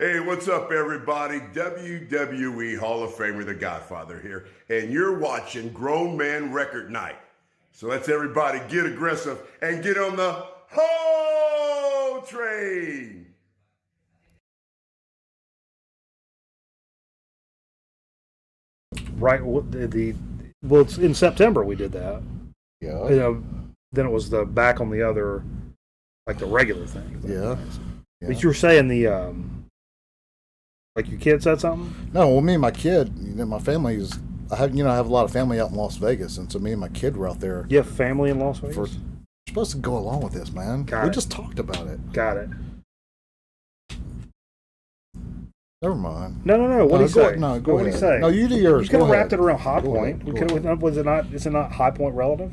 Hey, what's up, everybody? WWE Hall of Famer, The Godfather here, and you're watching Grown Man Record Night. So let's everybody get aggressive and get on the Ho train. Right, well, it's in September we did that. Yeah. Then it was the back on the other, like the regular thing. Yeah. But you were saying like your kid said something? No, well, me and my kid, my family is. I have a lot of family out in Las Vegas, and so me and my kid were out there. You have family in Las Vegas? We're supposed to go along with this, man. We just talked about it. Got it. Never mind. No. What did he say? No, go ahead. What did he say? No, you do yours. You could have Go wrapped ahead. it around High Go Point. ahead. Was it not? Is it not High Point relative?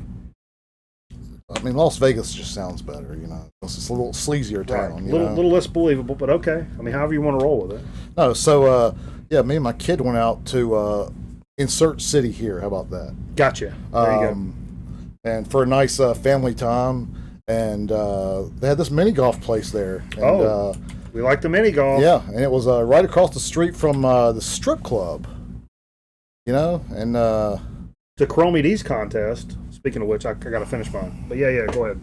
I mean, Las Vegas just sounds better, It's just a little sleazier town, Right. Little less believable, but okay. I mean, however you want to roll with it. No, so me and my kid went out to Insert City here. How about that? Gotcha. There you go. And for a nice family time, and they had this mini golf place there. And, we like the mini golf. Yeah, and it was right across the street from the strip club. And the Chromie D's contest. Speaking of which, I got to finish mine. But yeah, go ahead.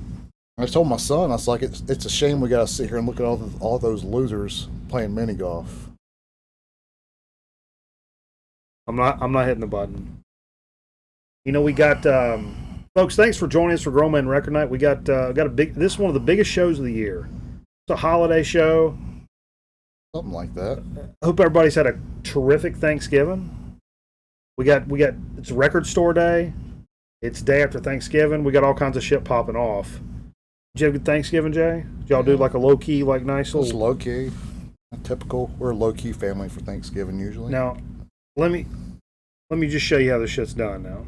I just told my son, I was like, it's a shame we got to sit here and look at all those losers playing mini golf. I'm not hitting the button. We got folks. Thanks for joining us for Grown Man Record Night. We got a big. This is one of the biggest shows of the year. It's a holiday show. Something like that. I hope everybody's had a terrific Thanksgiving. We got. It's Record Store Day. It's day after Thanksgiving. We got all kinds of shit popping off. Did you have a good Thanksgiving, Jay? Did y'all do like a low key, like nice little? It's low key. Typical. We're a low key family for Thanksgiving usually. Now, let me just show you how this shit's done now.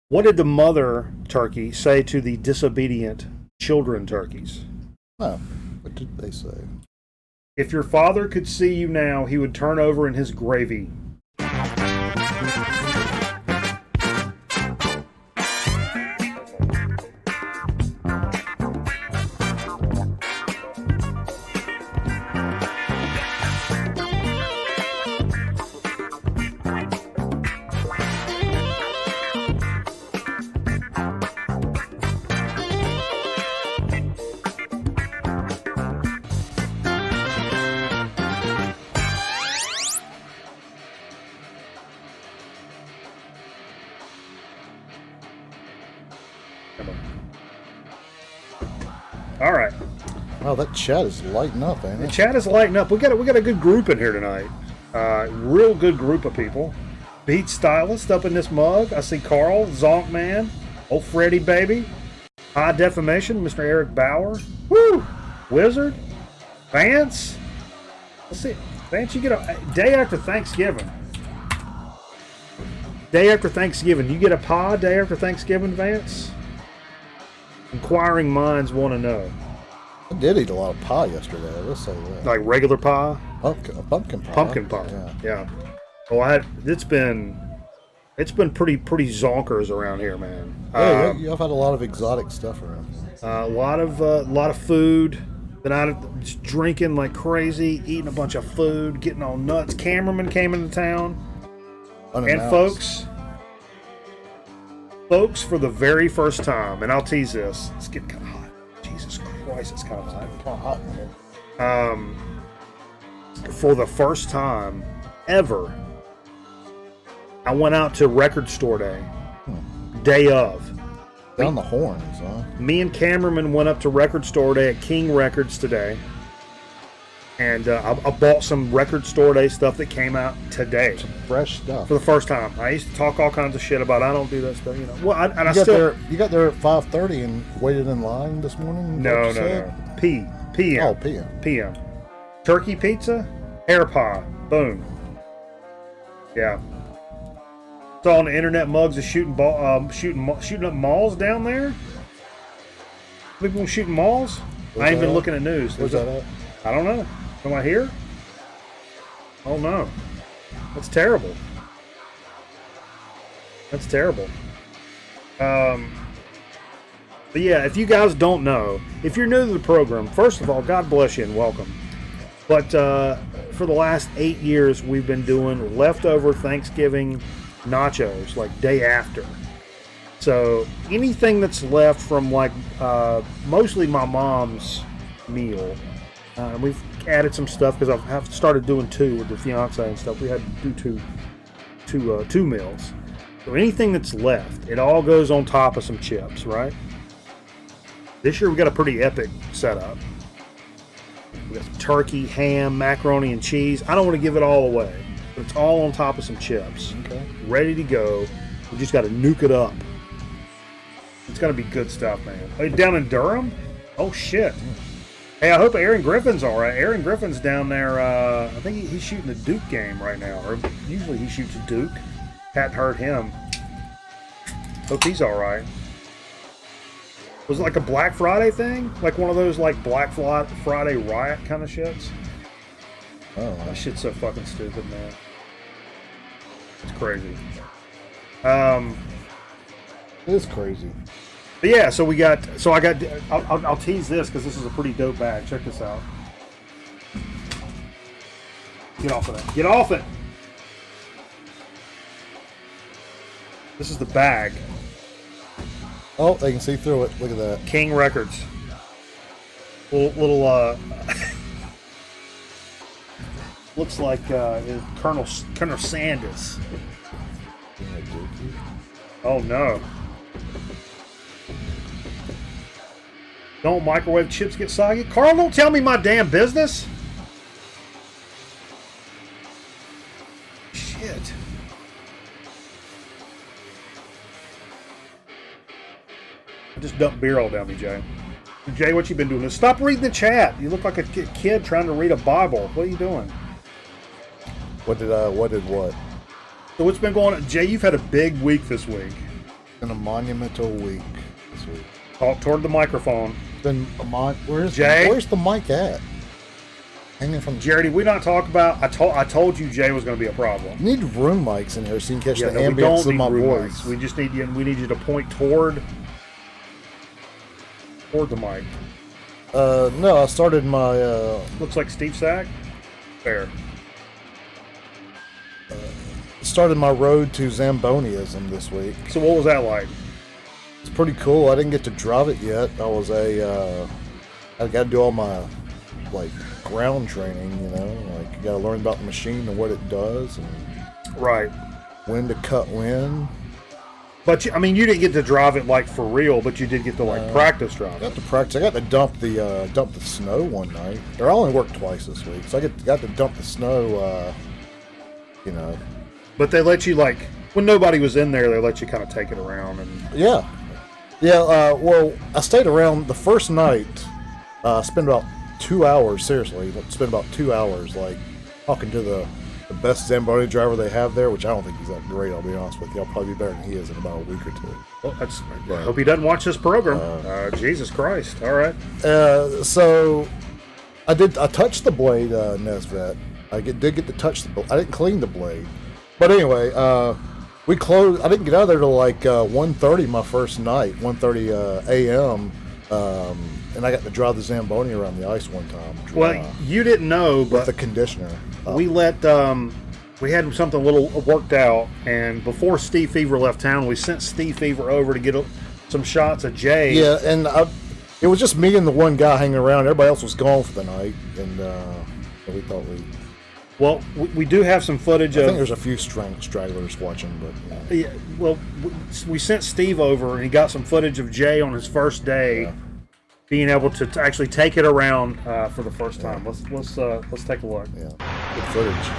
What did the mother turkey say to the disobedient children turkeys? Oh, what did they say? If your father could see you now, he would turn over in his gravy. All right. Wow, that chat is lighting up, ain't it? The chat is lighting up. We got a good group in here tonight. Real good group of people. Beat Stylist up in this mug. I see Carl, Zonk Man, old Freddy Baby, High Defamation, Mr. Eric Bauer. Woo! Wizard, Vance. Let's see, Vance, you get a day after Thanksgiving. Day after Thanksgiving, you get a pie day after Thanksgiving, Vance? Inquiring minds want to know. I did eat a lot of pie yesterday. Let's say that. Like regular pie? Pumpkin pie. Pumpkin pie. Yeah. Oh, it's been pretty zonkers around here, man. Yeah, I've had a lot of exotic stuff around here. A lot of food. Been out just drinking like crazy, eating a bunch of food, getting all nuts. Cameraman came into town, Unannounced. and folks, for the very first time, and I'll tease this. It's getting kind of hot. Jesus Christ, it's kind of hot. Kind of hot in here. For the first time ever, I went out to Record Store Day. Day of. Down the horns, huh? Me and cameraman went up to Record Store Day at King Records today. And I bought some Record Store Day stuff that came out today. Some fresh stuff. For the first time. I used to talk all kinds of shit about I don't do that stuff, Well, You got there at 5:30 and waited in line this morning? No. PM. Oh, PM. PM. Turkey pizza, air pie. Boom. Yeah. Saw on the internet mugs of shooting up malls down there. People shooting malls. I ain't been looking at news. Where's that at? I don't know. Am I here? Oh no. That's terrible. That's terrible. But yeah, if you guys don't know, if you're new to the program, first of all, God bless you and welcome. But for the last 8 years, we've been doing leftover Thanksgiving nachos, like day after. So anything that's left from like mostly my mom's meal, and we've added some stuff because I've started doing 2 with the fiance and stuff. We had to do two meals. So anything that's left, it all goes on top of some chips, right? This year we got a pretty epic setup. We got some turkey, ham, macaroni, and cheese. I don't want to give it all away, but it's all on top of some chips. Okay. Ready to go. We just got to nuke it up. It's going to be good stuff, man. Hey, down in Durham? Oh, shit. Hey, I hope Aaron Griffin's all right. Aaron Griffin's down there. I think he's shooting the Duke game right now. Or usually he shoots a Duke. Hadn't heard him. Hope he's all right. Was it like a Black Friday thing? Like one of those like Black Friday riot kind of shits? Oh, That shit's so fucking stupid, man. It's crazy. it is crazy. But yeah, so I'll tease this because this is a pretty dope bag. Check this out. Get off of that. Get off it! This is the bag. Oh, they can see through it. Look at that. King Records. Little looks like Colonel Sanders. Oh no. Don't microwave chips get soggy? Carl, don't tell me my damn business. Shit. I just dumped beer all down me, Jay. Jay, what you been doing? Stop reading the chat. You look like a kid trying to read a Bible. What are you doing? What? So what's been going on? Jay, you've had a big week this week. Been a monumental week this week. Talk toward the microphone. Been a where's Jay? Where's the mic at? Hanging from. Jerry, did we not talk about? I told you Jay was going to be a problem. You need room mics in here so you can catch the we ambience don't of need my room voice. mics. We just need you. We need you to point toward the mic. No, I started my. Looks like Steve Sack. There. Started my road to Zamboniism this week. So what was that like? It's pretty cool. I didn't get to drive it yet. I got to do all my like ground training. You know, like you got to learn about the machine and what it does, and Right. when to cut when. But you didn't get to drive it like for real, but you did get to like practice I drive got it. to practice. I got to dump the snow one night. Or I only worked twice this week, so I got to dump the snow. You know. But they let you like when nobody was in there, they let you kind of take it around and. Yeah. Well, I stayed around the first night. Spent about 2 hours. Seriously, spent about 2 hours like talking to the best Zamboni driver they have there, which I don't think he's that great. I'll be honest with you. I'll probably be better than he is in about a week or two. Well, I hope he doesn't watch this program. Jesus Christ! All right. So I touched the blade, Nesvet. I did get to touch the blade. I didn't clean the blade. But anyway, we closed. I didn't get out of there till like 1:30 my first night, 1:30 a.m. And I got to drive the Zamboni around the ice one time. Well, you didn't know, with but the conditioner. we had something a little worked out, and before Steve Fever left town, we sent Steve Fever over to get some shots of Jay. Yeah, and it was just me and the one guy hanging around. Everybody else was gone for the night, and we thought we. Well, we do have some footage I of. think there's a few stragglers watching, but Yeah, well, we sent Steve over, and he got some footage of Jay on his first day, being able to actually take it around for the first time. Let's take a look. yeah, good footage.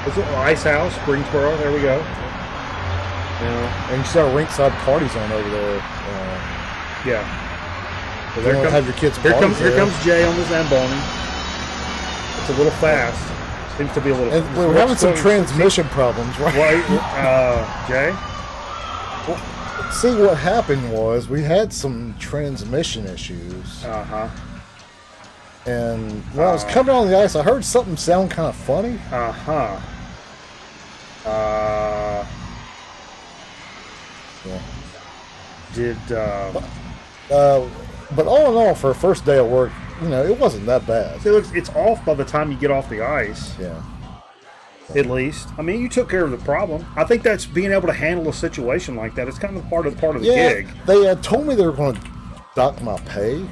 Is it Ice House, Greensboro? There we go. Yeah, and you see our rinkside parties on over there. Yeah. So You don't have your kids' parties here there. comes Jay on the Zamboni. It's a little fast. Seems to be a little. And we're having some transmission problems, right? Jay. See, what happened was we had some transmission issues, and when I was coming on the ice, I heard something sound kind of funny. Yeah. Did But all in all, for a first day of work, it wasn't that bad. See, it's off by the time you get off the ice. Yeah. At least, I mean, you took care of the problem. I think that's being able to handle a situation like that. It's kind of part of the gig. They told me they were going to dock my pay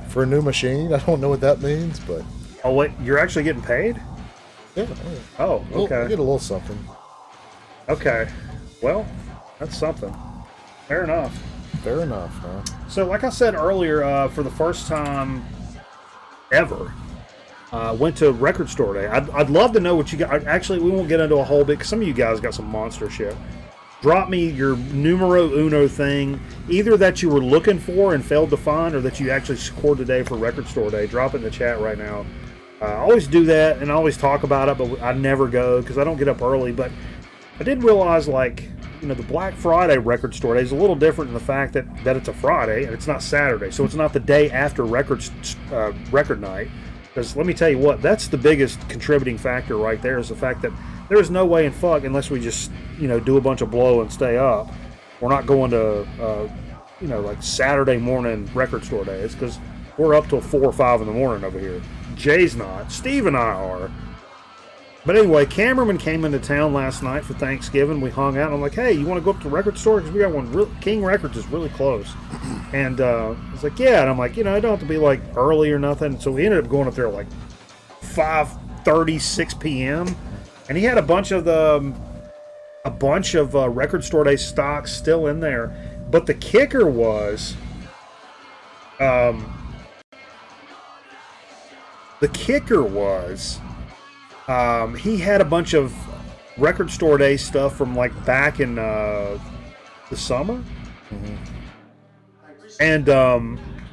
for a new machine. I don't know what that means, but Oh wait, you're actually getting paid? yeah. Oh, okay. I get a little something. Okay. Well, that's something. Fair enough. Fair enough, huh? So, like I said earlier, for the first time ever, went to record store day. I'd love to know what you got. Actually, we won't get into a whole bit, because some of you guys got some monster shit. Drop me your numero uno thing, either that you were looking for and failed to find, or that you actually scored today for record store day. Drop it in the chat right now. I always do that, and I always talk about it, but I never go, because I don't get up early. But I did realize, like, the Black Friday record store day is a little different in the fact that it's a Friday, and it's not Saturday. So it's not the day after record night. Because let me tell you what, that's the biggest contributing factor right there, is the fact that there is no way in fuck, unless we just, do a bunch of blow and stay up, we're not going to, like Saturday morning record store days, because we're up till 4 or 5 in the morning over here. Jay's not. Steve and I are. But anyway, Cameraman came into town last night for Thanksgiving. We hung out, and I'm like, hey, you want to go up to the record store? Because we got one, King Records is really close. And I was like, yeah. And I'm like, it don't have to be like early or nothing. So we ended up going up there like 5:30, 6 p.m. And he had a bunch of record store day stocks still in there. But the kicker was, he had a bunch of record store day stuff from like back in the summer, and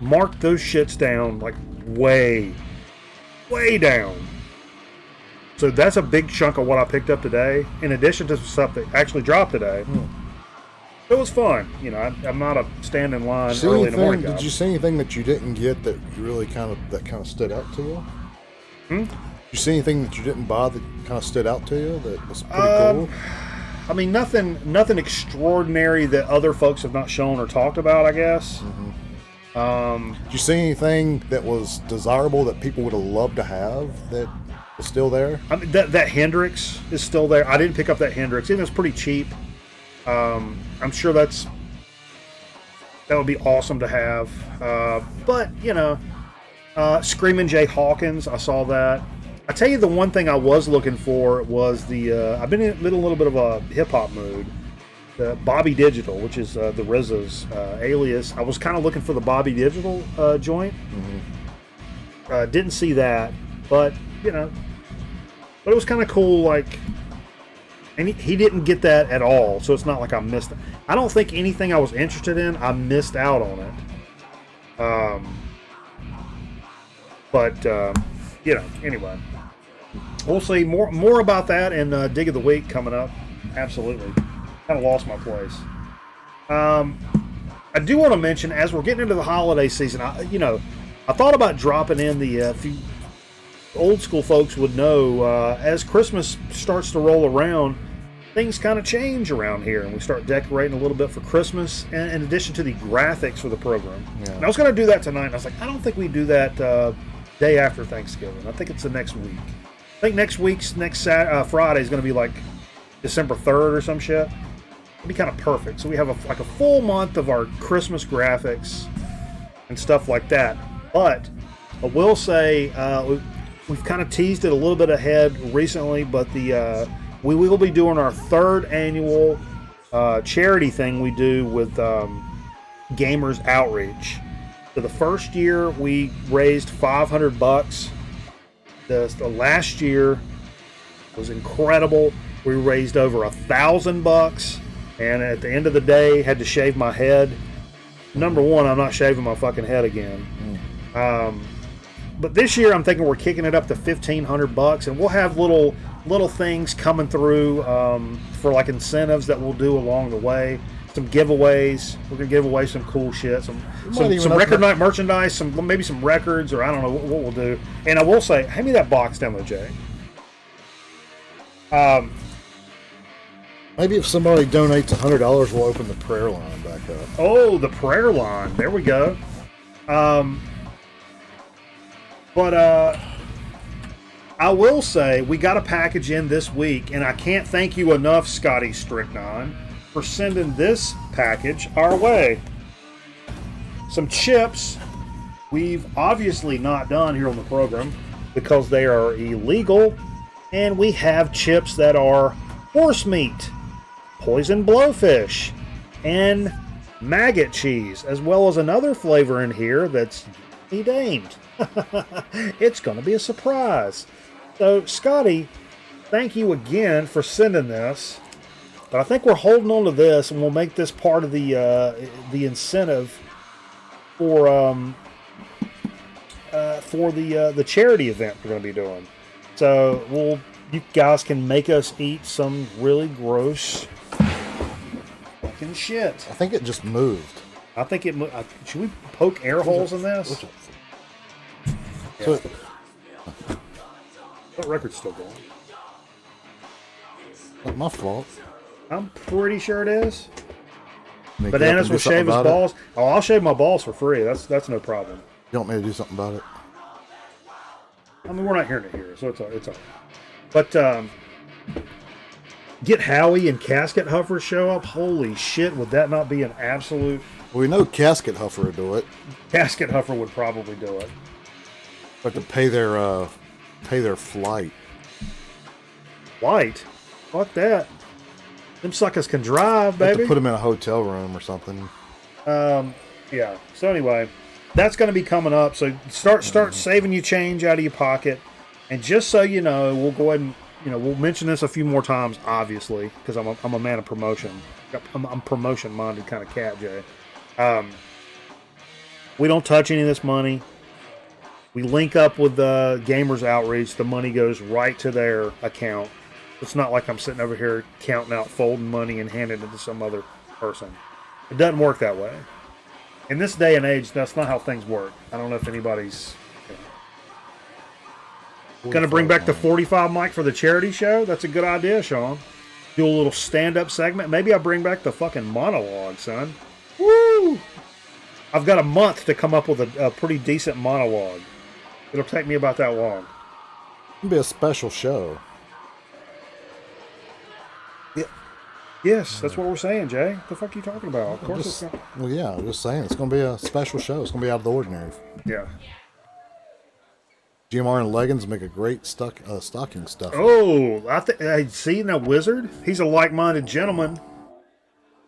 marked those shits down like way down. So that's a big chunk of what I picked up today, in addition to stuff that actually dropped today. It was fun. I'm not a stand in line early in the morning guy. Did you see anything that you didn't get that you really kind of stood out to you? Did you see anything that you didn't buy that kind of stood out to you that was pretty cool? I mean, nothing extraordinary that other folks have not shown or talked about, I guess. Did you see anything that was desirable that people would have loved to have that was still there? I mean, that Hendrix is still there. I didn't pick up that Hendrix. Even though it's pretty cheap. I'm sure that would be awesome to have. But Screamin' Jay Hawkins, I saw that. I tell you, the one thing I was looking for was I've been in a little bit of a hip hop mood. The Bobby Digital, which is the RZA's alias. I was kind of looking for the Bobby Digital joint. Didn't see that, but it was kind of cool. Like, and he didn't get that at all, so it's not like I missed it. I don't think anything I was interested in, I missed out on it. Anyway, we'll see more about that in Dig of the Week coming up. Absolutely. Kind of lost my place. I do want to mention, as we're getting into the holiday season, I thought about dropping in the few old school folks would know, as Christmas starts to roll around, things kind of change around here, and we start decorating a little bit for Christmas, and in addition to the graphics for the program. Yeah. And I was going to do that tonight, and I was like, I don't think we do that day after Thanksgiving. I think it's the next week. I think next Friday is going to be like December 3rd or some shit. It'd be kind of perfect. So we have a full month of our Christmas graphics and stuff like that. But I will say, we've kind of teased it a little bit ahead recently, but we will be doing our 3rd annual charity thing we do with Gamers Outreach. So the first year we raised $500. The last year was incredible. We raised over $1,000, and at the end of the day, had to shave my head. Number one, I'm not shaving my fucking head again. But this year, I'm thinking we're kicking it up to $1,500, and we'll have little things coming through for like incentives that we'll do along the way. Some giveaways. We're gonna give away some cool shit. Some record night merchandise. Maybe some records, or I don't know what we'll do. And I will say, hand me that box down there, Jay. Maybe if somebody donates $100, we'll open the prayer line back up. Oh, the prayer line. There we go. But I will say we got a package in this week, and I can't thank you enough, Scotty Strychnine, for sending this package our way. Some chips we've obviously not done here on the program because they are illegal, and we have chips that are horse meat, poison blowfish, and maggot cheese, as well as another flavor in here that's named. It's going to be a surprise. So, Scotty, thank you again for sending this. But I think we're holding on to this, and we'll make this part of the incentive for the charity event we're going to be doing. So you guys can make us eat some really gross fucking shit. I think it just moved. I think it. Should we poke air holes in this? So Yeah. That record's still going. Not my fault. I'm pretty sure it is. Make Bananas will shave his balls. Oh, I'll shave my balls for free. That's no problem. You want me to do something about it? I mean, we're not hearing it here, so it's all right. But get Howie and Casket Huffer show up. Holy shit, would that not be an absolute... Well, we know Casket Huffer would do it. Casket Huffer would probably do it. But to pay their flight. Flight? Fuck that. Them suckers can drive, Have baby. to put them in a hotel room or something. Yeah. So anyway, that's going to be coming up. So start saving your change out of your pocket. And just so you know, we'll go ahead and we'll mention this a few more times, obviously, because I'm a man of promotion. I'm promotion minded kind of cat, Jay. We don't touch any of this money. We link up with the Gamers Outreach. The money goes right to their account. It's not like I'm sitting over here counting out, folding money, and handing it to some other person. It doesn't work that way. In this day and age, that's not how things work. I don't know if anybody's going to bring back the 45 mic for the charity show. That's a good idea, Sean. Do a little stand-up segment. Maybe I'll bring back the fucking monologue, son. Woo! I've got a month to come up with a pretty decent monologue. It'll take me about that long. It'll be a special show. Yes, that's what we're saying, Jay. What the fuck are you talking about? Of course it's not. Well, yeah, I'm just saying. It's going to be a special show. It's going to be out of the ordinary. Yeah. GMR and leggings make a great stocking stuffer. Oh, I see that wizard? He's a like-minded gentleman.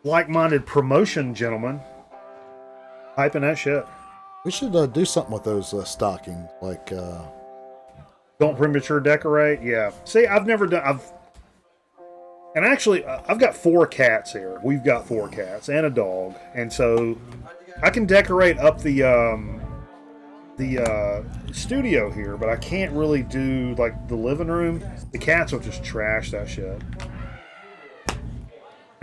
Like-minded promotion gentleman. Hyping that shit. We should do something with those stockings. Like, Don't premature decorate. Yeah. See, I've never done... And actually, I've got 4 cats here. We've got 4 cats and a dog. And so I can decorate up the studio here, but I can't really do, like, the living room. The cats will just trash that shit.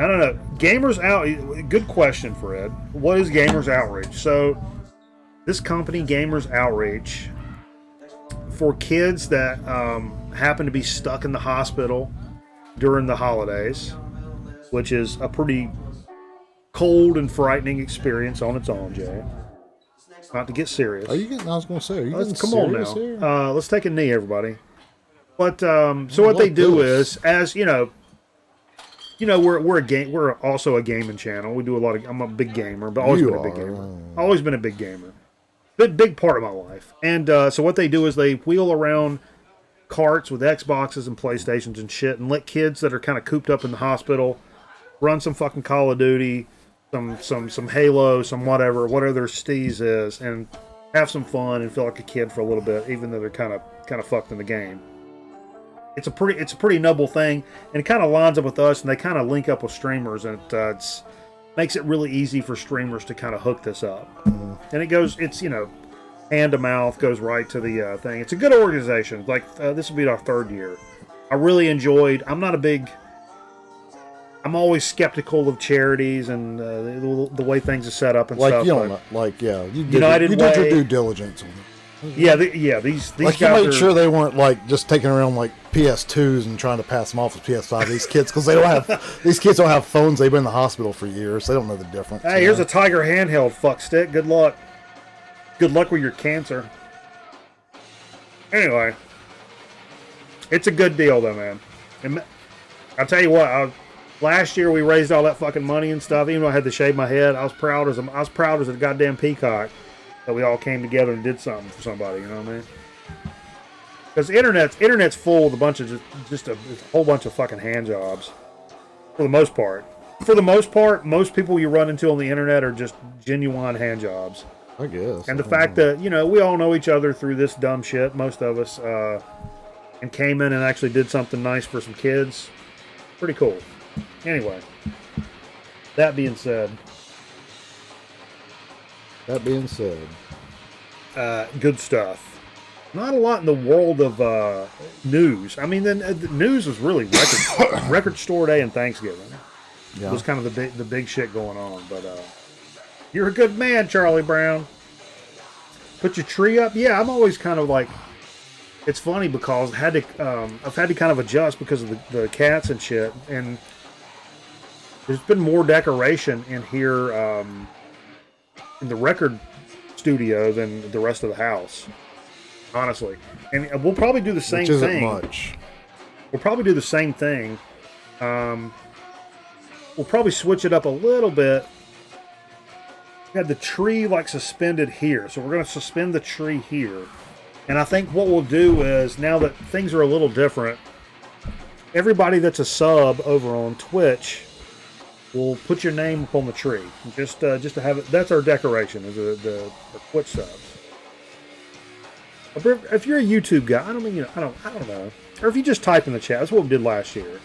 I don't know. Gamers Out... Good question, Fred. What is Gamers Outreach? So, this company, Gamers Outreach, for kids that happen to be stuck in the hospital during the holidays, which is a pretty cold and frightening experience on its own, Jay. Not to get serious. are you getting? I was going to say, are you getting Come on serious now. here? Let's take a knee, everybody. But so what they do is, as you know, we're also a gaming channel. We do a lot of. I'm a big gamer, but always been a big gamer. Always been a big gamer. Big part of my life. And so what they do is they wheel around carts with Xboxes and PlayStations and shit, and let kids that are kind of cooped up in the hospital run some fucking Call of Duty, some Halo, some whatever their steez is, and have some fun and feel like a kid for a little bit, even though they're kind of fucked in the game. It's a pretty noble thing, and it kind of lines up with us, and they kind of link up with streamers, and it makes it really easy for streamers to kind of hook this up. And it's hand to mouth, goes right to the thing. It's a good organization. Like, this will be our 3rd year. I really enjoyed... I'm always skeptical of charities and the way things are set up and stuff. You did your due diligence on it. These like, guys you made sure they weren't like just taking around like PS2s and trying to pass them off as PS5. These kids, because these kids don't have phones. They've been in the hospital for years. They don't know the difference. Hey, here's a Tiger handheld, fuck stick. Good luck. Good luck with your cancer. Anyway, it's a good deal, though, man. And I'll tell you what. Last year we raised all that fucking money and stuff. Even though I had to shave my head, I was proud as a goddamn peacock that we all came together and did something for somebody. You know what I mean? Because internet's full with a bunch of just a whole bunch of fucking hand jobs. For the most part. For the most part, most people you run into on the internet are just genuine hand jobs. I guess. And the fact that, you know, we all know each other through this dumb shit, most of us, and came in and actually did something nice for some kids. Pretty cool. Anyway, that being said. Good stuff. Not a lot in the world of news. I mean, the news was really record store day and Thanksgiving. Yeah. It was kind of the big shit going on. But you're a good man, Charlie Brown. Put your tree up. Yeah, I'm always kind of like. It's funny because I've had to kind of adjust because of the cats and shit, and there's been more decoration in here in the record studio than the rest of the house. Honestly, and we'll probably do the same thing. Which isn't much. We'll probably do the same thing. We'll probably switch it up a little bit. We had the tree like suspended here, so we're going to suspend the tree here. And I think what we'll do is, now that things are a little different, everybody that's a sub over on Twitch will put your name up on the tree, just to have it. That's our decoration, is the Twitch subs. If you're a YouTube guy, I don't know. Or if you just type in the chat, that's what we did last year.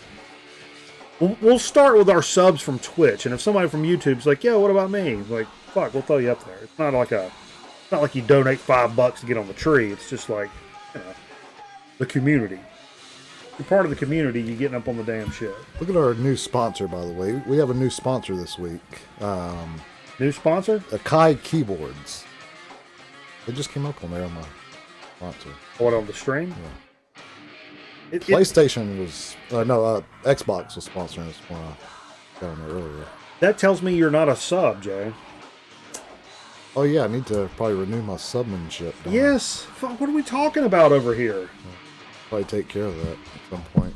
We'll start with our subs from Twitch, and if somebody from YouTube's like, "Yeah, what about me?" Like, fuck, we'll throw you up there. It's not like you donate $5 to get on the tree. It's just like, you know, the community. You're part of the community. You're getting up on the damn shit. Look at our new sponsor, by the way. We have a new sponsor this week. New sponsor? Akai Keyboards. They just came up on there on my sponsor. What, on the stream? Yeah. PlayStation was... Xbox was sponsoring us when I got on there earlier. That tells me you're not a sub, Jay. Oh, yeah, I need to probably renew my submanship. Yes. Fuck, what are we talking about over here? Probably take care of that at some point.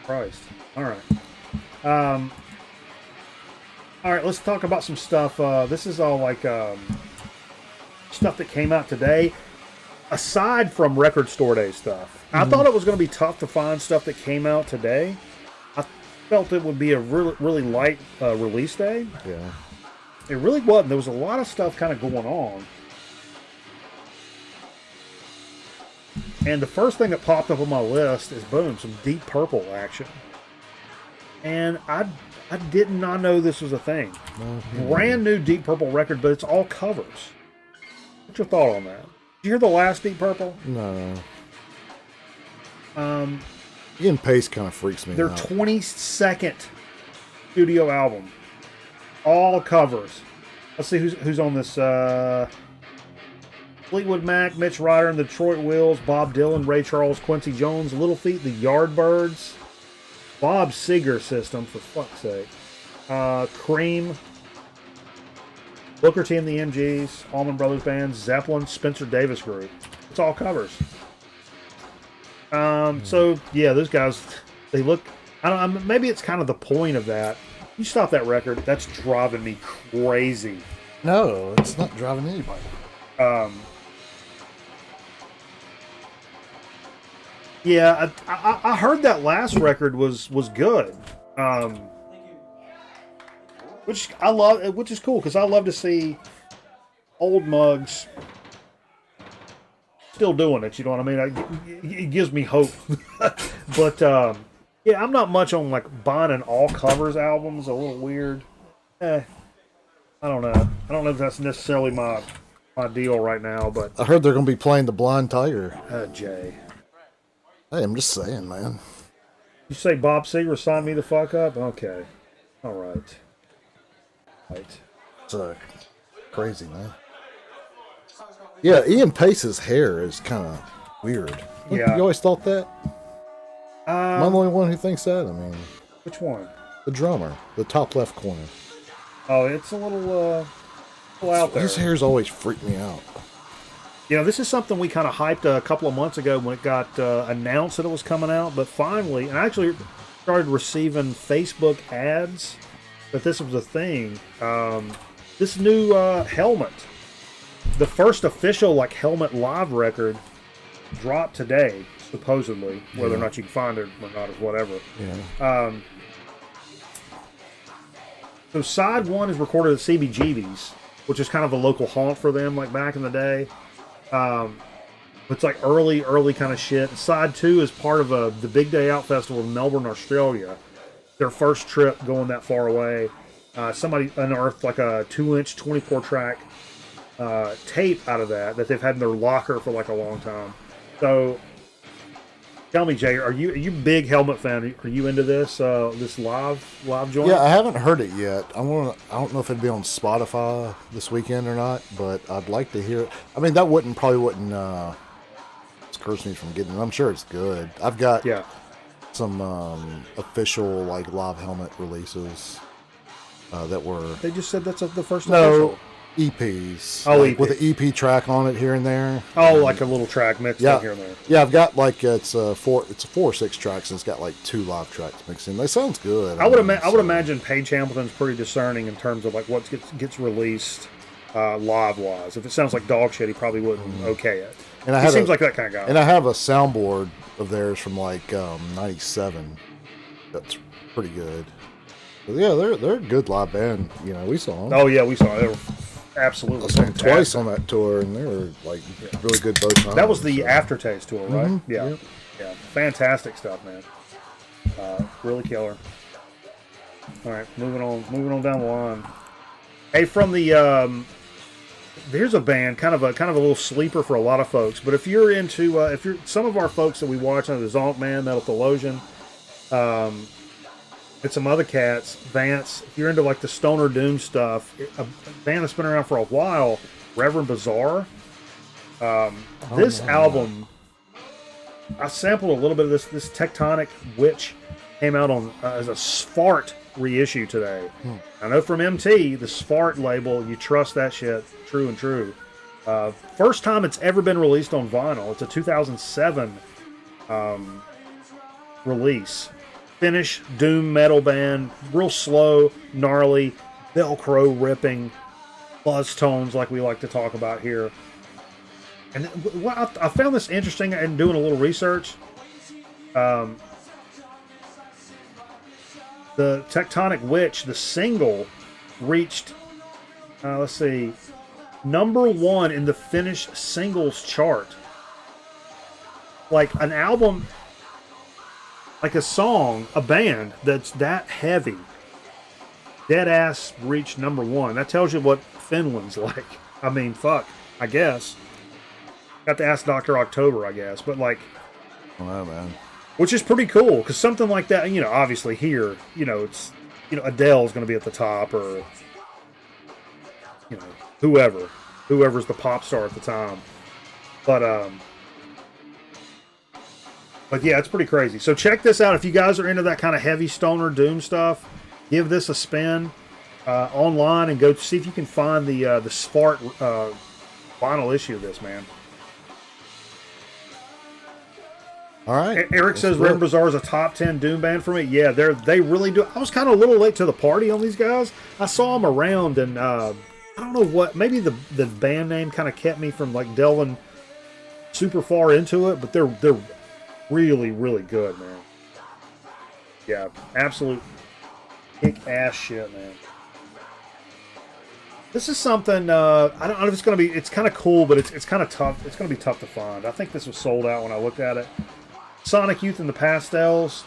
Christ. All right. All right, let's talk about some stuff. This is all like stuff that came out today. Aside from Record Store Day stuff. I thought it was going to be tough to find stuff that came out today. I felt it would be a really, really light release day. Yeah. It really wasn't. There was a lot of stuff kind of going on. And the first thing that popped up on my list is, boom, some Deep Purple action. And I did not know this was a thing. Brand new Deep Purple record, but it's all covers. What's your thought on that? Did you hear the last Deep Purple? No. Ian Pace kind of freaks me their out. Their 22nd studio album. All covers. Let's see who's on this. Fleetwood Mac, Mitch Ryder and the Detroit Wheels, Bob Dylan, Ray Charles, Quincy Jones, Little Feat, the Yardbirds, Bob Seger System, for fuck's sake. Cream, Booker T and the MGs, Allman Brothers Band, Zeppelin, Spencer Davis Group. It's all covers. So yeah, those guys, they look. I don't know. Maybe it's kind of the point of that. You stop that record. That's driving me crazy. No, it's not driving anybody. Yeah, I heard that last record was good. Which I love, which is cool because I love to see old mugs still doing it. You know what I mean? It gives me hope. But yeah, I'm not much on like buying an all covers albums. A little weird. I don't know. I don't know if that's necessarily my deal right now. But I heard they're going to be playing the Blind Tiger. Jay. Hey, I'm just saying, man. You say Bob Seger signed me the fuck up? Okay. All right. Right. It's crazy, man. Yeah, Ian Pace's hair is kind of weird. Yeah. You always thought that? Am I the only one who thinks that? I mean, which one? The drummer, the top left corner. Oh, it's a little out there. His hair's always freaked me out. This is something we kind of hyped a couple of months ago when it got announced that it was coming out. But finally, and I actually started receiving Facebook ads that this was a thing. This new helmet, the first official helmet live record, dropped today, supposedly. Whether or not you can find it or not is whatever. Yeah. So side one is recorded at CBGB's, which is kind of a local haunt for them, like back in the day. It's like early kind of shit. Side two is part of the Big Day Out Festival in Melbourne, Australia. Their first trip going that far away. Somebody unearthed like a 2-inch, 24-track tape out of that they've had in their locker for like a long time. So, tell me, Jay, are you a big Helmet fan? Are you into this this live joint? Yeah, I haven't heard it yet. I don't know if it'd be on Spotify this weekend or not, but I'd like to hear it. I mean, that probably wouldn't discourage me from getting it. I'm sure it's good. I've got some official live Helmet releases that were. They just said that's the first official. EPs. Oh, EP. With an EP track on it here and there. Oh, like a little track mixed in here and there. Yeah, I've got it's a 4 or 6 tracks, and it's got 2 live tracks mixed in. They sounds good. I would imagine Paige Hamilton's pretty discerning in terms of what gets released live wise. If it sounds like dog shit, he probably wouldn't okay it. And he seems like that kind of guy. And I have a soundboard of theirs from '97. That's pretty good. But yeah, they're a good live band. We saw them. Oh yeah, we saw them. They were absolutely. I saw them twice on that tour, and they were really good both times. That was the Aftertaste tour, right? Mm-hmm. Yeah, fantastic stuff, man. Really killer. All right, moving on down the line. Hey, from the here's a band, kind of a little sleeper for a lot of folks. But if you're into, if you're some of our folks that we watch on the Zonk Man, Metal Theologian, and some other cats, Vance, if you're into the stoner doom stuff, a band that's been around for a while, Reverend Bazaar. This album, I sampled a little bit of this Tectonic Witch, came out on as a Sfart reissue today. I know from MT, the Sfart label, you trust that shit, true and true. First time it's ever been released on vinyl. It's a 2007 release. Finnish doom metal band, real slow, gnarly, Velcro ripping, buzz tones like we like to talk about here. And I found this interesting in doing a little research. The Tectonic Witch, the single, reached, let's see, #1 in the Finnish singles chart. An album, a song, a band that's that heavy, dead ass reached #1. That tells you what Finland's like. I mean, fuck, I guess. Got to ask Dr. October, I guess. But oh, man. Which is pretty cool, because something like that, obviously here, it's, Adele's going to be at the top, or, whoever's the pop star at the time. But yeah, it's pretty crazy. So check this out. If you guys are into that kind of heavy stoner doom stuff, give this a spin online and go see if you can find the Sfart vinyl issue of this, man. All right. Eric says Reverend Bazaar is a top 10 doom band for me. Yeah, they really do. I was kind of a little late to the party on these guys. I saw them around, and I don't know what. Maybe the band name kind of kept me from delving super far into it. But they're really, really good, man. Yeah, absolute kick-ass shit, man. This is something, I don't know if it's going to be, it's kind of cool, but it's kind of tough. It's going to be tough to find. I think this was sold out when I looked at it. Sonic Youth and the Pastels,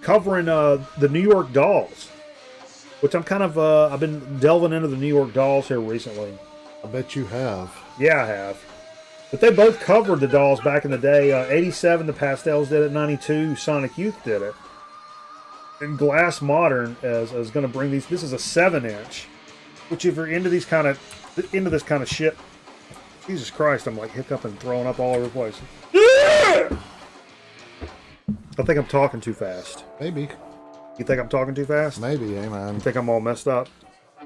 covering the New York Dolls, which I'm kind of, I've been delving into the New York Dolls here recently. I bet you have. Yeah, I have. But they both covered the Dolls back in the day. 87, the Pastels did it. 92, Sonic Youth did it. And Glass Modern is going to bring these. This is a 7-inch, which if you're into this kind of shit, Jesus Christ, I'm hiccuping, throwing up all over the place. I think I'm talking too fast. Maybe. You think I'm talking too fast? Maybe, man. You think I'm all messed up?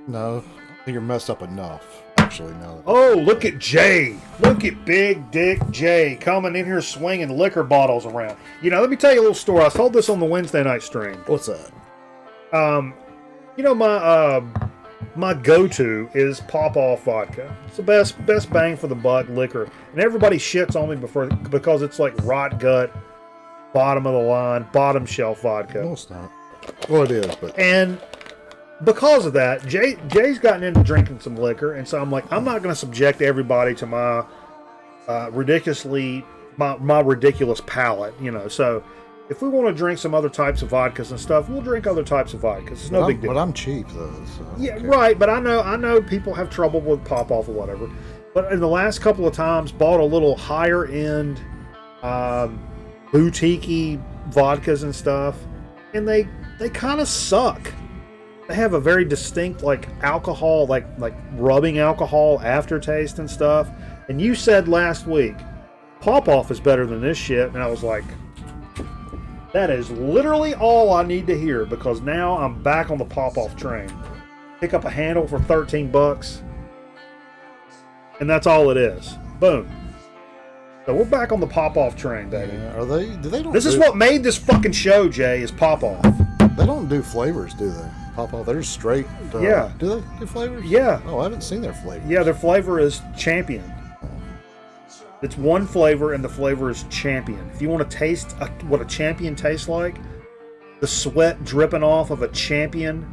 No, I think you're messed up enough. actually. Now. Oh, look at Jay. Look at Big Dick Jay coming in here swinging liquor bottles around. You know, let me tell you a little story. I told this on the Wednesday night stream. What's that? You know, my go-to is Pop-Off vodka. It's the best bang for the buck liquor. And everybody shits on me because it's like rot gut, bottom of the line, bottom shelf vodka. No, it's not. Well, it is, but... And because of that, Jay's gotten into drinking some liquor, and so I'm like, I'm not going to subject everybody to my ridiculous palate, you know. So if we want to drink some other types of vodkas and stuff, we'll drink other types of vodkas. It's no big deal. But I'm cheap though. So yeah, right. But I know people have trouble with Pop-Off or whatever. But in the last couple of times, bought a little higher end, boutique-y vodkas and stuff, and they kind of suck. They have a very distinct like alcohol, like rubbing alcohol aftertaste and stuff. And you said last week, Pop-Off is better than this shit, and I was like, that is literally all I need to hear, because now I'm back on the Pop-Off train. Pick up a handle for $13, and that's all it is. Boom. So we're back on the Pop-Off train, baby. Yeah, are they? This is what made this fucking show, Jay, is Pop-Off. They don't do flavors, do they? Pop-Off, they're just straight. Yeah. Do they do flavors? Yeah. Oh, I haven't seen their flavors. Yeah, their flavor is Champion. It's one flavor, and the flavor is Champion. If you want to taste what a Champion tastes like, the sweat dripping off of a Champion,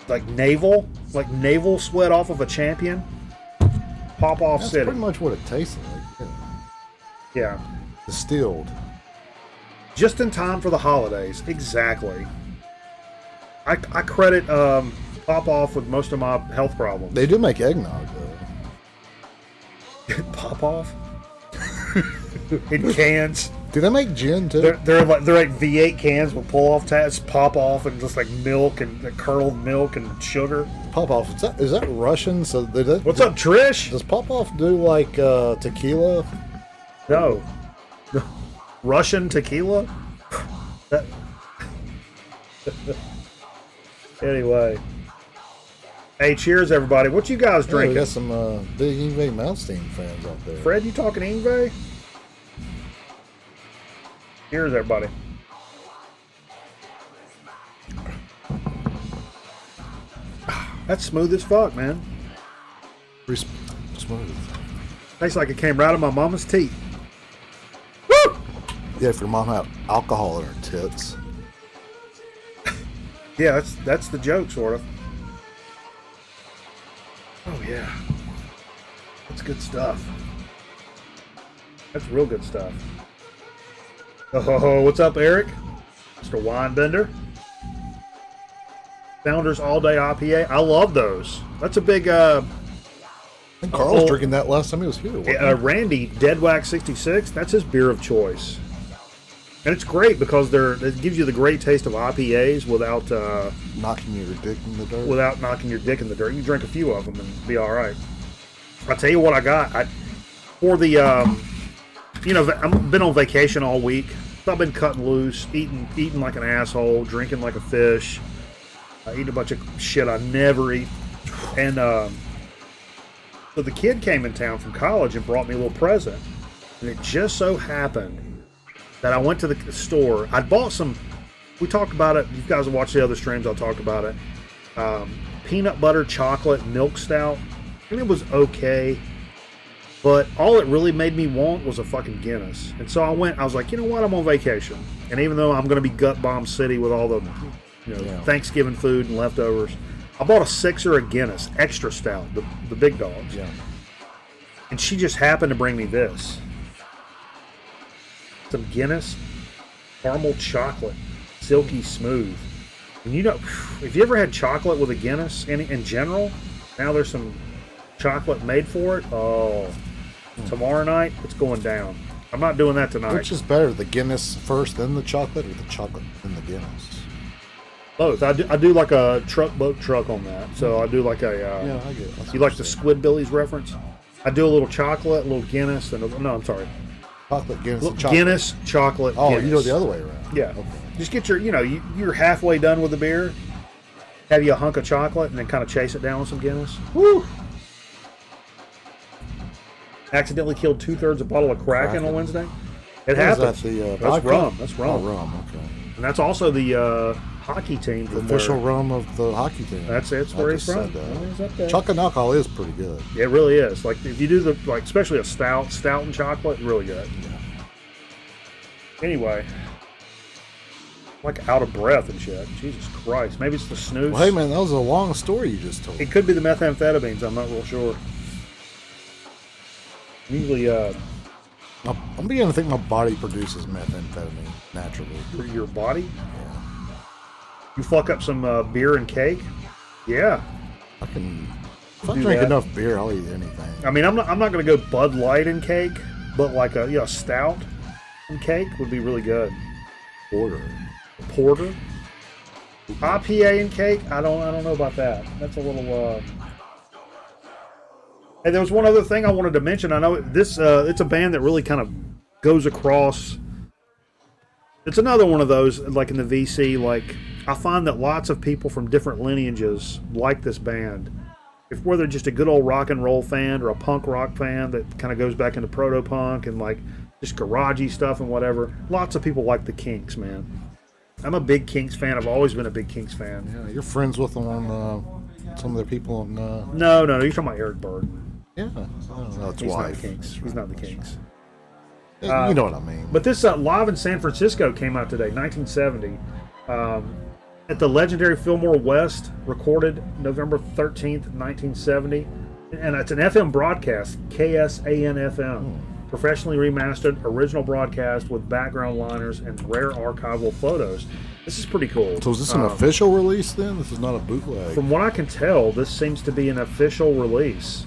like navel sweat off of a Champion, Pop-Off That's City. pretty much what it tastes like. Yeah. Distilled. Just in time for the holidays. Exactly. I credit Pop-Off with most of my health problems. They do make eggnog, though. Pop-Off? In cans. Do they make gin, too? They're like V8 cans with pull-off tabs, pop off, and just like milk and curdled milk and sugar. Pop-Off, is that Russian? So What's up, Trish? Does Pop-Off do like tequila? No. Russian tequila? Anyway. Hey, cheers, everybody. What you guys Yeah, drinking? we got some big Yngwie Malmsteen fans out there. Fred, you talking Yngwie? Cheers, everybody. That's smooth as fuck, man. Smooth. Tastes like it came right out of my mama's teeth. Woo! Yeah, if your mom had alcohol in her tits. Yeah, that's the joke, sort of. Oh, yeah. That's good stuff. That's real good stuff. Oh, what's up, Eric? Mr. Winebender. Founders All Day IPA. I love those. That's a big... I think Carl was drinking that last time he was here. wasn't he? Randy, Deadwax 66, that's his beer of choice. And it's great because it gives you the great taste of IPAs without... knocking your dick in the dirt. Without knocking your dick in the dirt. You can drink a few of them and be all right. I'll tell you what I got. For the, I've been on vacation all week. So I've been cutting loose, eating like an asshole, drinking like a fish, eating a bunch of shit I never eat. And so the kid came in town from college and brought me a little present. And it just so happened that I went to the store. I bought some, we talked about it. You guys will watch the other streams, I'll talk about it. Peanut butter chocolate milk stout. And it was okay. But all it really made me want was a fucking Guinness. And so I was like, you know what? I'm on vacation. And even though I'm going to be gut bomb city with all the Thanksgiving food and leftovers, I bought a sixer of Guinness, extra stout, the big dogs. Yeah. And she just happened to bring me this. Some Guinness caramel chocolate, silky smooth. And if you ever had chocolate with a Guinness in general, now there's some chocolate made for it. Oh, tomorrow night it's going down. I'm not doing that tonight. Which is better, the Guinness first, then the chocolate, or the chocolate, then the Guinness? Both. I do like a boat truck on that. So I do like a. Yeah, I get it. You like the Squidbillies reference? I do a little chocolate, a little Guinness, and no, I'm sorry. Chocolate, Guinness, and Look, chocolate. Guinness, chocolate. Oh, Guinness. you do it the other way around. Yeah. Okay. Just get you're halfway done with the beer. Have you a hunk of chocolate and then kind of chase it down with some Guinness. Woo! accidentally killed 2/3 a bottle of Kraken on Wednesday. It What is happens. that, the That's vodka? rum. That's rum. Oh, rum, okay. And that's also the hockey team. The From official where, rum of the hockey team. That's it. That's I where he's just from. said that. Well, he's up there. Chocolate alcohol is pretty good. It really is. Like if you do the especially a stout and chocolate, really good. Anyway, I'm like out of breath and shit. Jesus Christ. Maybe it's the snooze. Well, hey, man, that was a long story you just told. It could be the methamphetamines. I'm not real sure. Usually, I'm beginning to think my body produces methamphetamine naturally. for your body, Yeah. you fuck up some beer and cake. Yeah. I can. If I Do drink that. enough beer, I'll eat anything. I mean, I'm not going to go Bud Light and cake, but like a stout and cake would be really good. Order. Porter, IPA and cake. I don't know about that. That's a little. Hey, there was one other thing I wanted to mention. I know this. It's a band that really kind of goes across. It's another one of those, like in the VC. Like I find that lots of people from different lineages like this band. If whether just a good old rock and roll fan or a punk rock fan that kind of goes back into proto punk and like just garagey stuff and whatever. Lots of people like the Kinks, man. I'm a big Kinks fan. I've always been a big Kinks fan. Yeah, you're friends with them on some of their people on. No, you're talking about Eric Bird. Yeah, I don't know. It's He's not wife. the Kinks. He's not the Kinks. Yeah, you know what I mean. But this Live in San Francisco came out today, 1970, at the legendary Fillmore West, recorded November 13th, 1970. And it's an FM broadcast, KSAN-FM. Professionally remastered, original broadcast with background liners and rare archival photos. This is pretty cool. So is this an official release then? This is not a bootleg? From what I can tell, this seems to be an official release.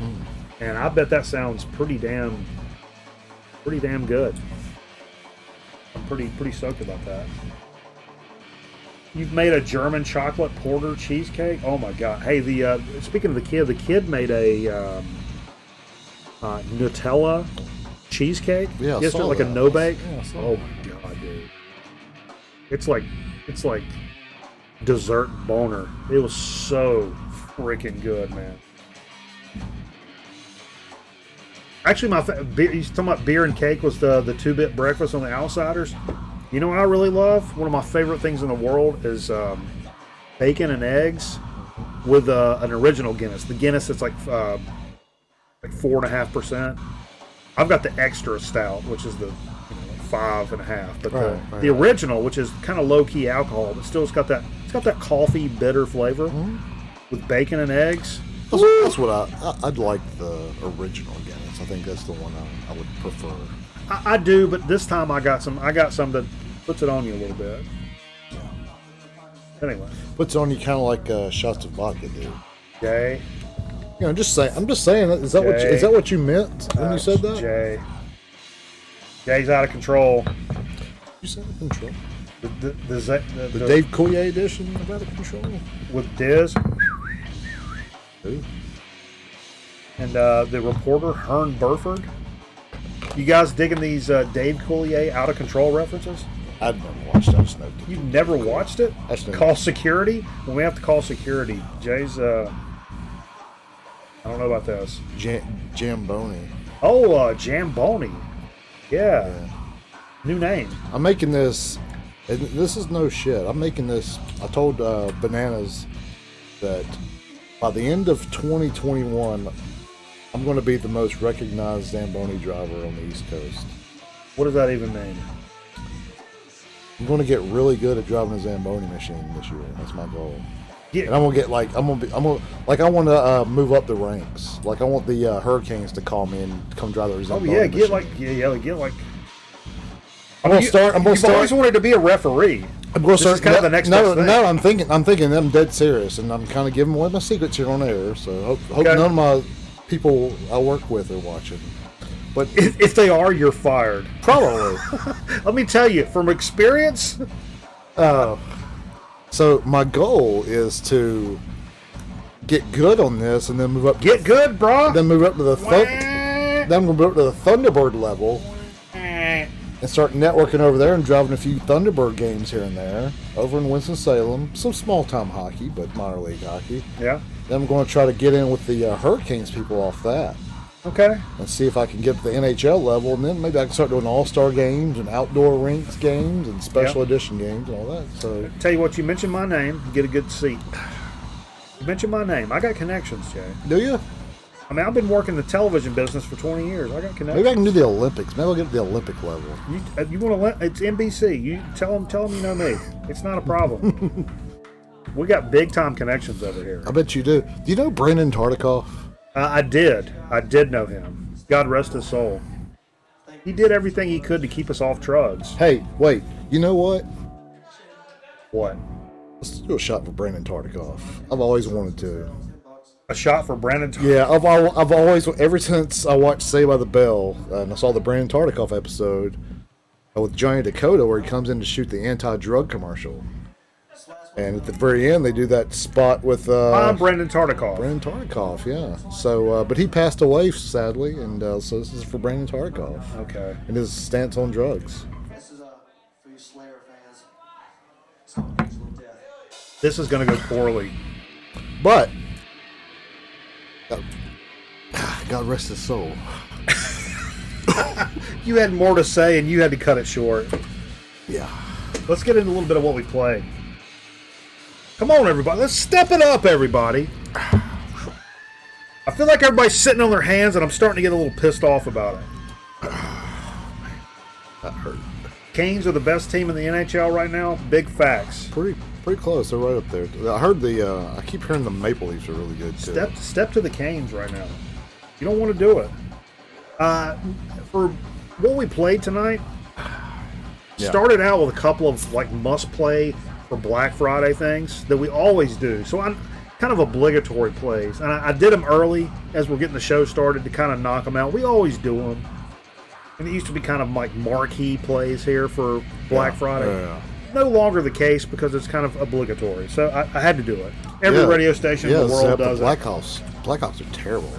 And I bet that sounds pretty damn good. I'm pretty stoked about that. You've made a German chocolate porter cheesecake. Oh my god! Hey, speaking of the kid made a Nutella cheesecake. Yeah, I Yesterday, saw like a that. no bake. Yeah, I saw Oh my god, dude! It's like dessert boner. It was so freaking good, man. Actually, he's talking about beer and cake was the 2-bit breakfast on the Outsiders. You know what I really love? One of my favorite things in the world is bacon and eggs with an original Guinness. The Guinness that's like 4.5%. I've got the extra stout, which is the 5.5. But the original, which is kind of low key alcohol, but still it's got that coffee bitter flavor with bacon and eggs. That's what I'd like the original Guinness. I think that's the one I would prefer. I do, but this time I got some that puts it on you a little bit. Anyway, Puts on you kind of like shots of vodka, dude. Jay. You know, I'm just saying. Is that what you meant when you said that? Jay's out of control. You said out of control. The Dave Coulier edition of Out of Control with Diz Who? and the reporter Hearn Burford. You guys digging these Dave Coulier out of control references? I've never watched it. I just know. You've never watched it? That's no- Call security? When we have to call security, Jay's I don't know about this. Jamboni. Oh, Jamboni. Yeah. New name. I'm making this, and this is no shit. I'm making this. I told Bananas that by the end of 2021, I'm going to be the most recognized Zamboni driver on the East Coast. What does that even mean? I'm going to get really good at driving a Zamboni machine this year. That's my goal. Yeah. And I'm gonna get like I want to move up the ranks. Like I want the Hurricanes to call me and come drive the Zamboni machine. get like. I'm gonna start. You've always wanted to be a referee. I'm going to This start. is kind of the next best thing. No, I'm thinking. I'm dead serious, and I'm kind of giving away my secrets here on air. So hope Okay. none of my people I work with are watching. But If they are, you're fired. probably. Let me tell you, from experience. So my goal is to get good on this, and then move up. Get good, brah. Then move up to the then I'm gonna move up to the Thunderbird level and start networking over there and driving a few Thunderbird games here and there over in Winston-Salem. Some small-time hockey, but minor league hockey. Yeah. Then I'm going to try to get in with the Hurricanes people off that. Okay. and see if I can get to the NHL level, and then maybe I can start doing all-star games and outdoor rinks games and special edition games and all that. So, Tell you what, you mention my name, you get a good seat. You mention my name. I got connections, Jay. do you? I mean, I've been working the television business for 20 years. I got connections. Maybe I can do the Olympics. Maybe I'll get to the Olympic level. You want to? It's NBC. You tell them you know me. It's not a problem. We got big time connections over here. I bet you do. Do you know Brandon Tartikoff? I did know him. God rest his soul. He did everything he could to keep us off drugs. Hey, wait. You know what? What? Let's do a shot for Brandon Tartikoff. I've always wanted to. A shot for Brandon. Yeah, I've always, ever since I watched Saved by the Bell, and I saw the Brandon Tartikoff episode with Johnny Dakota where he comes in to shoot the anti-drug commercial. And at the very end, they do that spot with... I'm Brandon Tartikoff. Brandon Tartikoff, yeah. So, but he passed away, sadly, and so this is for Brandon Tartikoff. Okay. And his stance on drugs. This is for you Slayer fans. Some mutual death. This is going to go poorly. But, God rest his soul. You had more to say, and you had to cut it short. Yeah. Let's get into a little bit of what we played. Come on, everybody. Let's step it up, everybody. I feel like everybody's sitting on their hands, and I'm starting to get a little pissed off about it. That hurt. Canes are the best team in the NHL right now. Big facts. Pretty close. They're right up there. I heard I keep hearing the Maple Leafs are really good too. Step to the Canes right now. You don't want to do it. For what we played tonight, started out with a couple of like must-play for Black Friday things that we always do. So I'm kind of obligatory plays, and I did them early as we're getting the show started to kind of knock them out. We always do them, and it used to be kind of like marquee plays here for Black Friday. Yeah. No longer the case because it's kind of obligatory. So I had to do it. Every radio station in the world does it. Blackhawks are terrible.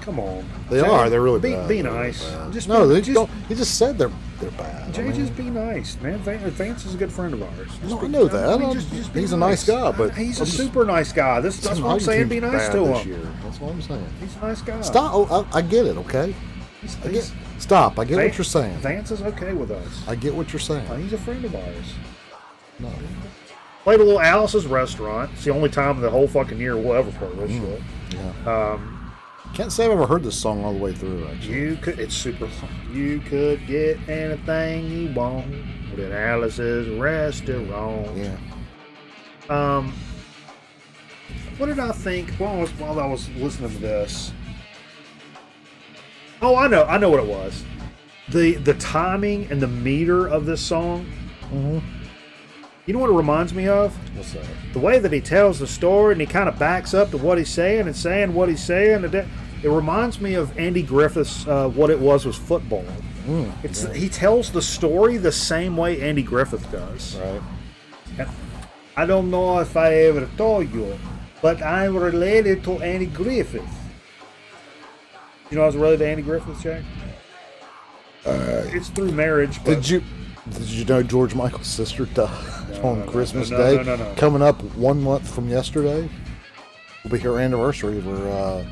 Come on, They Jay, are. They're really bad. Be They're nice. really bad. Just No, be, they just, don't. He just said they're bad. Jay, just be nice, man. Vance is a good friend of ours. No, I know that. Just be He's a nice guy, but he's a super nice guy. That's what I'm saying. Be nice to him. That's what I'm saying. He's a nice guy. Stop. Oh, I get it. Okay. Stop. I get what you're saying. Vance is okay with us. I get what you're saying. He's a friend of ours. No. Played a little Alice's Restaurant. It's the only time in the whole fucking year we'll ever play this shit. Yeah. Can't say I've ever heard this song all the way through. Actually, It's super fun. You could get anything you want at Alice's Restaurant. Yeah. What did I think while I was listening to this? Oh, I know what it was. The timing and the meter of this song. Mm-hmm. You know what it reminds me of? What's that? The way that he tells the story and he kind of backs up to what he's saying and saying what he's saying. It reminds me of Andy Griffith's What It Was Football. He tells the story the same way Andy Griffith does. Right. And I don't know if I ever told you, but I'm related to Andy Griffith. You know I was related to Andy Griffith, Jay? It's through marriage. But Did you know George Michael's sister died on Christmas Day? No. Coming up 1 month from yesterday. Will be her anniversary of her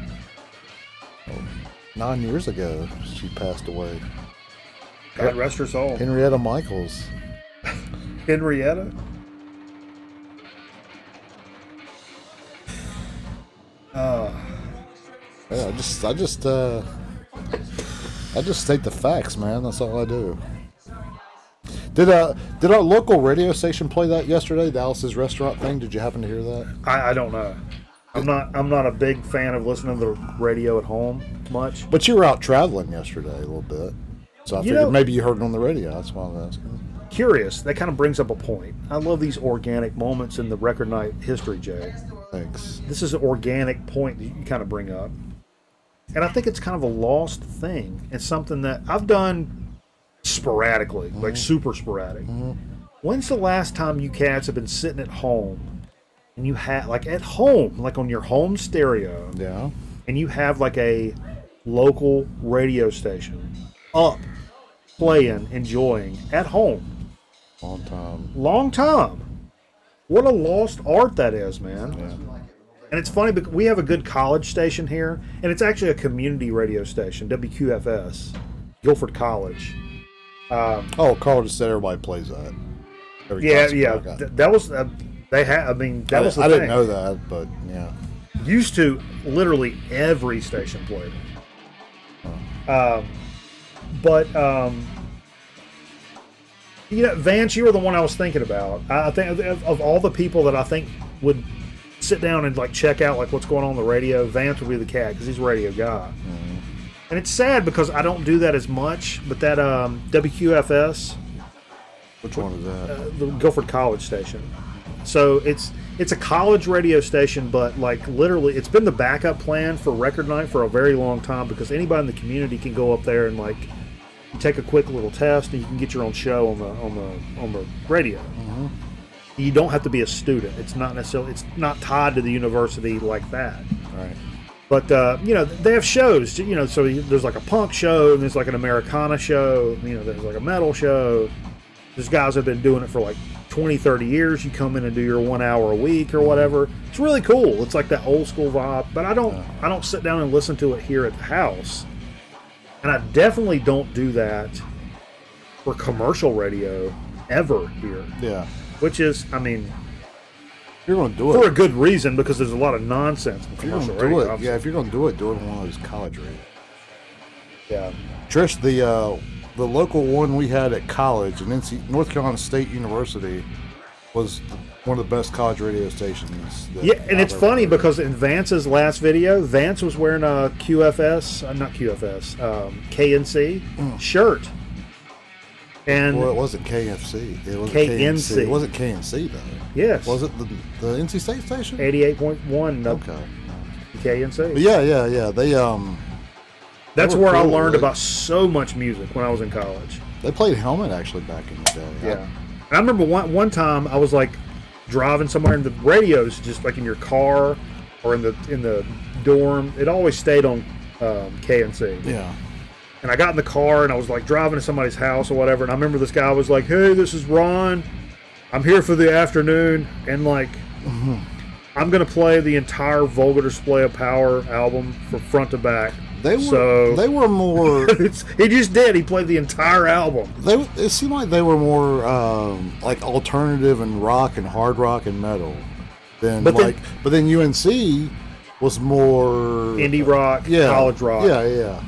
9 years ago. She passed away. God rest her soul. Henrietta Michaels. Henrietta? Yeah, I just state the facts, man. That's all I do. Did our local radio station play that yesterday? The Alice's Restaurant thing. Did you happen to hear that? I don't know. I'm not a big fan of listening to the radio at home much. But you were out traveling yesterday a little bit, so I figured maybe you heard it on the radio. That's why I was asking. Curious. That kind of brings up a point. I love these organic moments in the record night history, Jay. Thanks. This is an organic point that you kind of bring up, and I think it's kind of a lost thing. It's something that I've done sporadically, like super sporadic. When's the last time you cats have been sitting at home and you have, like at home, like on your home stereo, and you have like a local radio station up, playing, enjoying at home? Long time. Long time. What a lost art that is, man. And it's funny because we have a good college station here, and it's actually a community radio station, WQFS, Guilford College. College said everybody plays that. That was they had. I mean, that was the I thing. didn't know that, but yeah. Used to literally every station played it. Vance, you were the one I was thinking about. I think of all the people that I think would sit down and like check out like what's going on the radio, Vance would be the cat because he's a radio guy. Mm-hmm. And it's sad because I don't do that as much. But that WQFS, which one is that? The Guilford College station. So it's a college radio station, but like literally, it's been the backup plan for Record Night for a very long time because anybody in the community can go up there and like take a quick little test, and you can get your own show on the radio. Mm-hmm. You don't have to be a student. It's not tied to the university like that. Right. But they have shows. So there's like a punk show, and there's like an Americana show. There's like a metal show. There's guys that have been doing it for like 20, 30 years. You come in and do your 1 hour a week or whatever. It's really cool. It's like that old school vibe. But I don't sit down and listen to it here at the house. And I definitely don't do that for commercial radio ever here. Yeah. Which is, I mean, you're going to do for it a good reason because there's a lot of nonsense in commercial radio. If you're going to do it on one of those college radios. Yeah. Trish, the local one we had at college, North Carolina State University, was one of the best college radio stations. It's funny because in Vance's last video, Vance was wearing a KNC shirt. And it wasn't KFC. It was KNC. It wasn't KNC though. Yes. Was it the NC State station? 88.1. Okay. KNC. But yeah. That's where I learned Like, about so much music when I was in college. They played Helmet actually back in the day. Yeah. And I remember one time I was like driving somewhere and the radio's just like in your car or in the dorm. It always stayed on KNC. Yeah. And I got in the car and I was like driving to somebody's house or whatever. And I remember this guy was like, "Hey, this is Ron. I'm here for the afternoon." And like, I'm going to play the entire Vulgar Display of Power album from front to back. They were more. He just did. He played the entire album. It seemed like they were more like alternative and rock and hard rock and metal. But then UNC was more indie rock, college rock,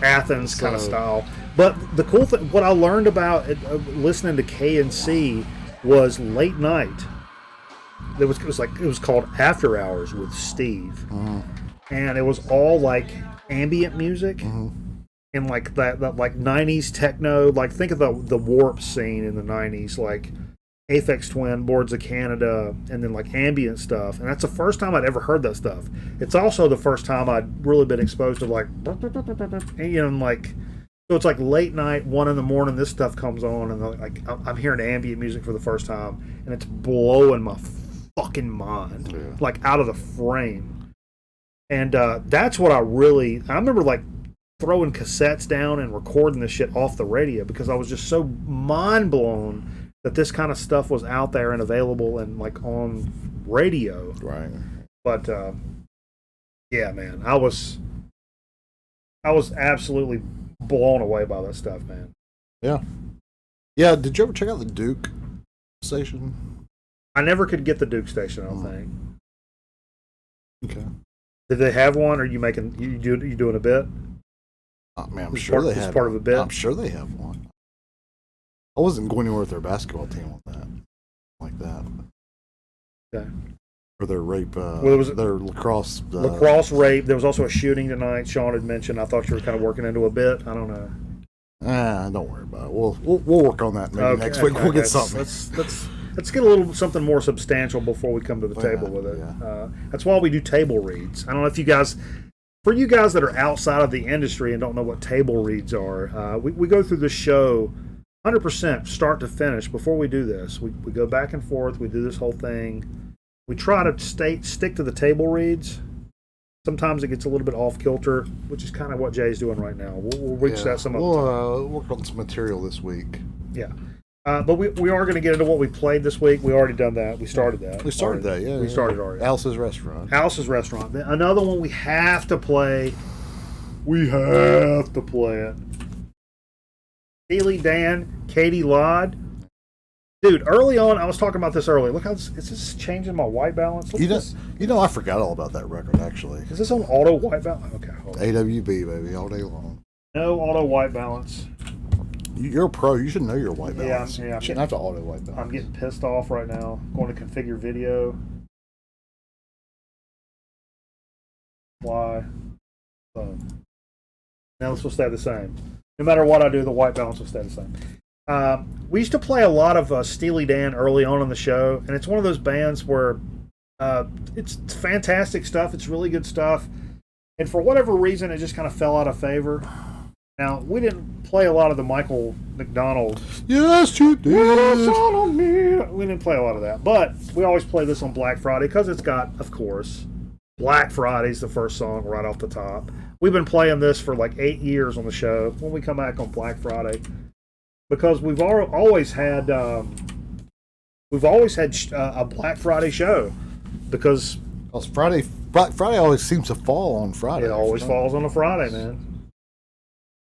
Athens kind of style. But the cool thing, what I learned about listening to KNC was late night. It was called After Hours with Steve, and it was all like ambient music and like that like 90s techno. Like think of the Warp scene in the 90s, like Aphex Twin, Boards of Canada, and then like ambient stuff. And that's the first time I'd ever heard that stuff. It's also the first time I'd really been exposed to like, like, so it's like late night, 1 a.m, this stuff comes on, and like I'm hearing ambient music for the first time, and it's blowing my fucking mind, like out of the frame. And that's what I remember like throwing cassettes down and recording this shit off the radio because I was just so mind blown that this kind of stuff was out there and available and like on radio. Right. But yeah, man, I was absolutely blown away by that stuff, man. Yeah. Yeah, did you ever check out the Duke station? I never could get the Duke station, I don't think. Okay. Did they have one, or you doing a bit? Man, I'm sure they have. Part of a bit. I'm sure they have one. I wasn't going anywhere with their basketball team on that, like that. Okay. Or their rape. Their lacrosse. Lacrosse rape. There was also a shooting tonight. Sean had mentioned. I thought you were kind of working into a bit. I don't know. Don't worry about it. We'll work on that maybe next week. We'll get something. Let's get a little something more substantial before we come to the table with it. Yeah. That's why we do table reads. I don't know if you guys, for you guys that are outside of the industry and don't know what table reads are, we go through the show 100% start to finish. Before we do this, we go back and forth. We do this whole thing. We try to stick to the table reads. Sometimes it gets a little bit off kilter, which is kind of what Jay's doing right now. We'll reach that some other time. We'll work on some material this week. Yeah. But we are going to get into what we played this week. We already done that. We started that. We started already. that, yeah. We started already. Alice's Restaurant. House's Restaurant. Another one we have to play. We have to play it. Steely Dan, Katie Lodd. Dude, early on, I was talking about this earlier. Look how is this changing my white balance? Look at this. I forgot all about that record, actually. Is this on auto white balance? Okay, hold on. AWB, baby, all day long. No auto white balance. You're a pro. You should know your white balance. Yeah. You shouldn't have to auto white balance. I'm getting pissed off right now. Going to configure video. Why? So, now this will stay the same. No matter what I do, the white balance will stay the same. We used to play a lot of Steely Dan early on in the show, and it's one of those bands where it's fantastic stuff. It's really good stuff. And for whatever reason, it just kind of fell out of favor. Now, we didn't play a lot of the Michael McDonald. Yes, you did. We didn't play a lot of that. But we always play this on Black Friday because it's got, of course, Black Friday's the first song right off the top. We've been playing this for like 8 years on the show when we come back on Black Friday because we've always had a Black Friday show because Black Friday always seems to fall on Friday. it always falls on a Friday, man.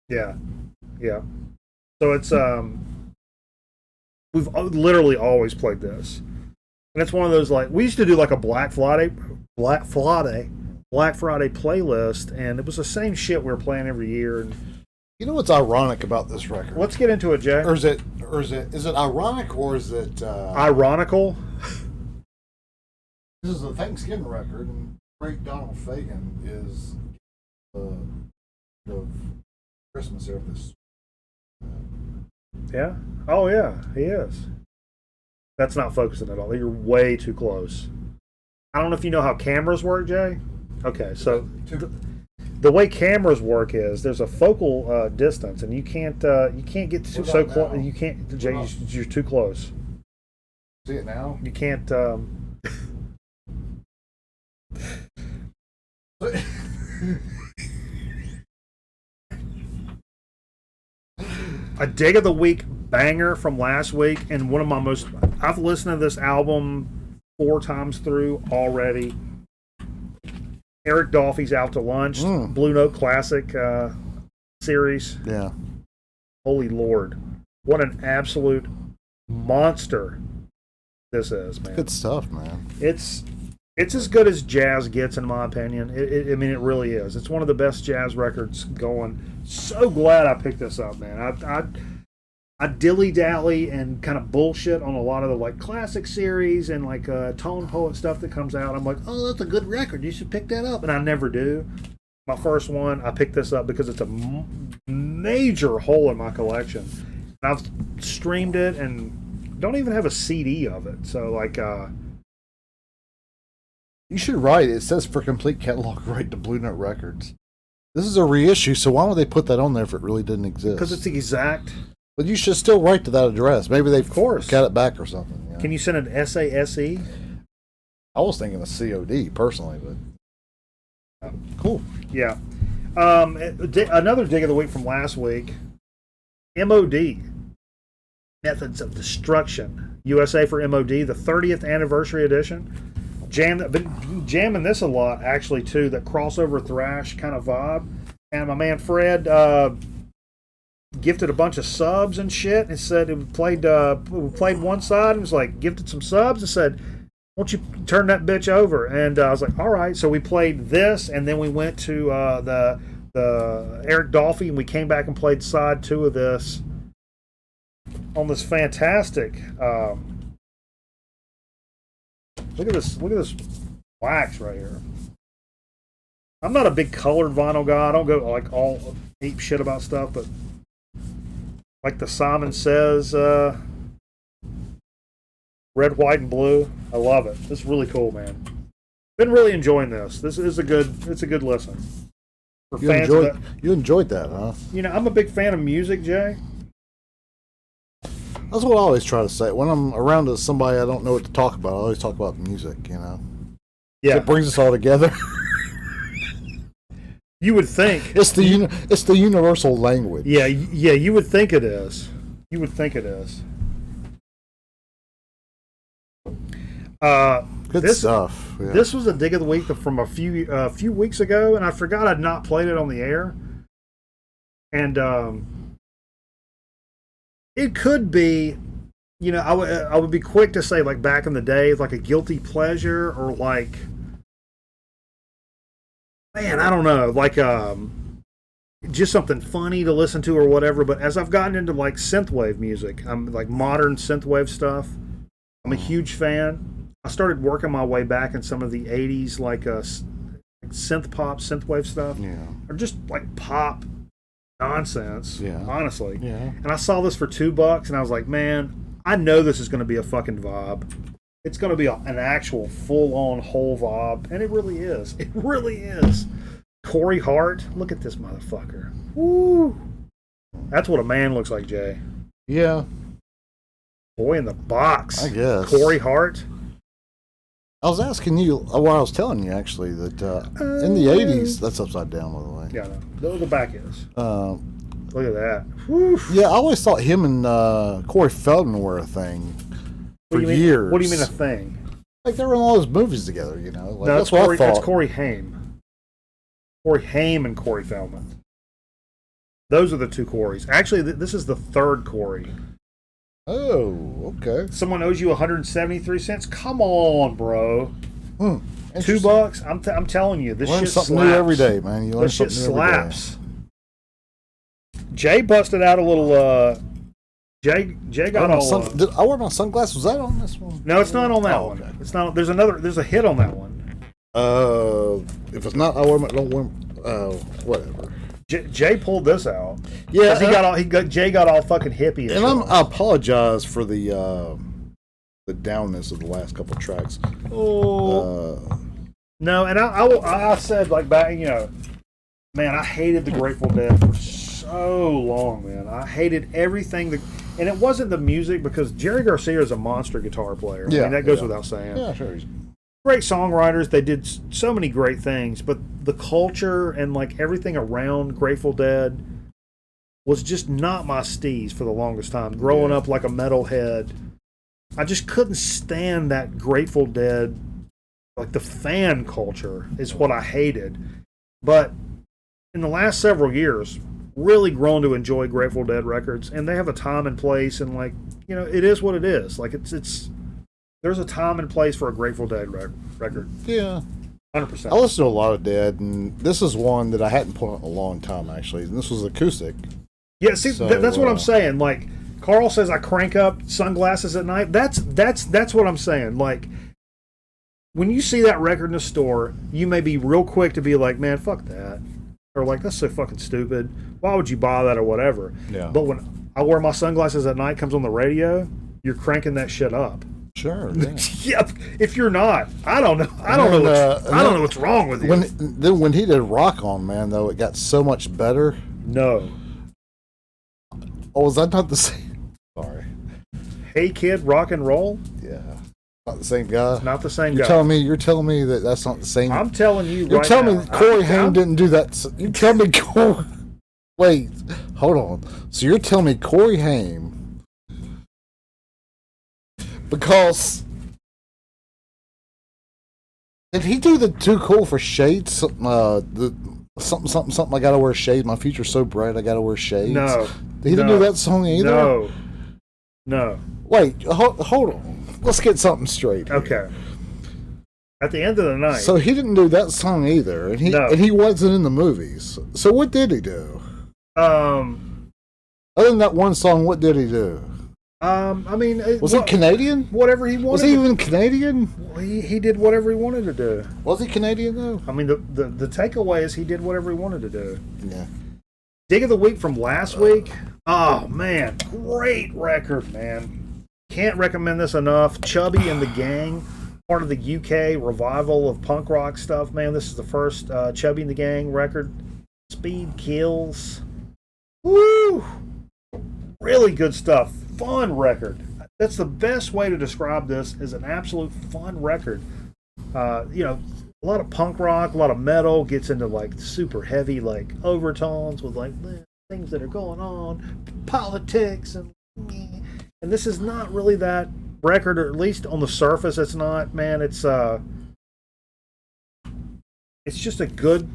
Yeah. So it's we've literally always played this, and it's one of those like we used to do like a Black Friday playlist, and it was the same shit we were playing every year. And You know what's ironic about this record? let's get into it, Jay. Is it ironic or is it Ironical? This is a Thanksgiving record, and great Donald Fagen is of Christmas here. This Yeah. Oh yeah, he is. That's not focusing at all. You're way too close. I don't know if you know how cameras work, Jay. Okay, so the way cameras work is there's a focal distance, and you can't get so close. You can't, Jay. You're too close. See it now? You can't. A dig of the week banger from last week, and one of my most. I've listened to this album 4 times through already. Eric Dolphy's Out to Lunch, Blue Note Classic series. Yeah. Holy Lord. What an absolute monster this is, man. Good stuff, man. It's as good as jazz gets, in my opinion. I mean, it really is. It's one of the best jazz records going. So glad I picked this up, man. I dilly-dally and kind of bullshit on a lot of the like classic series and like tone poet stuff that comes out. I'm like, oh, that's a good record. You should pick that up. And I never do. My first one, I picked this up because it's a major hole in my collection. And I've streamed it and don't even have a CD of it. So like... You should write. It says for complete catalog, write to Blue Note Records. This is a reissue, so why would they put that on there if it really didn't exist? Because it's the exact... But you should still write to that address. Maybe they've got it back or something. You know? Can you send an SASE? I was thinking a COD personally, but cool. Yeah. Another dig of the week from last week. MOD. Methods of Destruction. USA for MOD, the 30th anniversary edition. Been jamming this a lot, actually, too. That crossover thrash kind of vibe. And my man Fred gifted a bunch of subs and shit. And said we played one side and was like, gifted some subs and said, won't you turn that bitch over? And I was like, all right. So we played this, and then we went to the Eric Dolphy, and we came back and played side 2 of this on this fantastic. Look at this wax right here. I'm not a big colored vinyl guy. I don't go like all ape shit about stuff, but like the Simon Says red, white, and blue. I love it. This is really cool, man. Been really enjoying this. It's a good listen. For You fans enjoyed, of that, you enjoyed that, huh? you know, I'm a big fan of music, Jay. That's what I always try to say. When I'm around somebody I don't know what to talk about, I always talk about music, you know? Yeah. It brings us all together. You would think. It's the universal language. Yeah, you would think it is. You would think it is. Good this stuff. Yeah. This was a dig of the week from a few weeks ago, and I forgot I'd not played it on the air. And it could be, you know, I would be quick to say, like, back in the day, like a guilty pleasure, or like, man, I don't know, like just something funny to listen to or whatever. But as I've gotten into like synthwave music, I'm like modern synthwave stuff, I'm a huge fan. I started working my way back in some of the 80s, like synth pop, synthwave stuff. Yeah. Or just like pop nonsense, Yeah. honestly. Yeah. And I saw this for $2, and I was like, man, I know this is going to be a fucking vibe. It's going to be an actual full-on whole vibe, and it really is. It really is. Corey Hart, look at this motherfucker. Woo! That's what a man looks like, Jay. Yeah. Boy in the box. I guess. Corey Hart. I was asking you, well, I was telling you actually that in the 80s, that's upside down, by the way. Yeah, no. The back is. Look at that. Woo. Yeah, I always thought him and Corey Feldman were a thing for years. What do you mean a thing? Like they were in all those movies together, you know? Like, No, that's what I thought. that's Corey Haim. Corey Haim and Corey Feldman. Those are the two Corys. Actually, this is the third Corey. Oh, okay. Someone owes you 173 cents? Come on, bro. Interesting. $2? I'm telling you, this Learn shit something slaps. new every day, man. You learn This shit something new every day. slaps. Jay busted out a little. Jay got all. Did I wear my sunglasses? Was that on this one? No, it's not on that one. Okay. It's not. There's a hit on that one. If it's not, I wear my. Don't wear. Whatever. Jay pulled this out. Yeah, 'Cause Jay got all fucking hippie. And I apologize for the downness of the last couple of tracks. No, and I said, like, back, you know, man, I hated the Grateful Dead for so long, man. I hated everything and it wasn't the music, because Jerry Garcia is a monster guitar player. I mean, that goes without saying. Yeah, sure. Great songwriters. They did so many great things, but the culture and like everything around Grateful Dead was just not my steez for the longest time. Growing up like a metalhead, I just couldn't stand that Grateful Dead, like the fan culture is what I hated. But in the last several years, really grown to enjoy Grateful Dead records, and they have a time and place, and like, you know, it is what it is. Like it's there's a time and place for a Grateful Dead record. Yeah. 100%. I listen to a lot of Dead, and this is one that I hadn't put on in a long time, actually. And this was acoustic. Yeah, see, So, that's what I'm saying. Like, Carl says I crank up sunglasses at night. That's what I'm saying. Like, when you see that record in the store, you may be real quick to be like, man, fuck that. Or like, that's so fucking stupid. Why would you buy that or whatever? Yeah. But when I wear my sunglasses at night, comes on the radio, you're cranking that shit up. Sure. Yeah. Yep. If you're not, I don't know. I don't know what's wrong with you. When he did Rock On, man, though, it got so much better. No. Oh, was that not the same? Sorry. Hey Kid, Rock and Roll? Yeah. Not the same guy. Not the same You're guy. You're telling me that that's not the same. I'm telling you You're right telling now. me Corey Haim didn't do that. You tell me Corey. Wait, hold on. So you're telling me Corey Haim, because did he do the Too Cool for Shades? Something I gotta wear shades. My future's so bright I gotta wear shades. No. He didn't do that song either. No. Wait, hold on. Let's get something straight here. Okay. At the end of the night. So he didn't do that song either, and he wasn't in the movies. So what did he do? Other than that one song, what did he do? I mean, Was he Canadian? Whatever he wanted. Was he even Canadian? He did whatever he wanted to do. Was he Canadian though? I mean, the takeaway is he did whatever he wanted to do. Yeah. Dig of the week from last week. Oh man, great record, man. Can't recommend this enough. Chubby and the Gang, part of the UK revival of punk rock stuff. Man, this is the first Chubby and the Gang record. Speed kills. Woo! Really good stuff. Fun record. That's the best way to describe this, is an absolute fun record. You know, a lot of punk rock, a lot of metal, gets into like super heavy like overtones with like things that are going on, politics, and this is not really that record, or at least on the surface, it's not. Man, it's just a good,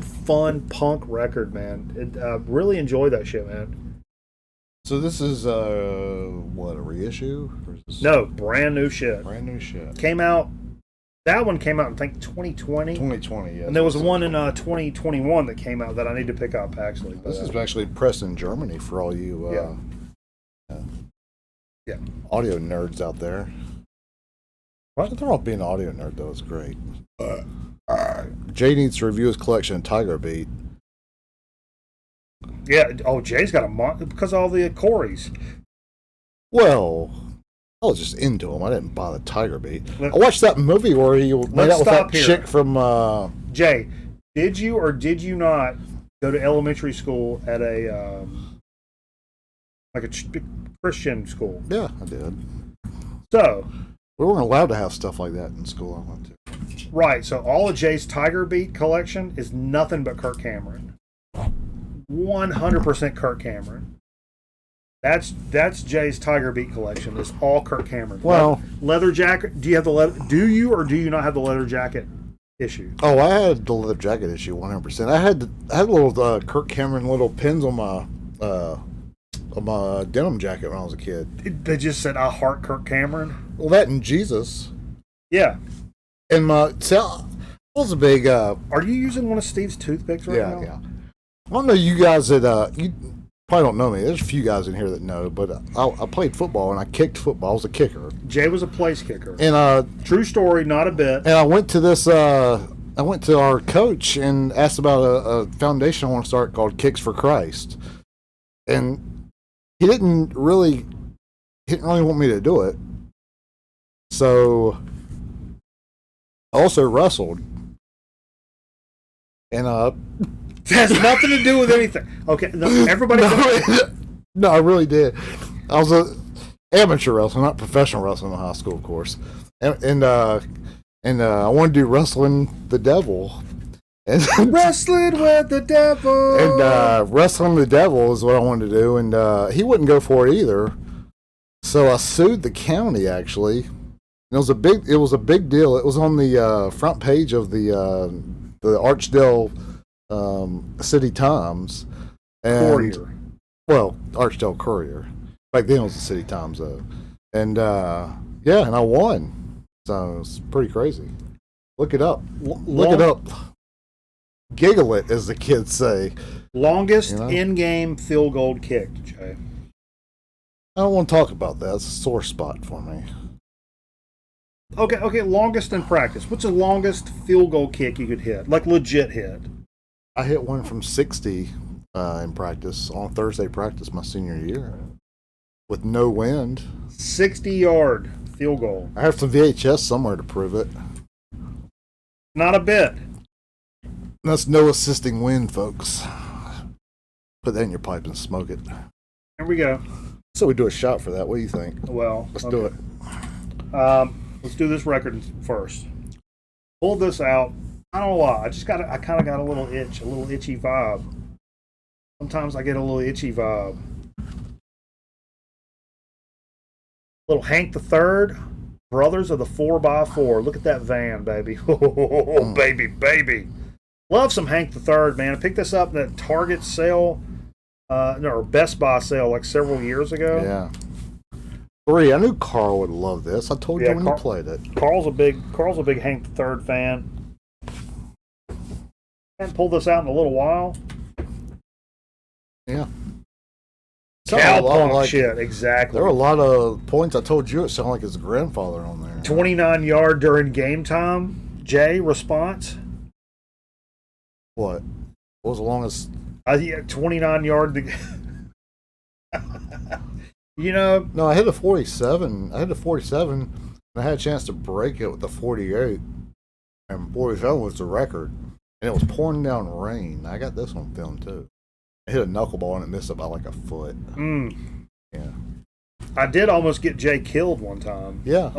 fun punk record, man. Really enjoy that shit, man. So this is what, a reissue? Or is this No, brand new shit. brand new shit? Came out. That one came out in, I think, 2020. 2020, yeah. And there was one in 2021 that came out that I need to pick up, actually. But, This is actually pressed in Germany for all you yeah. audio nerds out there. What? They're all being an audio nerd, though. It's great. Jay needs to review his collection of Tiger Beat. Yeah. Oh, Jay's got a month because of all the Corys. Well, I was just into him. I didn't buy the Tiger Beat. Let- I watched that movie where he made Let's out with stop that here. chick from... Jay, did you or did you not go to elementary school at a like a Christian school? Yeah, I did. So, We weren't allowed to have stuff like that in school I went to. right. So all of Jay's Tiger Beat collection is nothing but Kirk Cameron. 100% Kirk Cameron. That's Jay's Tiger Beat collection. It's all Kirk Cameron. Well- leather jacket. Do you have the leather? Do you or do you not have the leather jacket issue? Oh, I had the leather jacket issue 100%. I had little Kirk Cameron little pins on my denim jacket when I was a kid. They just said, "I heart Kirk Cameron." Well, that and Jesus. Yeah. And I was a big Are you using one of Steve's toothpicks right now? yeah. I don't know you guys that you probably don't know me. There's a few guys in here that know, but I played football and I kicked football. I was a kicker. Jay was a place kicker. And True story, not a bit. I went to this. I went to our coach and asked about a foundation I want to start called Kicks for Christ, and he didn't really want me to do it. So I also wrestled, and It has nothing to do with anything. Okay, no, everybody. no, I really did. I was a amateur wrestler, not professional wrestling in high school, of course, and I wanted to do wrestling the devil. And Wrestling with the devil. And wrestling the devil is what I wanted to do, and he wouldn't go for it either. So I sued the county. Actually, and it was a big deal. It was on the front page of the Archdale City Times. And, Courier. Well, Archdale Courier. Back then it was the City Times though, and and I won. So it's pretty crazy. Look it up. Look it up. Giggle it, as the kids say. Longest You know? in-game field goal kicked, Jay. I don't want to talk about that. It's a sore spot for me. Okay, longest in practice. What's the longest field goal kick you could hit? Like legit hit. I hit one from 60 in practice, on Thursday practice my senior year, with no wind. 60-yard field goal. I have some VHS somewhere to prove it. Not a bit. That's no assisting wind, folks. Put that in your pipe and smoke it. Here we go. So we do a shot for that. What do you think? Well, Let's do it. Let's do this record first. Pull this out. I don't know why. I kind of got a little itch, a little itchy vibe. Sometimes I get a little itchy vibe. Little Hank the Third, Brothers of the 4x4. Look at that van, baby. Oh, baby. Love some Hank the Third, man. I picked this up in that Target sale, or Best Buy sale like several years ago. Yeah. Bree, I knew Carl would love this. I told you when you played it. Carl's a big Hank the Third fan. Haven't pulled this out in a little while. Yeah. Cowpunk shit, exactly. There were a lot of points I told you it sounded like his grandfather on there. 29-yard during game time. Jay, response? What? What was the longest? 29-yard. You know. No, I hit a 47. And I had a chance to break it with the 48. And 47 was the record. And it was pouring down rain. I got this on film, too. I hit a knuckleball and it missed about like a foot. Yeah. I did almost get Jay killed one time. Yeah.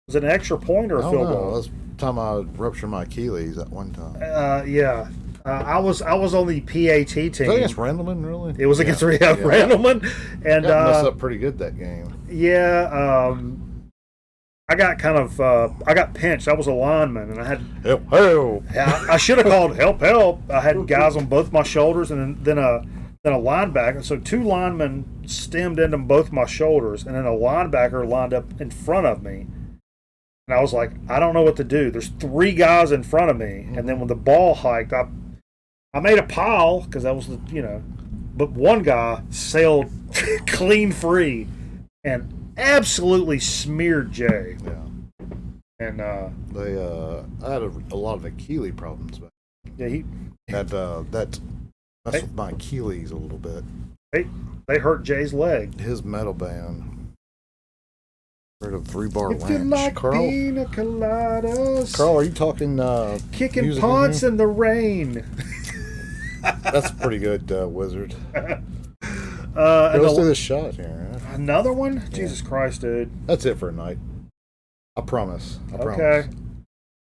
Was it an extra point or a field goal? That was the time I ruptured my Achilles at one time. Yeah. I was on the PAT team. Was that against Randleman, really? It was against Randleman, and got messed up pretty good that game. Yeah, I got I got pinched. I was a lineman, and I had help. I should have called help. I had guys on both my shoulders, and then a linebacker. So 2 linemen stemmed into both my shoulders, and then a linebacker lined up in front of me. And I was like, I don't know what to do. There's 3 guys in front of me, and then when the ball hiked, I made a pile because that was but one guy sailed clean free and absolutely smeared Jay. Yeah. And I had a lot of Achilles problems, but yeah, that messed with my Achilles a little bit. They hurt Jay's leg. His metal band. Heard of 3-bar If ranch. you like Carl, pina coladas, Carl, are you talking kicking music punts in in the rain. That's pretty good, Wizard. And Let's do this shot here. another one? Jesus Christ, dude. That's it for a night. I promise. I promise. Okay.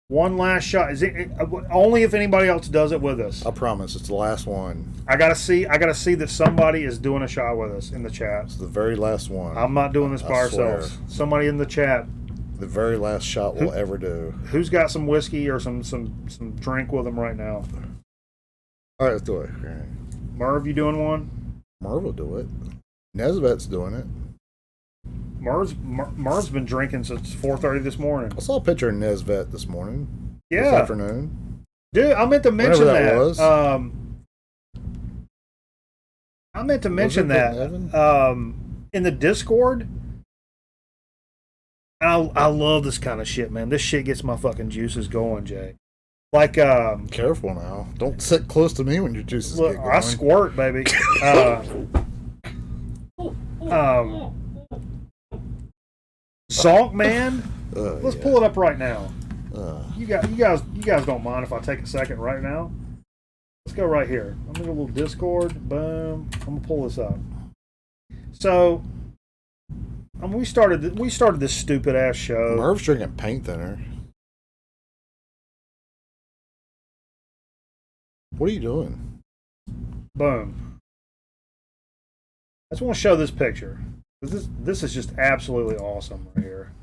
One last shot. Is it only if anybody else does it with us? I promise. It's the last one. I gotta see that somebody is doing a shot with us in the chat. It's the very last one. I'm not doing this by I swear. ourselves. Somebody in the chat. The very last shot we'll ever do. Who's got some whiskey or some drink with them right now? All right, let's do it. Okay. Merv, you doing one? Merv will do it. Nesvet's doing it. Merv's been drinking since 4:30 this morning. I saw a picture of Nesvet this morning. Yeah. This afternoon. Dude, I meant to mention Whenever that that. was. I meant to mention Was it that Evan? in the Discord. I love this kind of shit, man. This shit gets my fucking juices going, Jay. Like, Careful now. Don't sit close to me when your juices look, get going. I squirt, baby. Zonk Man. Let's pull it up right now. You guys don't mind if I take a second right now? Let's go right here. I'm in a little Discord. Boom. I'm gonna pull this up. So, we started this stupid ass show. Merv's drinking paint thinner. What are you doing? Boom. I just want to show this picture. This is just absolutely awesome right here.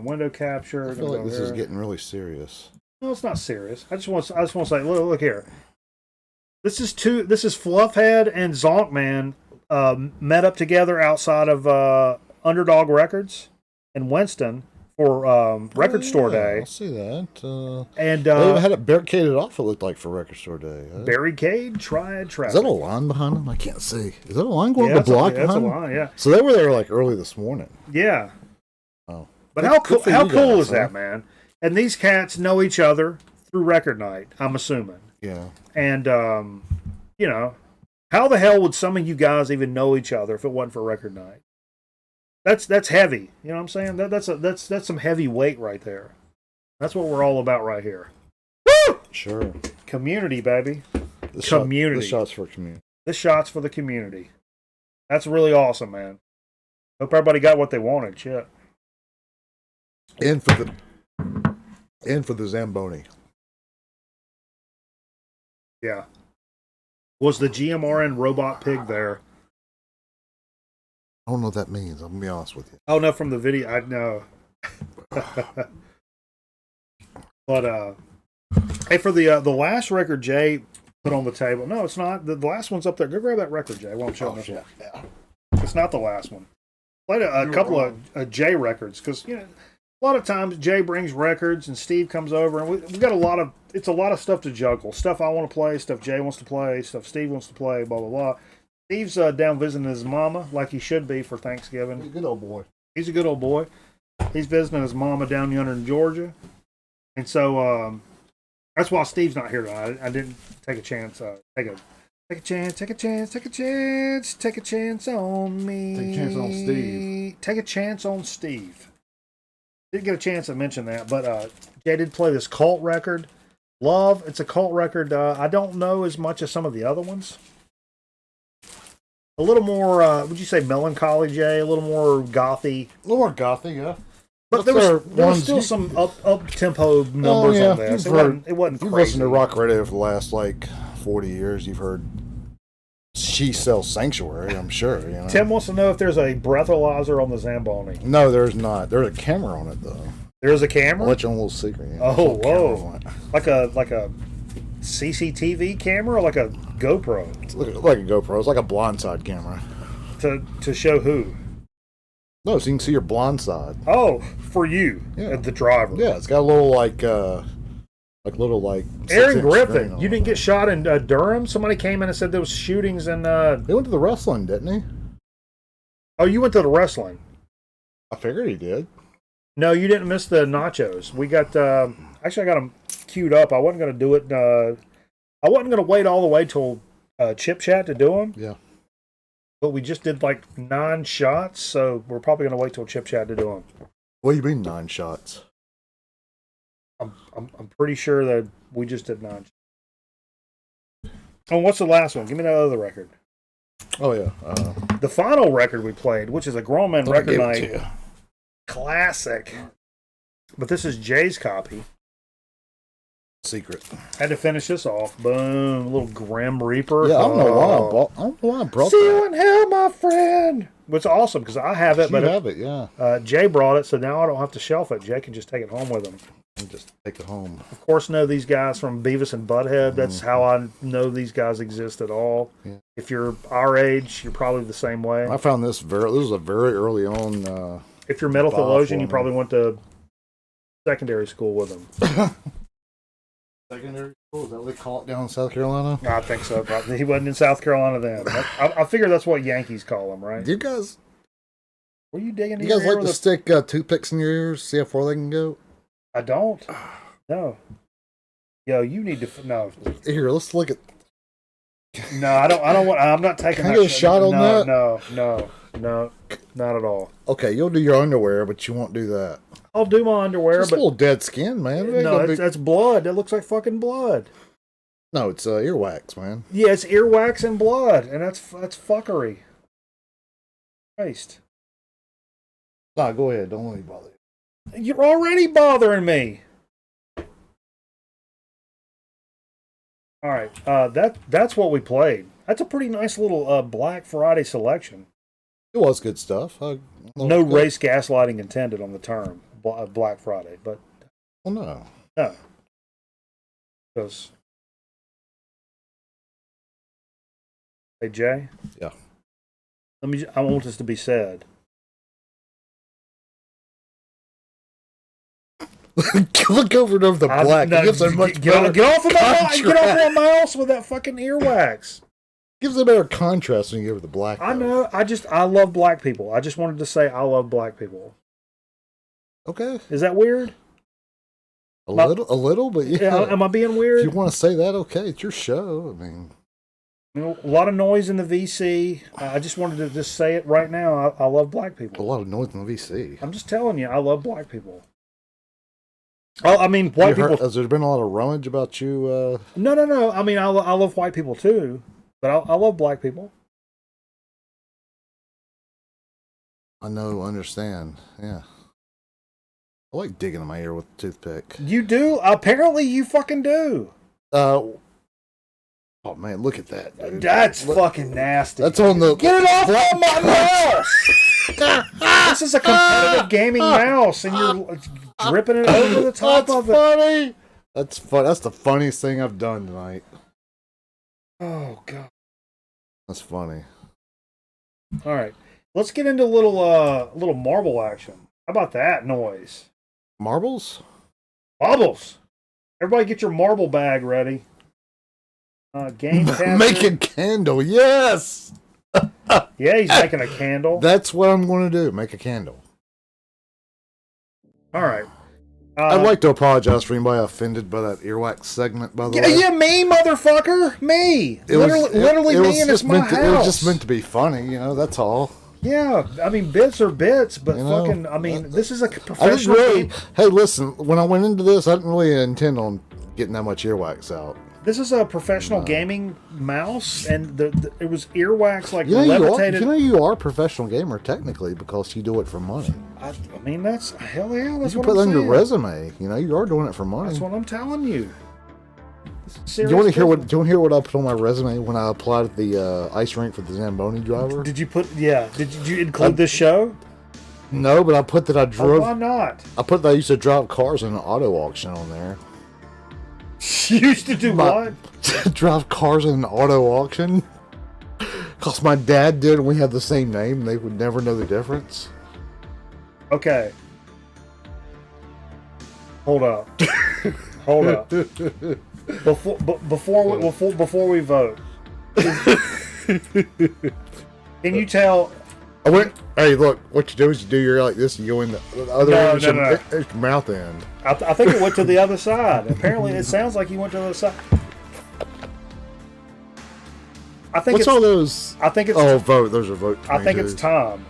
Window capture. I feel like this is getting really serious. No, it's not serious. I just want to say, look here. This is Fluffhead and Zonkman met up together outside of Underdog Records in Winston for Record Store Day. I'll see that. And they had it barricaded off, it looked like, for Record Store Day. Barricade, traffic. Is that a line behind them? I can't see. Is that a line going up the block that's behind a them? line, yeah. So they were there like early this morning. Yeah. Oh. But Good how for you cool guys, is that, man? And these cats know each other through Record Night, I'm assuming. Yeah. And, how the hell would some of you guys even know each other if it wasn't for Record Night? That's heavy. You know what I'm saying? That's some heavy weight right there. That's what we're all about right here. Woo! Sure. Community, baby. This Community. This shot's for community. This shot's for the community. That's really awesome, man. Hope everybody got what they wanted. Shit. And for the Zamboni. Yeah. Was the GMRN robot pig there? I don't know what that means. I'm gonna be honest with you. Oh no, from the video, I know. But hey, for the last record Jay put on the table. No, it's not. The last one's up there. Go grab that record, Jay. While I'm showing this one. Yeah. It's not the last one. Played a couple of Jay records because a lot of times Jay brings records and Steve comes over and we got a lot of stuff to juggle. Stuff I want to play, stuff Jay wants to play, stuff Steve wants to play, blah blah blah. Steve's down visiting his mama like he should be for Thanksgiving. He's a good old boy. He's a good old boy. He's visiting his mama down yonder in Georgia, and so that's why Steve's not here tonight. I didn't take a chance. Take a chance on me. Take a chance on Steve. Take a chance on Steve. Didn't get a chance to mention that, but Jay did play this cult record. Love, it's a cult record. I don't know as much as some of the other ones. A little more, would you say melancholy, Jay? A little more gothy. A little more gothy, yeah. But there was still some up tempo numbers on this. It wasn't You've crazy. listened to rock radio for the last 40 years. You've heard She Sells Sanctuary, I'm sure. Tim wants to know if there's a breathalyzer on the Zamboni. No, there's not. There's a camera on it though. There's a camera? I'll let you on a little secret. Oh, whoa. Like a CCTV camera or like a GoPro? It's like a GoPro. It's like a blindside camera. To show who? No, so you can see your blind side. Oh, for you, the driver. Yeah, it's got a little Aaron Griffin. You didn't get shot in Durham? Somebody came in and said there was shootings in. He went to the wrestling, didn't he? Oh, you went to the wrestling. I figured he did. No, you didn't miss the nachos. We got. Actually, I got them queued up. I wasn't going to do it. I wasn't going to wait all the way till Chip Chat to do them. Yeah. But we just did like 9 shots, so we're probably going to wait till Chip Chat to do them. What do you mean 9 shots? I'm pretty sure that we just did 9 shots. Oh, what's the last one? Give me that other record. Oh, yeah. The final record we played, which is a Grown Man Record Night classic. But this is Jay's copy. Secret. Had to finish this off. Boom. A little Grim Reaper. Yeah, I don't know why I brought See that. you in hell, my friend. It's awesome because I have it. You have it, yeah. Jay brought it, so now I don't have to shelf it. Jay can just take it home with him. And just take it home. Of course, know these guys from Beavis and Butthead. That's how I know these guys exist at all. Yeah. If you're our age, you're probably the same way. I found this was a very early on. If you're metal theologian, you me. probably went to secondary school with them. Secondary school? Is that what they call it down in South Carolina? I think so. Probably. He wasn't in South Carolina then. I figure that's what Yankees call them, right? Do you guys? Were you digging? You guys like to stick toothpicks in your ears, see how far they can go? I don't. No. Yo, you need to. No. Here, let's look at. No, I don't want. I'm not taking. Can I get a shot on that? No, not at all. Okay, you'll do your underwear, but you won't do that. I'll do my underwear, Just but a little dead skin, man. no, that's blood. That looks like fucking blood. No, it's earwax, man. Yeah, it's earwax and blood, and that's fuckery. Christ. Nah, go ahead. Don't let me bother you. You're already bothering me. All right, that's what we played. That's a pretty nice little Black Friday selection. It was good stuff. No race gaslighting intended on the term Black Friday, but well, no, because hey Jay, yeah. I want this to be said. Look over to the black. No, gives them much get off of my mouse with that fucking earwax. Gives a better contrast when you give it the black. I know. I love black people. I just wanted to say I love black people. Okay. Is that weird? A little, but yeah. Am I being weird? If you want to say that, okay, it's your show. I mean, a lot of noise in the VC. I just wanted to just say it right now. I love black people. a lot of noise in the VC. I'm just telling you, I love black people. Oh, I mean, white people. Has there been a lot of rummage about you? No. I mean, I love white people too, but I love black people. I know, understand. Yeah. I like digging in my ear with a toothpick. You do? Apparently, you fucking do. Oh man, look at that, dude. That's fucking nasty. That's on the. Get it off of my mouse! This is a competitive gaming mouse, and you're dripping it over the top of it. Funny. That's fun. That's the funniest thing I've done tonight. Oh god, that's funny. All right, let's get into a little marble action. How about that noise? Marbles? Bubbles. Everybody, get your marble bag ready. Game capture. Make a candle. Yes. Yeah, he's making a candle. That's what I'm going to do. Make a candle. All right. I'd like to apologize for anybody offended by that earwax segment, by the way. Yeah, me, motherfucker. Me. Literally me, and it's my house. It was just meant to be funny, that's all. Yeah, I mean, bits are bits, but fucking, I mean, this is a professional game. Hey, listen, when I went into this, I didn't really intend on getting that much earwax out. This is a professional gaming mouse, and it was earwax like You levitated. know you are a professional gamer technically because you do it for money. I mean, that's hell yeah. That's You what put that I'm on your saying. resume. You know you are doing it for money. That's what I'm telling you. Do you want to hear what? Do you want to hear what I put on my resume when I applied at the ice rink for the Zamboni driver? Did you put? Yeah. Did you include this show? No, but I put that I drove. Why not? I put that I used to drive cars in an auto auction on there. You used to do what? Drive cars in an auto auction. Because my dad did, and we had the same name, and they would never know the difference. Okay. Hold up. Hold up. Before we vote, can you tell? Hey, look, what you do is you do your like this, you go in the other end, your mouth end. I think it went to the other side. Apparently, it sounds like you went to the other side. I think What's all those? I think it's. Oh, vote. Those are vote. I think it's Tom.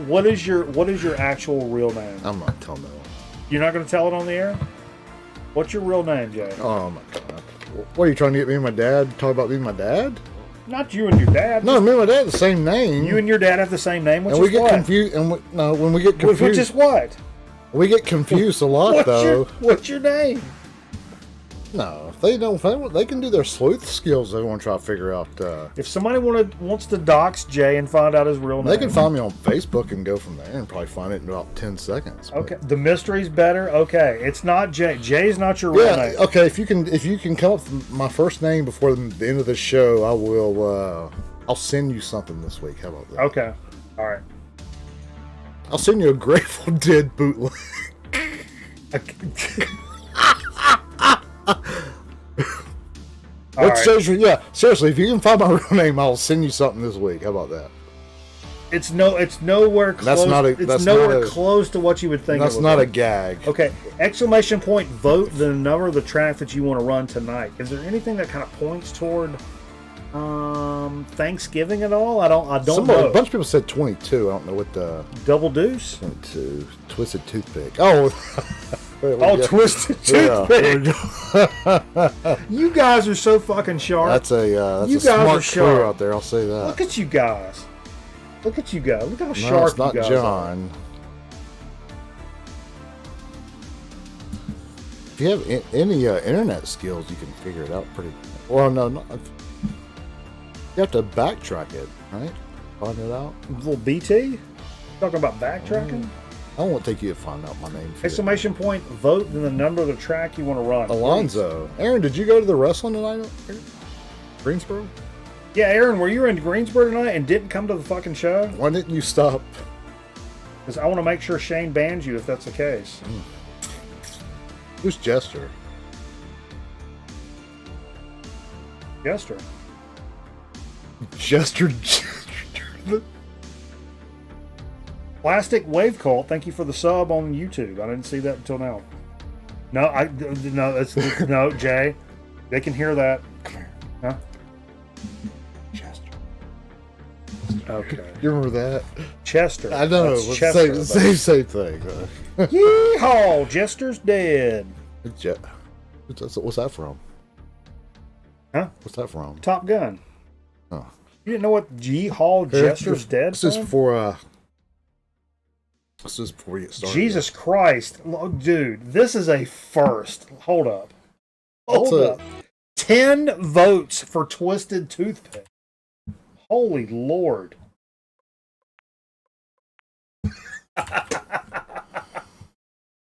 What is your actual real name? I'm not telling no one. You're not going to tell it on the air? What's your real name, Jay? Oh, I'm not telling. What are you trying to get me and my dad? Talk about me and my dad? Not you and your dad. No, me and my dad have the same name. You and your dad have the same name, which and we is get what? confused. And when we get confused, Which is what? We get confused a lot, though. What's your name? No, if they don't. They can do their sleuth skills. They want to try to figure out. If somebody wants to dox Jay and find out his real name, They can find me on Facebook and go from there and probably find it in about 10 seconds. Okay, the mystery's better. Okay, it's not Jay. Jay's not your real name. Okay. If you can come up with my first name before the end of the show, I will. I'll send you something this week. How about that? Okay, all right. I'll send you a Grateful Dead bootleg. Seriously, if you can find my real name, I'll send you something this week. How about that? It's nowhere close. It's nowhere close to what you would think. That's not a gag. Okay! Exclamation point! Vote the number of the track that you want to run tonight. Is there anything that kind of points toward Thanksgiving at all? I don't know. A bunch of people said 22. I don't know what the double deuce. 22 twisted toothpick. Oh. Twisted toothpick. You guys are so fucking sharp. That's a smart crew out there. I'll say that. Look at you guys. Look how sharp No, it's not you guys John. If you have any internet skills, you can figure it out pretty. Well, no, you have to backtrack it, right? Find it out. A little BT. Talking about backtracking. I won't take you to find out my name. Exclamation point! Vote and the number of the track you want to run. Alonzo. Aaron, did you go to the wrestling tonight? Greensboro? Yeah, Aaron, were you in Greensboro tonight and didn't come to the fucking show? Why didn't you stop? Because I want to make sure Shane bans you if that's the case. Who's Jester? Jester. Jester. Plastic Wave Cult, thank you for the sub on YouTube. I didn't see that until now. No, Jay. They can hear that. Come here. Huh? Chester. Okay. You remember that? Chester. I know. Chester, Same thing. Yeehaw! Jester's dead. What's that from? Huh? What's that from? Top Gun. Oh. You didn't know what Yeehaw Jester's dead This is from? before we get started. Jesus Christ. Look, dude, this is a first. Hold up. 10 votes for Twisted Toothpick. Holy Lord.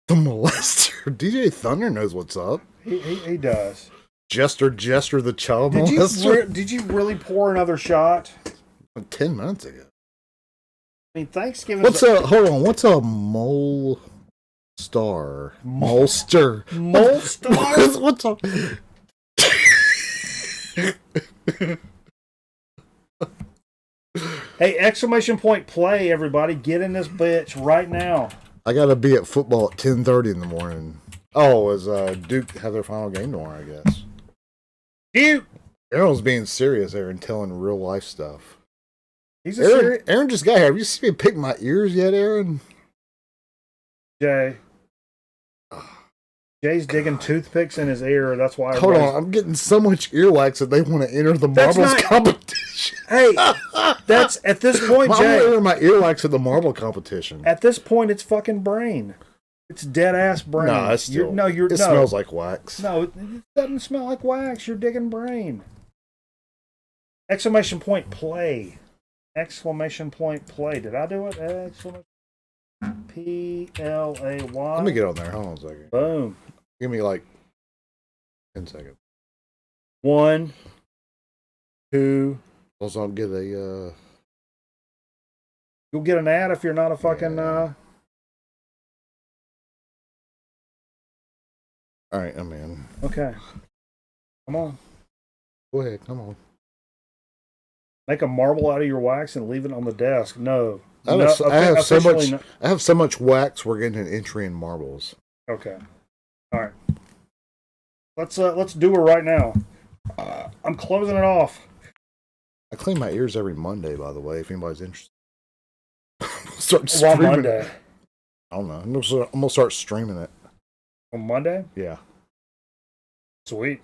The molester. DJ Thunder knows what's up. He does. Jester the child molester. Did you really pour another shot? 10 minutes ago. I mean, Thanksgiving. Hold on. What's a mole star? Molster. Molestar? What's up? Hey, exclamation point play, everybody. Get in this bitch right now. I gotta be at football at 10:30 in the morning. Oh, as Duke have their final game tomorrow, I guess. Duke! Aaron was being serious there and telling real life stuff. He's a serious. Aaron just got here. Have you seen me pick my ears yet, Aaron? Jay. Jay's digging toothpicks in his ear. That's why. Hold on, I'm getting so much earwax that they want to enter the marbles competition. Hey, that's at this point, I'm Jay. entering my earwax at the marble competition. At this point, it's fucking brain. It's dead ass brain. No, it's still. It smells like wax. No, it doesn't smell like wax. You're digging brain. Exclamation point play. Exclamation point play. Did I do it? Exclamation PLAY. Let me get on there. Hold on a second. Boom. Give me like 10 seconds. 1, 2. Also, I'll get a. You'll get an ad if you're not a fucking. All right, I'm in. Okay. Come on. Go ahead. Come on. Make a marble out of your wax and leave it on the desk. No. I have so much wax. We're getting an entry in marbles. Okay. All right. Let's do it right now. I'm closing it off. I clean my ears every Monday, by the way. If anybody's interested, start streaming. On Monday. I don't know. I'm gonna start streaming it On Monday. Yeah. Sweet.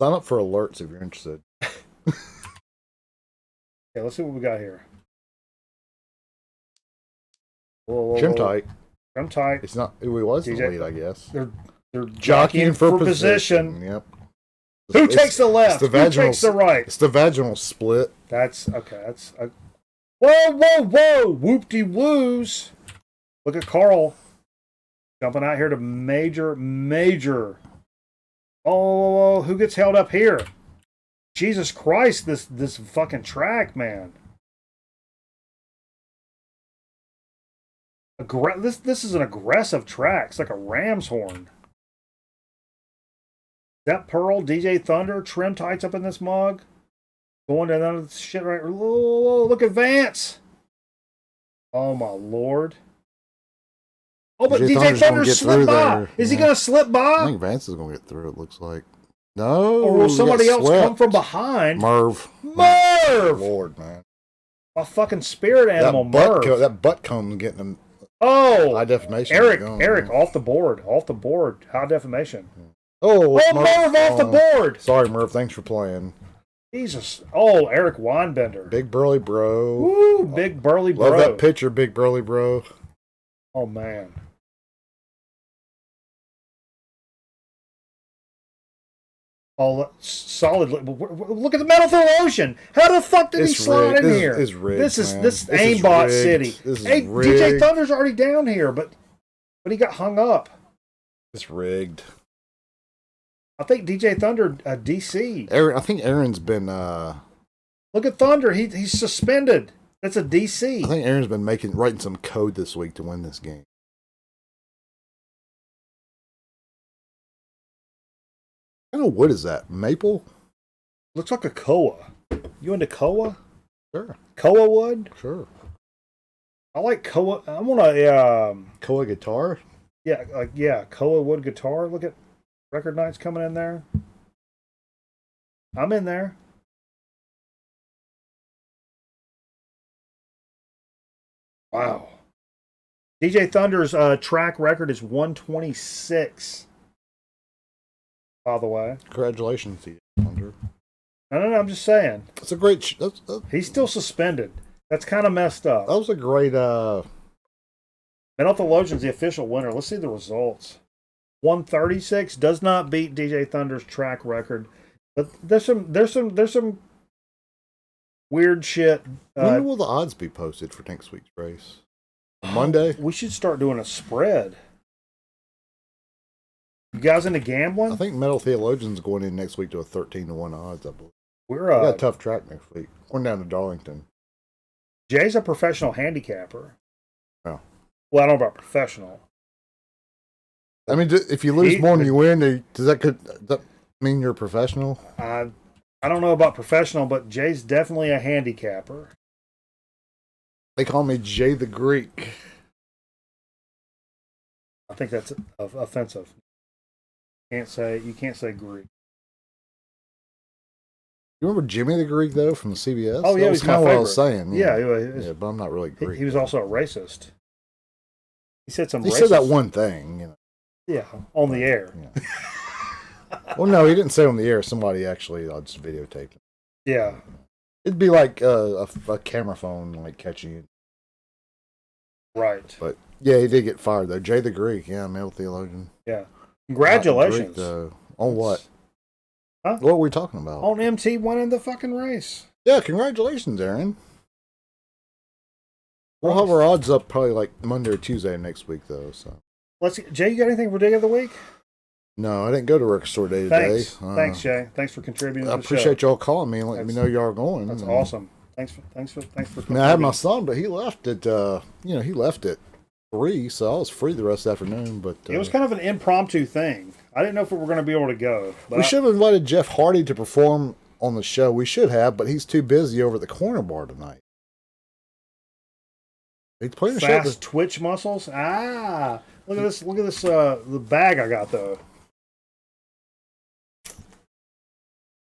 Sign up for alerts if you're interested. Okay, let's see what we got here. Trim tight. Trim tight. It's not. It was the DJ, lead, I guess. They're Jockeying for position. Yep. Who takes the left? Who takes the right? It's the vaginal split. That's okay. That's whoa! Whoop-de-woos! Look at Carl jumping out here to major. Oh, who gets held up here? Jesus Christ! This fucking track, man. This is an aggressive track. It's like a ram's horn. That Pearl, DJ Thunder, trim tights up in this mug. Going to another shit right. Whoa, look at Vance. Oh my lord. Oh, but DJ Thunder's slipped by. Is he going to slip by? I think Vance is going to get through, it looks like. No. Or will somebody else come from behind? Merv. Lord, man. My fucking spirit animal, Merv. That butt cone getting him. Oh. High definition. Eric, off the board. High definition. Oh, Merv off the board. Sorry, Merv. Thanks for playing. Jesus. Oh, Eric Weinbender. Big burly bro. Woo, big burly bro. Love that picture, big burly bro. Oh, man. Oh, solid. Look at the metal theologian. How the fuck did he slide in here? It's rigged, this is aimbot city. Hey, DJ Thunder's already down here, but he got hung up. It's rigged. I think DJ Thunder DC. I think Aaron's been. Look at Thunder. He's suspended. That's a DC. I think Aaron's been writing some code this week to win this game. What kind of wood is that? Maple? Looks like a koa. You into koa? Sure. Koa wood? Sure. I like koa. I want a koa guitar. Yeah, koa wood guitar. Look at Record Night's coming in there. I'm in there. Wow. DJ Thunder's track record is 126. By the way. Congratulations, DJ Thunder. No, I'm just saying. It's a great. He's still suspended. That's kind of messed up. That was a great. Metal Theologian's the official winner. Let's see the results. 136 does not beat DJ Thunder's track record, but there's some weird shit. When will the odds be posted for next week's race? Monday. We should start doing a spread. You guys into gambling? I think Metal Theologian's going in next week to a 13-1 odds, I believe. We got a tough track next week. We're down to Darlington. Jay's a professional handicapper. Oh. Well, I don't know about professional. I mean, if you lose more than you win, does that mean you're a professional? I don't know about professional, but Jay's definitely a handicapper. They call me Jay the Greek. I think that's offensive. You can't say Greek. You remember Jimmy the Greek though from the CBS? Oh yeah, that was kind of what I was saying. Yeah, but I'm not really Greek. He was also a racist. He said He said that one thing. Yeah, on the air. Yeah. Well, no, he didn't say on the air. Somebody actually just videotaped it. Yeah. It'd be like a camera phone like catching it. Right. But yeah, he did get fired though. Jay the Greek, yeah, male theologian. Yeah. Congratulations. Greek, on what? Huh? What were we talking about? On MT winning the fucking race. Yeah, congratulations, Aaron. We'll have our odds up probably like Monday or Tuesday next week though. So Jay, you got anything for Dig of the Week? no, I didn't go to Record Store Day today. Thanks, Jay. Thanks for contributing to I the show. appreciate y'all calling me and letting me know y'all are going. That's awesome. Thanks for I mean, I had my son, but he left at he left at 3, so I was free the rest of the afternoon. But it was kind of an impromptu thing. I didn't know if we were going to be able to go. But we should have invited Jeff Hardy to perform on the show. We should have, but he's too busy over at the corner bar tonight. He's playing the show. Fast twitch muscles. Ah, look at this. Look at this. The bag I got though.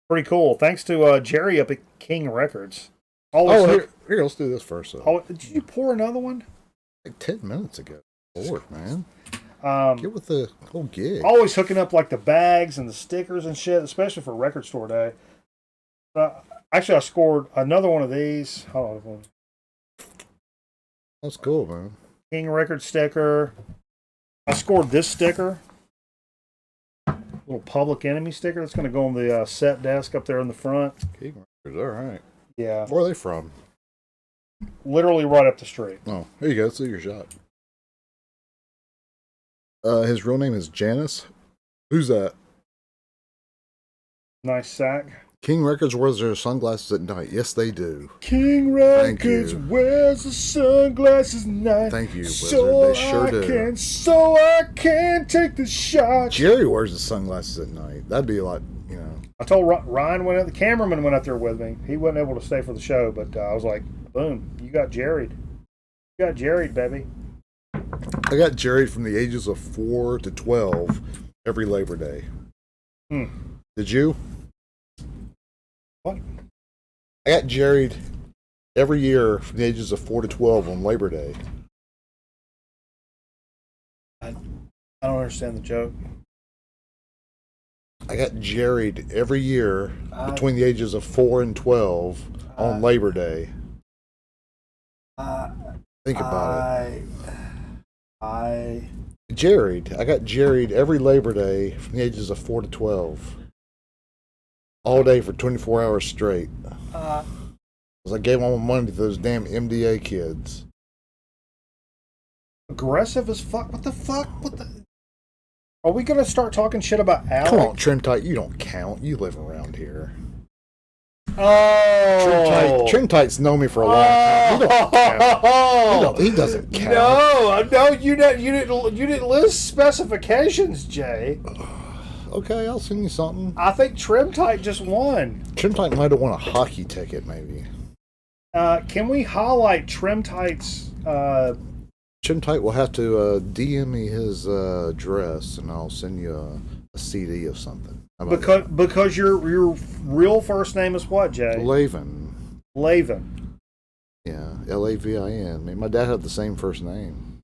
Pretty cool. Thanks to Jerry up at King Records. Here, let's do this first. Did you pour another one? Like 10 minutes ago. Lord, man. Get with the whole gig. Always hooking up like the bags and the stickers and shit, especially for Record Store Day. Actually, I scored another one of these. Hold on. That's cool, man. King Record sticker. I scored this sticker. Little Public Enemy sticker that's going to go on the set desk up there in the front. King Records, all right. Yeah. Where are they from? Literally right up the street. Oh, here you go. See your shot. His real name is Janice. Who's that? Nice sack. King Records wears their sunglasses at night. Yes, they do. King Records wears the sunglasses at night. Thank you, Wizard. They sure do. So I can take the shot. Jerry wears the sunglasses at night. That'd be a lot, I told Ryan, the cameraman went up there with me. He wasn't able to stay for the show, but I was like, boom, you got Jerried. You got Jerried, baby. I got Jerried from the ages of 4 to 12 every Labor Day. Did you? What? I got Jerried every year from the ages of 4 to 12 on Labor Day. I don't understand the joke. I got Jerried every year between the ages of 4 and 12 on Labor Day. Think about it. I got Jerried every Labor Day from the ages of 4 to 12. All day for 24 hours straight. Because I gave all my money to those damn MDA kids. Aggressive as fuck? What the fuck? Are we going to start talking shit about Alec? Come on, Trim Tight, you don't count. You live around here. Oh! Trim Tights know me for a long time. He don't count. He doesn't count. No, you didn't list specifications, Jay. Okay, I'll send you something. I think Trim Tight just won. Trim Tight might have won a hockey ticket, maybe. Can we highlight Trim Tight's... Trim Tight will have to DM me his address, and I'll send you a CD of something. Because your real first name is what, Jay? Lavin. Lavin. Yeah, Lavin. I mean, my dad had the same first name.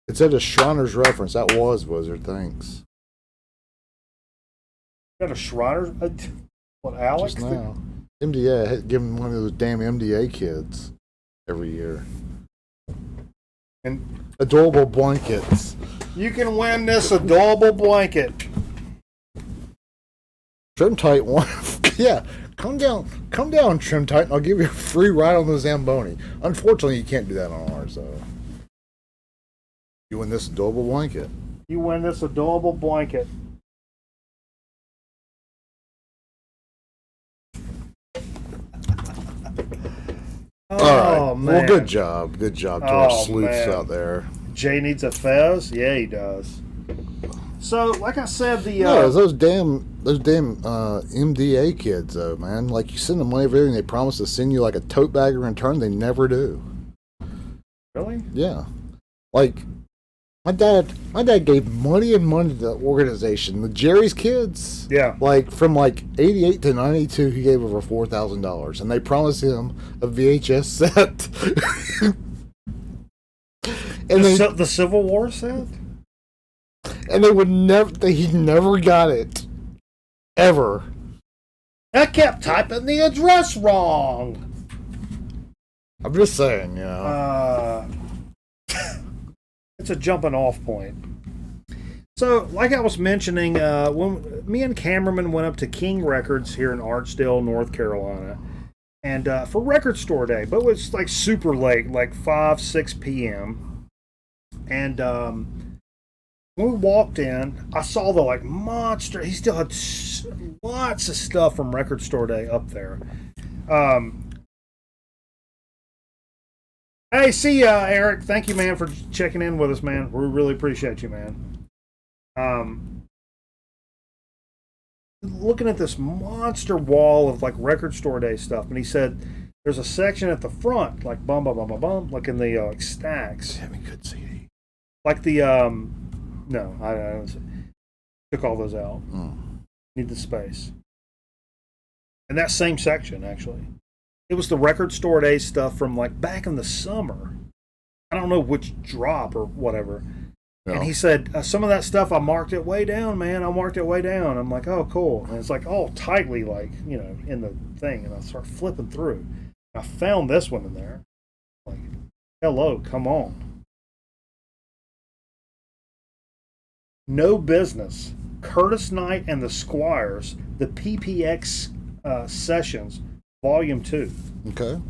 It said a Shriner's reference. That was Wizard. Thanks. Got a Shriner's? What, Alex? Just now. MDA. I had given one of those damn MDA kids every year. And adorable blankets. You can win this adorable blanket. Trim Tight one. Yeah. Come down, Trim Tight, and I'll give you a free ride on the Zamboni. Unfortunately, you can't do that on ours, though. You win this adorable blanket. You win this adorable blanket. All right. Man. Well, good job. Good job to our sleuths out there. Jay needs a fez? Yeah, he does. So, like I said, no, those damn MDA kids, though, man. Like, you send them money over there, and they promise to send you like a tote bag in return. They never do. Really? Yeah. Like, my dad gave money to the organization, the Jerry's Kids. Yeah. Like, from like 88 to 92, he gave over $4,000, and they promised him a VHS set. And the Civil War set? and they would never. He never got it, ever. I kept typing the address wrong. I'm just saying, you know. It's a jumping off point. So, like I was mentioning, when me and cameraman went up to King Records here in Archdale, North Carolina, and for record store day, but it was like super late, like 6 p.m. And when we walked in, I saw the like monster. He still had lots of stuff from record store day up there. Hey, see ya, Eric. Thank you, man, for checking in with us, man. We really appreciate you, man. Looking at this monster wall of like record store day stuff, and he said there's a section at the front, like bum bum bum bum bum, like in the like stacks. Having good CD. Like the no, I took all those out. Need the space. And that same section, actually, it was the record store day stuff from like back in the summer. I don't know which drop or whatever. No. And he said, some of that stuff, I marked it way down, man. I marked it way down. I'm like, oh, cool. And it's like all tightly, like, you know, in the thing. And I start flipping through. I found this one in there. Like, hello, come on. No Business. Curtis Knight and the Squires. The PPX Sessions, Volume 2. Okay.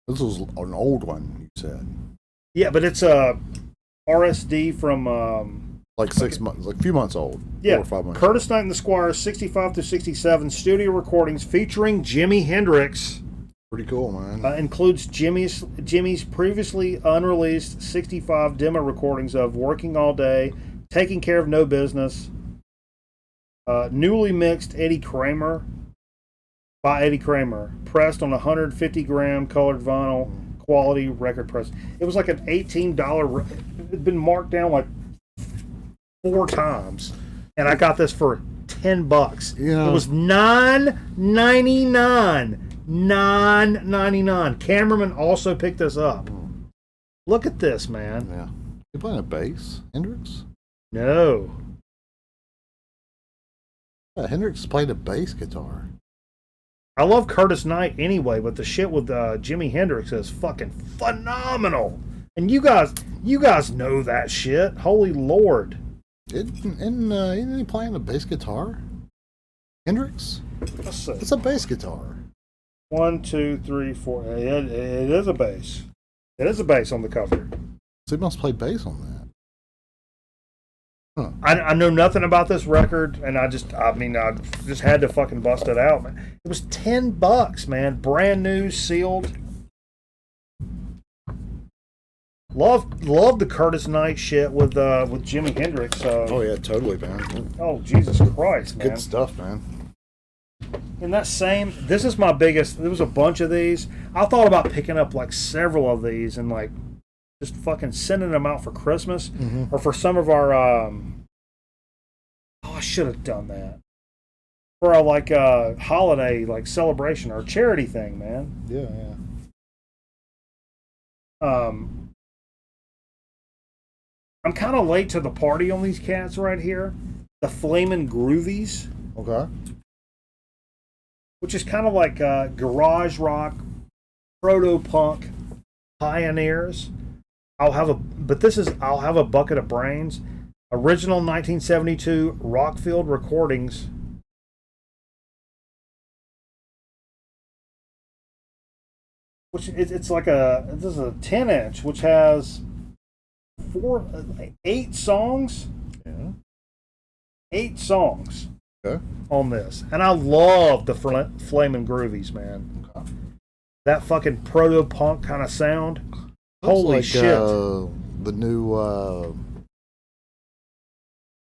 This was an old one, you said. Yeah, but it's RSD from like 6 months, like a few months old. Yeah, 4 or 5 months. Curtis Knight and the Squires, 65 to 67 studio recordings featuring Jimi Hendrix. Pretty cool, man. Includes Jimmy's previously unreleased 65 demo recordings of "Working All Day," "Taking Care of No Business," newly mixed Eddie Kramer by Eddie Kramer, pressed on 150-gram colored vinyl. Quality record press. It was like an $18. It had been marked down like 4 times, and I got this for $10. Yeah. It was $9.99. $9.99. Cameraman also picked this up. Look at this, man. Yeah. You playing a bass, Hendrix? No. Yeah, Hendrix played a bass guitar. I love Curtis Knight anyway, but the shit with Jimi Hendrix is fucking phenomenal. And you guys know that shit. Holy Lord. Isn't he playing a bass guitar? Hendrix? Let's see. It's a bass guitar. 1, 2, 3, 4. It is a bass. It is a bass on the cover. So he must play bass on that. Huh. I know nothing about this record, and I just had to fucking bust it out, man. It was $10, man. Brand new, sealed. Love the Curtis Knight shit with Jimi Hendrix. Oh yeah, totally, man. Oh Jesus Christ, man. Good stuff, man. And that same, this is my biggest. There was a bunch of these. I thought about picking up like several of these and like just fucking sending them out for Christmas or for some of our. I should have done that for our like holiday like celebration or charity thing, man. Yeah. I'm kind of late to the party on these cats right here. The Flamin' Groovies. Okay. Which is kind of like garage rock, proto-punk pioneers. I'll have a bucket of brains. Original 1972 Rockfield recordings. Which it's like this is a 10-inch, which has 8 songs. Yeah. 8 songs. Okay. On this, and I love the Flamin' Groovies, man. Okay. That fucking proto-punk kind of sound. Holy like, shit! The new.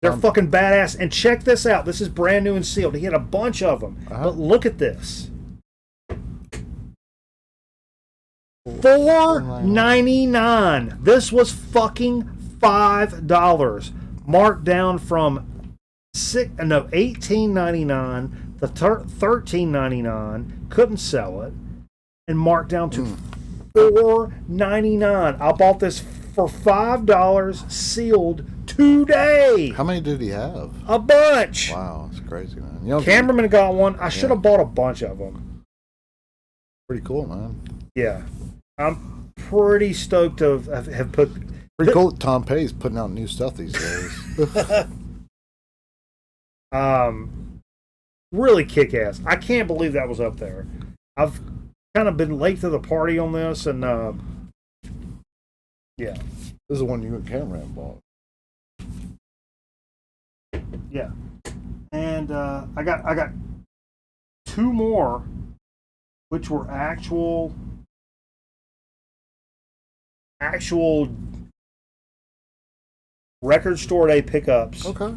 They're fucking badass. And check this out. This is brand new and sealed. He had a bunch of them, but look at this. $4.99. This was fucking $5. Marked down from $18.99 to $13.99. Couldn't sell it, and marked down to $4.99. I bought this for $5 sealed today. How many did he have? A bunch. Wow, that's crazy, man. You know, Cameraman got one. I should have bought a bunch of them. pretty cool, man. Yeah. I'm pretty stoked to have put... Pretty cool that Tom Petty's putting out new stuff these days. Really kick-ass. I can't believe that was up there. I've kind of been late to the party on this, and yeah. This is the one you and Cameron bought. Yeah. And I got two more, which were actual record store day pickups Okay.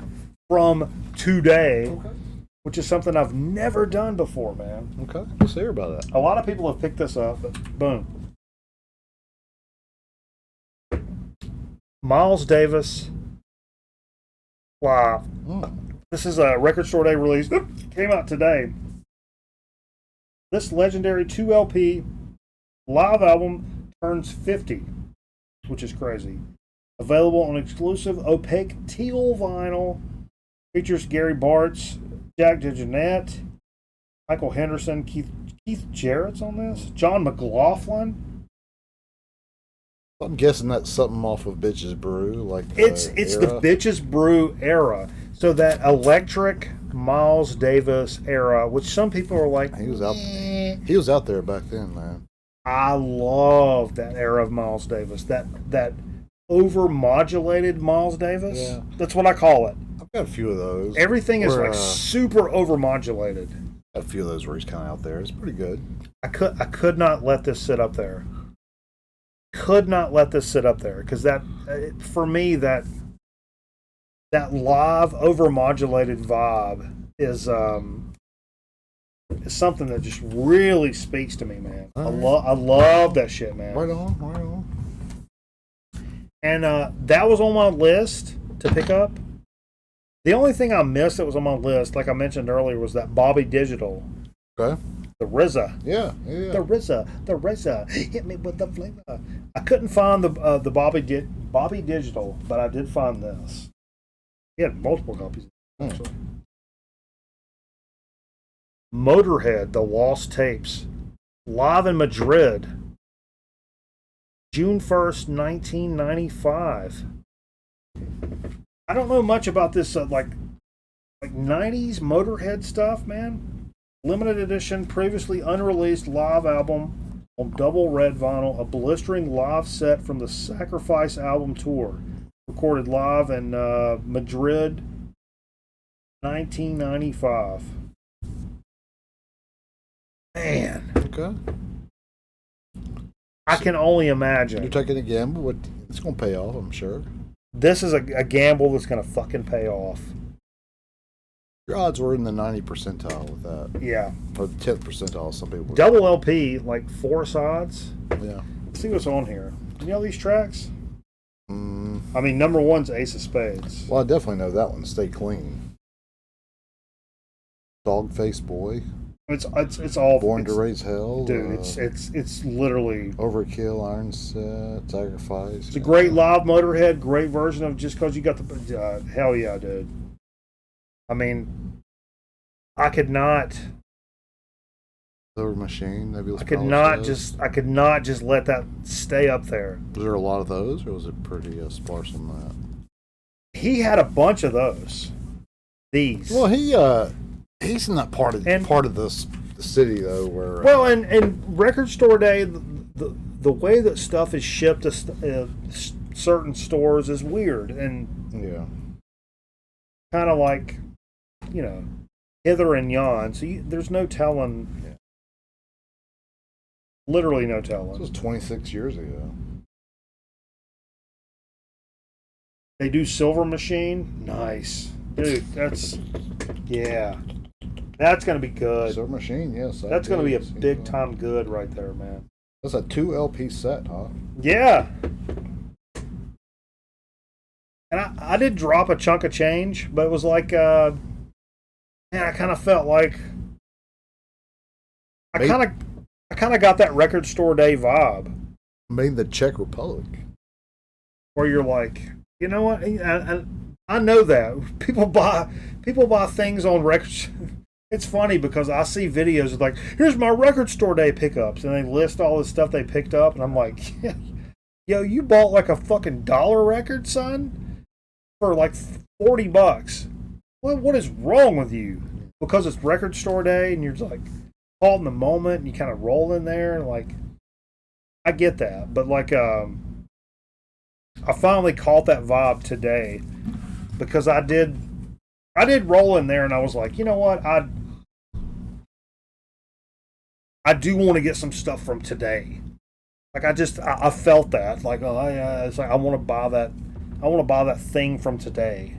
from today, Okay. which is something I've never done before, man. Okay. Let's hear about that. A lot of people have picked this up, but boom. Miles Davis live. This is a record store day release. Came out today. This legendary 2 LP live album turns 50, which is crazy. Available on exclusive opaque teal vinyl. Features Gary Bartz, Jack DeJohnette, Michael Henderson, Keith Jarrett's on this, John McLaughlin. I'm guessing that's something off of Bitches Brew, like It's the Bitches Brew era. So that electric Miles Davis era, which some people are like, He was out. He was out there back then, man. I love that era of Miles Davis. That over-modulated Miles Davis. Yeah. That's what I call it. I've got a few of those. Everything is Where, like super over-modulated. a few of those where he's kind of out there. It's pretty good. I could not let this sit up there. Could not let this sit up there because that for me that live over-modulated vibe is something that just really speaks to me, man. I love that shit, man. Right on, right on. And that was on my list to pick up. The only thing I missed that was on my list, like I mentioned earlier, was that Bobby Digital. Okay. The RZA. Yeah. The RZA. Hit me with the flavor. I couldn't find the Bobby Digital, but I did find this. He had multiple copies, actually. Motorhead, The Lost Tapes. Live in Madrid. June 1st, 1995. I don't know much about this, like 90s Motorhead stuff, man. Limited edition, previously unreleased live album on double red vinyl, a blistering live set from the Sacrifice album tour. Recorded live in Madrid, 1995. Man. Okay. I can only imagine. You're taking a gamble. What? It's going to pay off, I'm sure. This is a gamble that's going to fucking pay off. Your odds were in the 90th percentile with that. Yeah. Or the 10th percentile, some people would. Double LP, like 4 sides. Yeah. Let's see what's on here. You know these tracks? I mean, number one's Ace of Spades. Well, I definitely know that one. Stay Clean. Dog Face Boy. It's all Born to Raise Hell. dude. It's literally Overkill, Iron Set, Sacrifice. it's a great live Motorhead, great version of Just Cause You Got the hell yeah, dude. I mean, I could not. Silver Machine. I could not just let that stay up there. Was there a lot of those, or was it pretty sparse on that? He had a bunch of those. These. Well, he's in that part of the city though, where and record store day, the way that stuff is shipped to certain stores is weird and yeah, kind of like, you know, hither and yon. So there's no telling. Yeah. Literally no telling. This was 26 years ago. They do Silver Machine. Nice, dude. That's gonna be good. Silver Machine, yes. That's gonna be a big time good right there, man. That's a 2 LP set, huh? Yeah. And I did drop a chunk of change, but it was like, man, I kind of felt like I kind of got that record store day vibe. Made in the Czech Republic. Where you're like, you know what? I know that people buy things on records. It's funny because I see videos of like, here's my record store day pickups, and they list all the stuff they picked up, and I'm like, yo, you bought like a fucking dollar record, son, for like $40. What is wrong with you? Because it's record store day, and you're just like caught in the moment, and you kind of roll in there, and like, I get that, but like, I finally caught that vibe today because I did roll in there, and I was like, you know what, I do want to get some stuff from today. Like I felt that, like, oh yeah, it's like I want to buy that thing from today.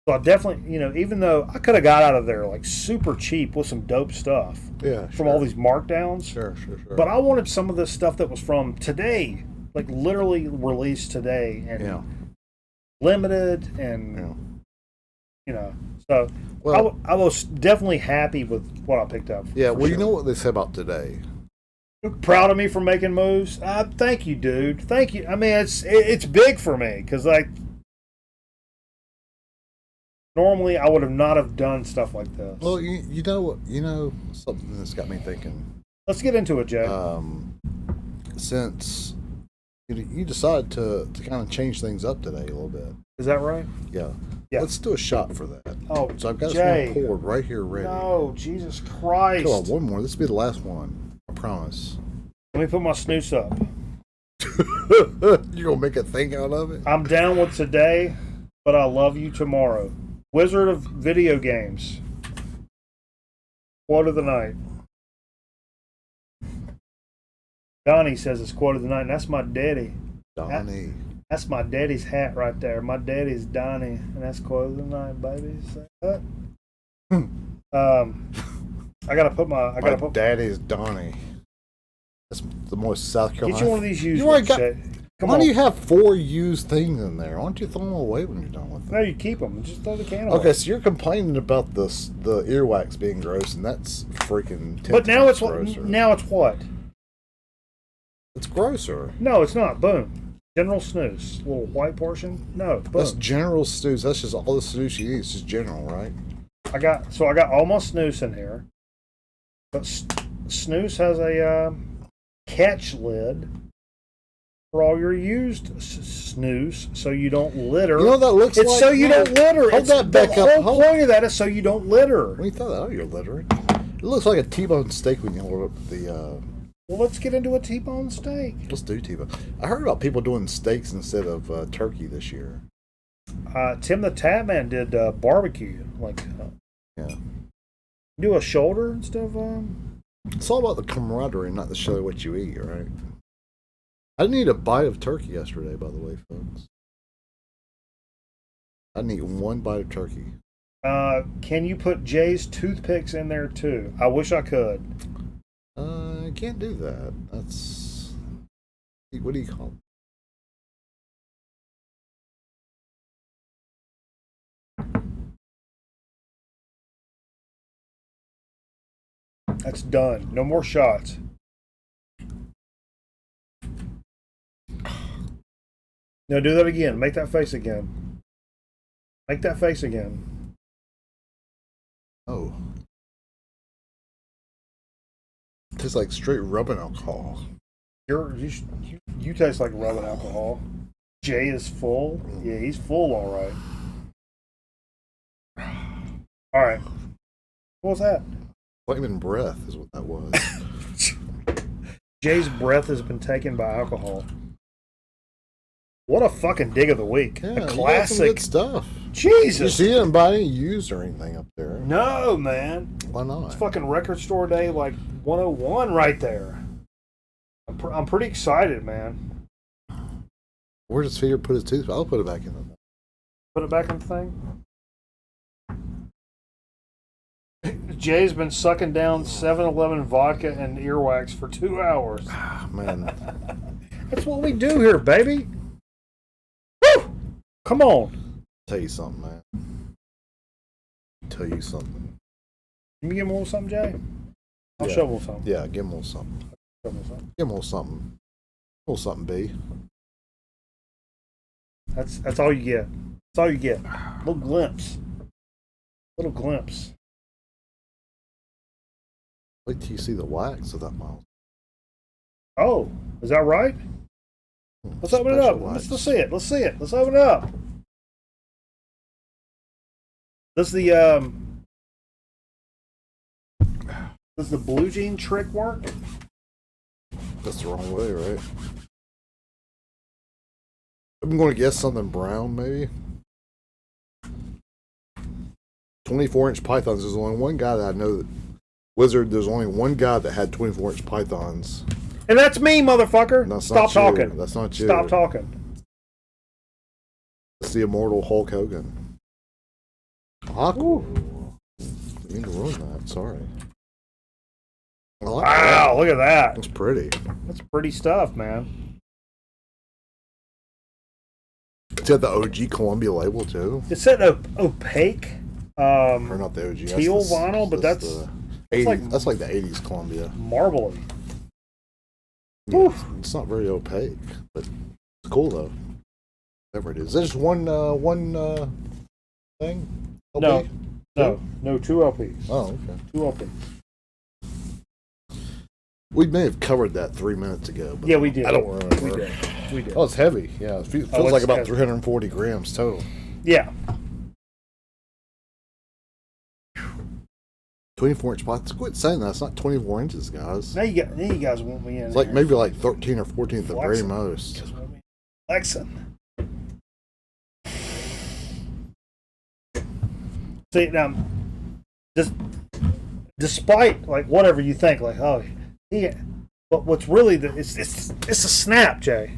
So I definitely, even though I could have got out of there like super cheap with some dope stuff, from all these markdowns, sure. But I wanted some of this stuff that was from today, like literally released today and limited, and So I was definitely happy with what I picked up. Yeah, well, sure. You know what they say about today. Proud of me for making moves. Thank you, dude. Thank you. I mean, it's big for me because like normally I would have not have done stuff like this. Well, you know something that's got me thinking. Let's get into it, Jay. Since you decided to kind of change things up today a little bit. Is that right? Yeah. Yeah. Let's do a shot for that. Oh, so I've got Jay. this one poured right here ready. No, Jesus Christ. Come on, one more. This will be the last one. I promise. Let me put my snooze up. You're going to make a thing out of it? I'm down with today, but I love you tomorrow. Wizard of Video Games. Quote of the night. Donnie says it's quote of the night, and that's my daddy. Donnie. That's my daddy's hat right there. My daddy's Donnie, and that's quote of the night, baby. Say what? I gotta put my. Daddy's Donnie. That's the most South Carolina. Get you one of these used. Why do you have 4 used things in there? Why don't you throw them away when you're done with them? No, you keep them. Just throw the can away. Okay, so you're complaining about the earwax being gross, and that's freaking. But now it's grosser. Now it's what? It's grosser. No, it's not. Boom. General snooze. Little white portion. No. Boom. That's general snooze. That's just all the snooze you need. It's just general, right? I got all my snooze in here. But snooze has a catch lid for all your used snooze, so you don't litter. You know what that looks like? It's so you don't litter. Hold that back up. The whole point of that is so you don't litter. When you throw that out, you're littering. It looks like a T-bone steak when you hold up the. Well, let's get into a T-bone steak. Let's do T-bone. I heard about people doing steaks instead of turkey this year. Tim the Tatman did barbecue. Yeah. Do a shoulder instead of. It's all about the camaraderie, not the show what you eat, right? I didn't eat a bite of turkey yesterday, by the way, folks. I didn't eat one bite of turkey. Can you put Jay's toothpicks in there too? I wish I could. I can't do that. That's... What do you call it? That's done. No more shots. No, do that again. Make that face again. Make that face again. Oh. It tastes like straight rubbing alcohol. You taste like rubbing alcohol. Jay is full. Yeah, he's full, all right. All right. What was that? Flaming breath is what that was. Jay's breath has been taken by alcohol. What a fucking dig of the week. Yeah, a classic good stuff. Jesus. You didn't buy any used or anything up there. No, man. Why not? It's fucking record store day like 101 right there. I'm pretty excited, man. Where does Feeder put his tooth? I'll put it back in the thing. Put it back in the thing? Jay's been sucking down 7-Eleven vodka and earwax for 2 hours. Man. That's what we do here, baby. Woo! Come on. Tell you something, man. Tell you something. Can you give him a little something, Jay? I'll Yeah. shovel something. Yeah, give him a little something. Shovel something. Give him a little something. little something B. That's all you get. That's all you get. Little glimpse. Little glimpse. Wait till you see the wax of that mouth. Oh, is that right? Let's open it up. Let's see it. Let's see it. Let's open it up. Does the blue jean trick work? That's the wrong way, right? I'm going to guess something brown, maybe. 24-inch pythons. There's only one guy that I know that Wizard. There's only one guy that had 24-inch pythons. And that's me, motherfucker. That's Stop talking. You. That's not you. Stop talking. It's the immortal Hulk Hogan. Aqua. Didn't mean to ruin that. Sorry. I like Wow, that. look at that. That's pretty. That's pretty stuff, man. It's got the OG Columbia label too. It's that opaque, Or not the OG. teal vinyl, but that's the that's 80s, like- that's like the 80s Columbia. marbly. Yeah, it's not very opaque, but it's cool though. Whatever it is. Is there just one thing? LP? No, two LPs. Oh, okay. Two LPs. We may have covered that 3 minutes ago. But Yeah, we did. I don't remember. We did. Oh, it's heavy. Yeah, it feels it's like about heavy. 340 grams total. Yeah. 24-inch pots. Quit saying that. It's not 24 inches, guys. Now you guys want me in. It's like here. maybe like 13 or 14 at the very Flexing. most. Just want me flexing. See now, despite like whatever you think, like but what's really it's a snap, Jay.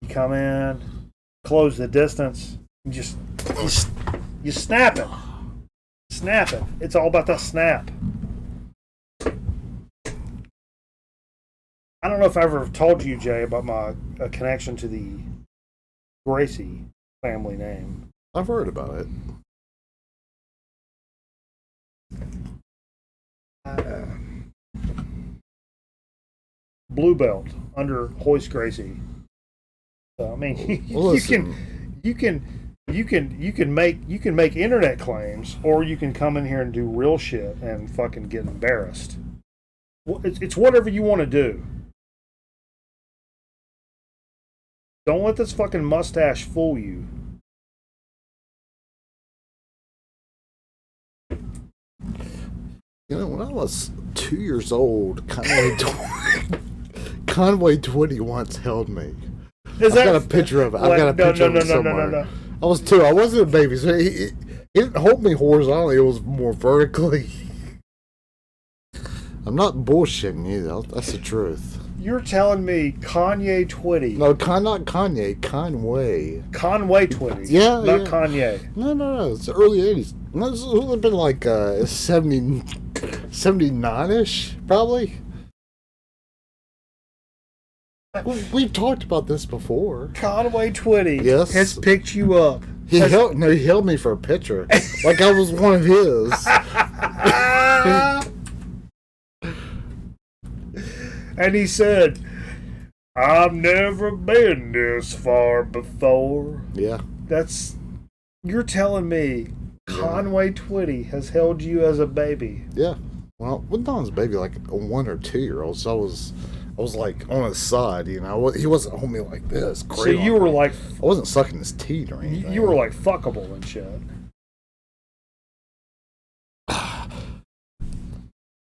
You come in, close the distance, you snap it. Snap it. It's all about that snap. I don't know if I ever told you, Jay, about my connection to the Gracie family name. I've heard about it. Blue belt under Hoist Gracie. So, I mean, Well, you can make internet claims, or you can come in here and do real shit and fucking get embarrassed. It's whatever you want to do. Don't let this fucking mustache fool you. You know, when I was 2 years old, Conway 20 once held me. I've got a picture of it. I've got a picture of it somewhere. No. I was 2. I wasn't a baby, so he didn't hold me horizontally. It was more vertically. I'm not bullshitting you. That's the truth. You're telling me Kanye Twitty. No, not Kanye. Conway. Conway Twitty. Yeah, Not yeah. Kanye. No. It's the early 80s. No, this would have been like 79-ish, probably. We've talked about this before. Conway Twitty Yes. has picked you up. He held me for a picture, like I was one of his. And he said, I've never been this far before. Yeah. You're telling me Conway Twitty has held you as a baby. Yeah. Well, when Don's a baby, like a 1 or 2 year old, so I was like on his side, you know. He wasn't holding me like this. So you were like, I wasn't sucking his teeth or anything. you were like fuckable and shit.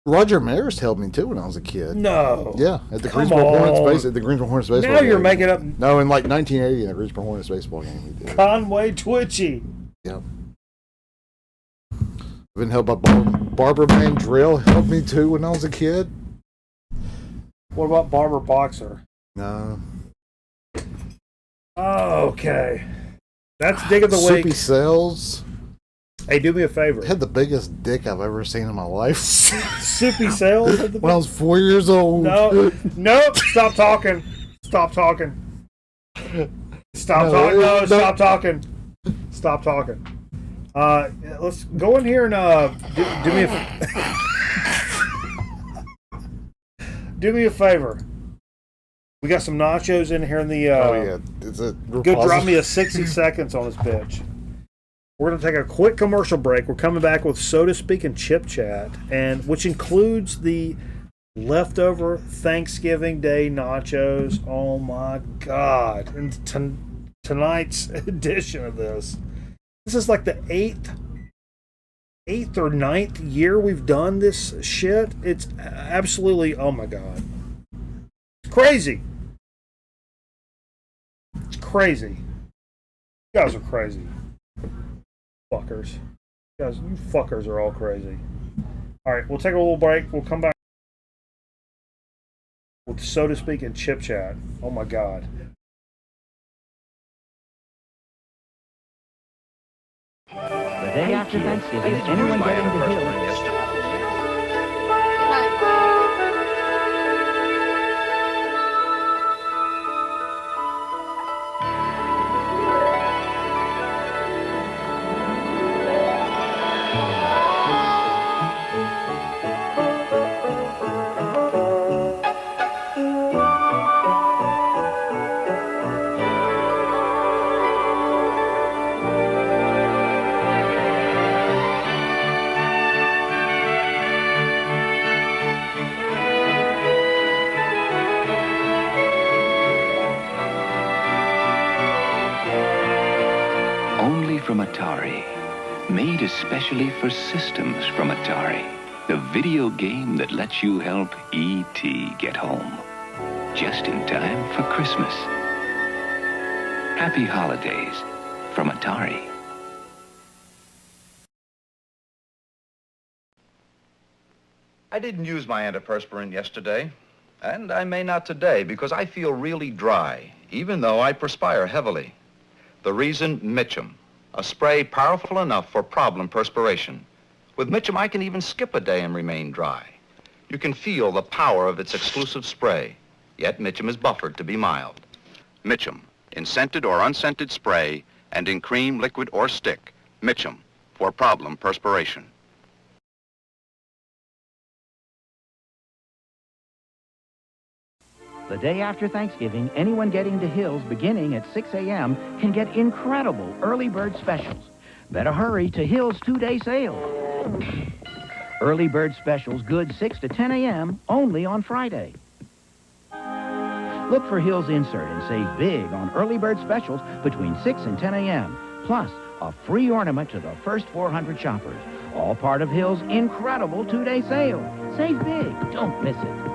Roger Maris held me too when I was a kid. No. Yeah, at the Come Greensboro on. Hornets baseball. At the Greensboro Hornets baseball. Now game. you're making up No, in like 1980, in the Greensboro Hornets baseball game, he did. Conway Twitchy. Yep. I've been held by Barbara Mandrell. Held me too when I was a kid. What about Barber Boxer? No. Oh, okay. That's Dick of the Week. Soupy Sales Hey, do me a favor. had the biggest dick I've ever seen in my life. Soupy Sales? When I was 4 years old. No. Nope. Stop talking. Stop talking. Stop talking. No, stop talking. Stop talking. Let's go in here and do me a do me a favor. We got some nachos in here in the. Oh yeah, is it? Go drop me a 60 seconds on this bitch. We're going to take a quick commercial break. We're coming back with So to Speak and Chip Chat, and which includes the leftover Thanksgiving Day nachos. Oh my God. And tonight's edition of this. This is like the eighth or ninth year we've done this shit. It's absolutely, oh my God. It's crazy. It's crazy. You guys are crazy. Fuckers. You guys, you fuckers are all crazy. Alright, we'll take a little break. We'll come back with So to Speak and Chip Chat. Oh my God. The day after Thanksgiving, anyone getting to Hills. From Atari, made especially for systems from Atari, the video game that lets you help E.T. get home, just in time for Christmas. Happy holidays from Atari. I didn't use my antiperspirant yesterday, and I may not today because I feel really dry, even though I perspire heavily. The reason, Mitchum. A spray powerful enough for problem perspiration. With Mitchum, I can even skip a day and remain dry. You can feel the power of its exclusive spray, yet Mitchum is buffered to be mild. Mitchum, in scented or unscented spray, and in cream, liquid, or stick. Mitchum, for problem perspiration. The day after Thanksgiving, anyone getting to Hills beginning at 6 a.m. can get incredible early bird specials. Better hurry to Hills 2-day sale. Early bird specials good 6 to 10 a.m. only on Friday. Look for Hills Insert and save big on early bird specials between 6 and 10 a.m. Plus, a free ornament to the first 400 shoppers. All part of Hills' incredible 2-day sale. Save big. Don't miss it.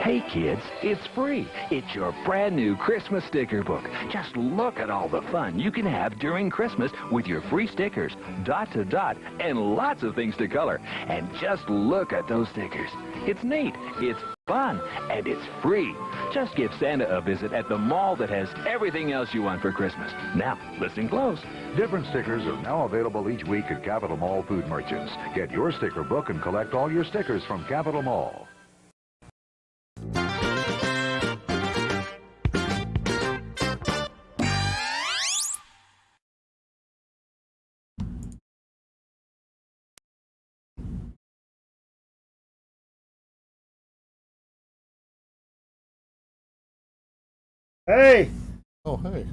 Hey kids, it's free. It's your brand new Christmas sticker book. Just look at all the fun you can have during Christmas with your free stickers, dot to dot, and lots of things to color. And just look at those stickers. It's neat, it's fun, and it's free. Just give Santa a visit at the mall that has everything else you want for Christmas. Now, listen close. Different stickers are now available each week at Capitol Mall food merchants. Get your sticker book and collect all your stickers from Capitol Mall. Hey! Oh, hey.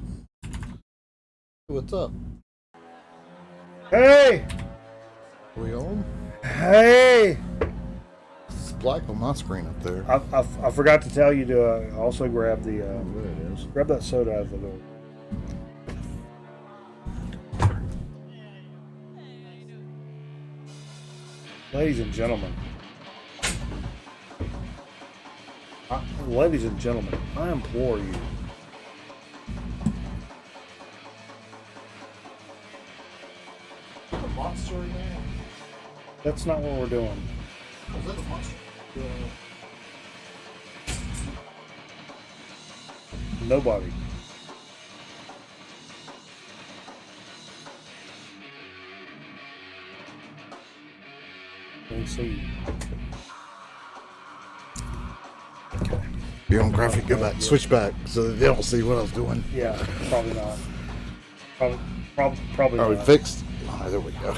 What's up? Hey! Are we on? Hey! It's black on my screen up there. I forgot to tell you to also grab the There it is. grab that soda out of the door. Ladies and gentlemen, I implore you. The monster man. That's not what we're doing. Is that a monster? Nobody. Let me see. Okay. Be on graphic, go back, switch back so that they don't see what I was doing. Yeah, probably not. Probably Are we not. fixed? Oh, there we go.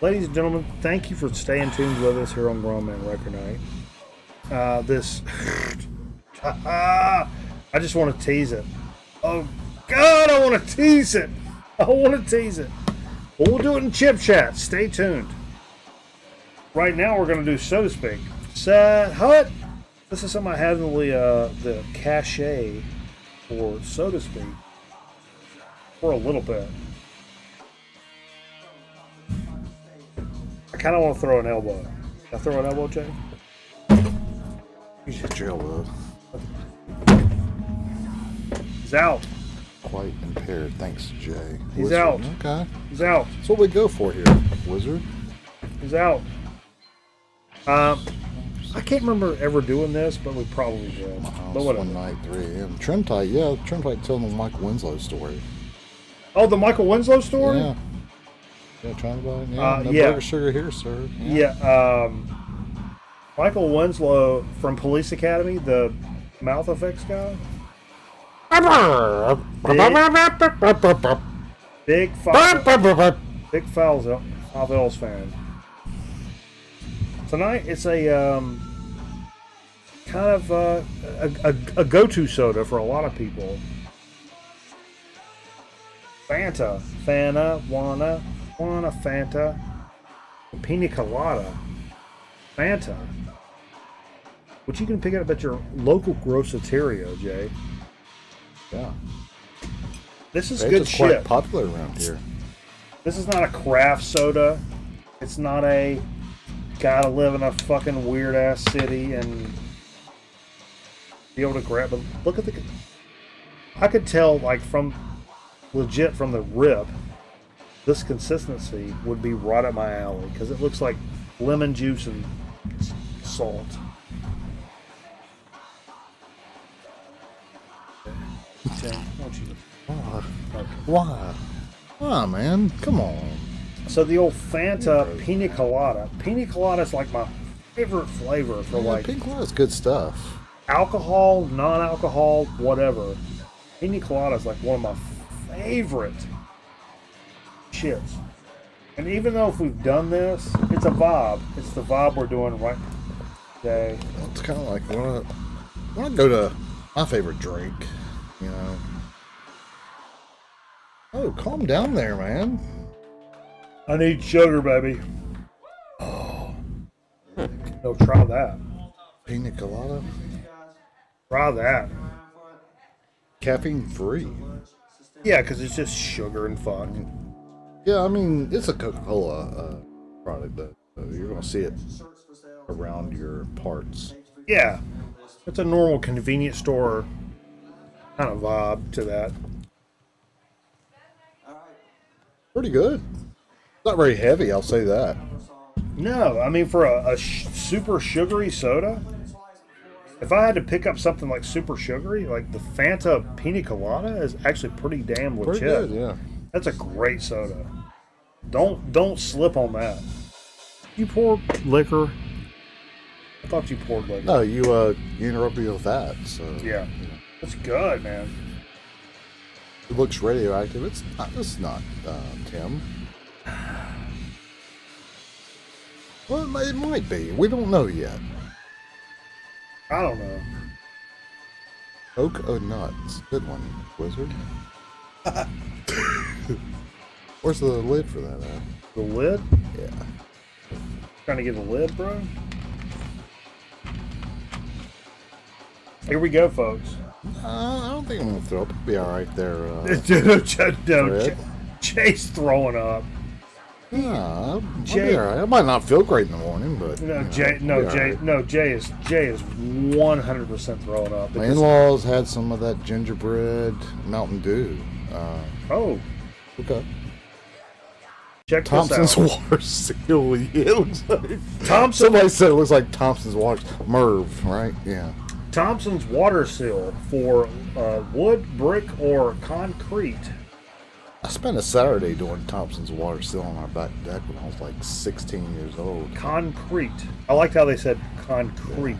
Ladies and gentlemen, thank you for staying tuned with us here on Grown Man Record Night. I just want to tease it. Oh, God, I want to tease it. But we'll do it in Chip Chat. Stay tuned. Right now, we're going to do So to Speak. Set Hut. This is something I had in the cachet for So to Speak for a little bit. I kind of want to throw an elbow. Can I throw an elbow, Jay? You should your elbow. He's out. Quite impaired. Thanks, Jay. He's Wizard. out. Okay. He's out. That's what we go for here, Wizard. He's out. I can't remember ever doing this, but we probably did. But whatever. One night, 3 a.m. Trentite, yeah. Trentite telling the Michael Winslow story. Oh, the Michael Winslow story? Yeah. Yeah, trying to buy it. Yeah, no yeah. burger sugar here, sir. Yeah. Michael Winslow from Police Academy, the mouth effects guy. Big Fowls fan. Tonight it's a kind of a go-to soda for a lot of people. Fanta, wanna Fanta, Pina Colada, Fanta, which you can pick up at your local groceteria, Jay. Yeah. This is Fanta's good quite shit. popular around here. This is not a craft soda. It's not a gotta live in a fucking weird ass city and be able to grab it. Look at the. I could tell, like, from legit from the rip, this consistency would be right up my alley because it looks like lemon juice and salt. Okay, I want you to. Why? Why, man? Come on. So the old Fanta Pina Colada. Pina Colada is like my favorite flavor for like Pina Colada's good stuff. Alcohol, non-alcohol, whatever. Pina Colada is like one of my favorite shits. And even though if we've done this, it's a vibe. It's the vibe we're doing right today. It's kind of like when I go to my favorite drink, you know. Oh, calm down there, man. I need sugar, baby. Oh. No, try that. Pina Colada? Try that. Caffeine free. Yeah, because it's just sugar and fun. Yeah, I mean, it's a Coca-Cola product, but you're going to see it around your parts. Yeah. It's a normal convenience store kind of vibe to that. Pretty good. Not very heavy, I'll say that. No, I mean, for a super sugary soda, if I had to pick up something like super sugary, like the Fanta Pina Colada is actually pretty damn legit. Pretty good, yeah. That's a great soda. Don't slip on that. You pour liquor. I thought you poured liquor. No, you interrupted me with that. So Yeah. It's good, man. It looks radioactive. It's not, Tim. Well, it might be. We don't know yet. I don't know. Oak o' nuts. Good one, Wizard. Where's the lid for that at? The lid? Yeah. Trying to get a lid, bro? Here we go, folks. I don't think I'm going to throw up. It'll be alright there. No, Jay's throwing up. I'll Jay- be alright. I might not feel great in the morning, but... No, you know, Jay. No, I'll be Jay. alright. No, Jay is 100% throwing up. My because- in-laws had some of that gingerbread Mountain Dew. Oh, Okay. check Thompson's this out. water seal. Yeah, it looks like Thompson. somebody said it looks like Thompson's water. Merv, right? Yeah. Thompson's water seal for wood, brick, or concrete. I spent a Saturday doing Thompson's water seal on our back deck when I was like 16 years old. Concrete. I liked how they said concrete.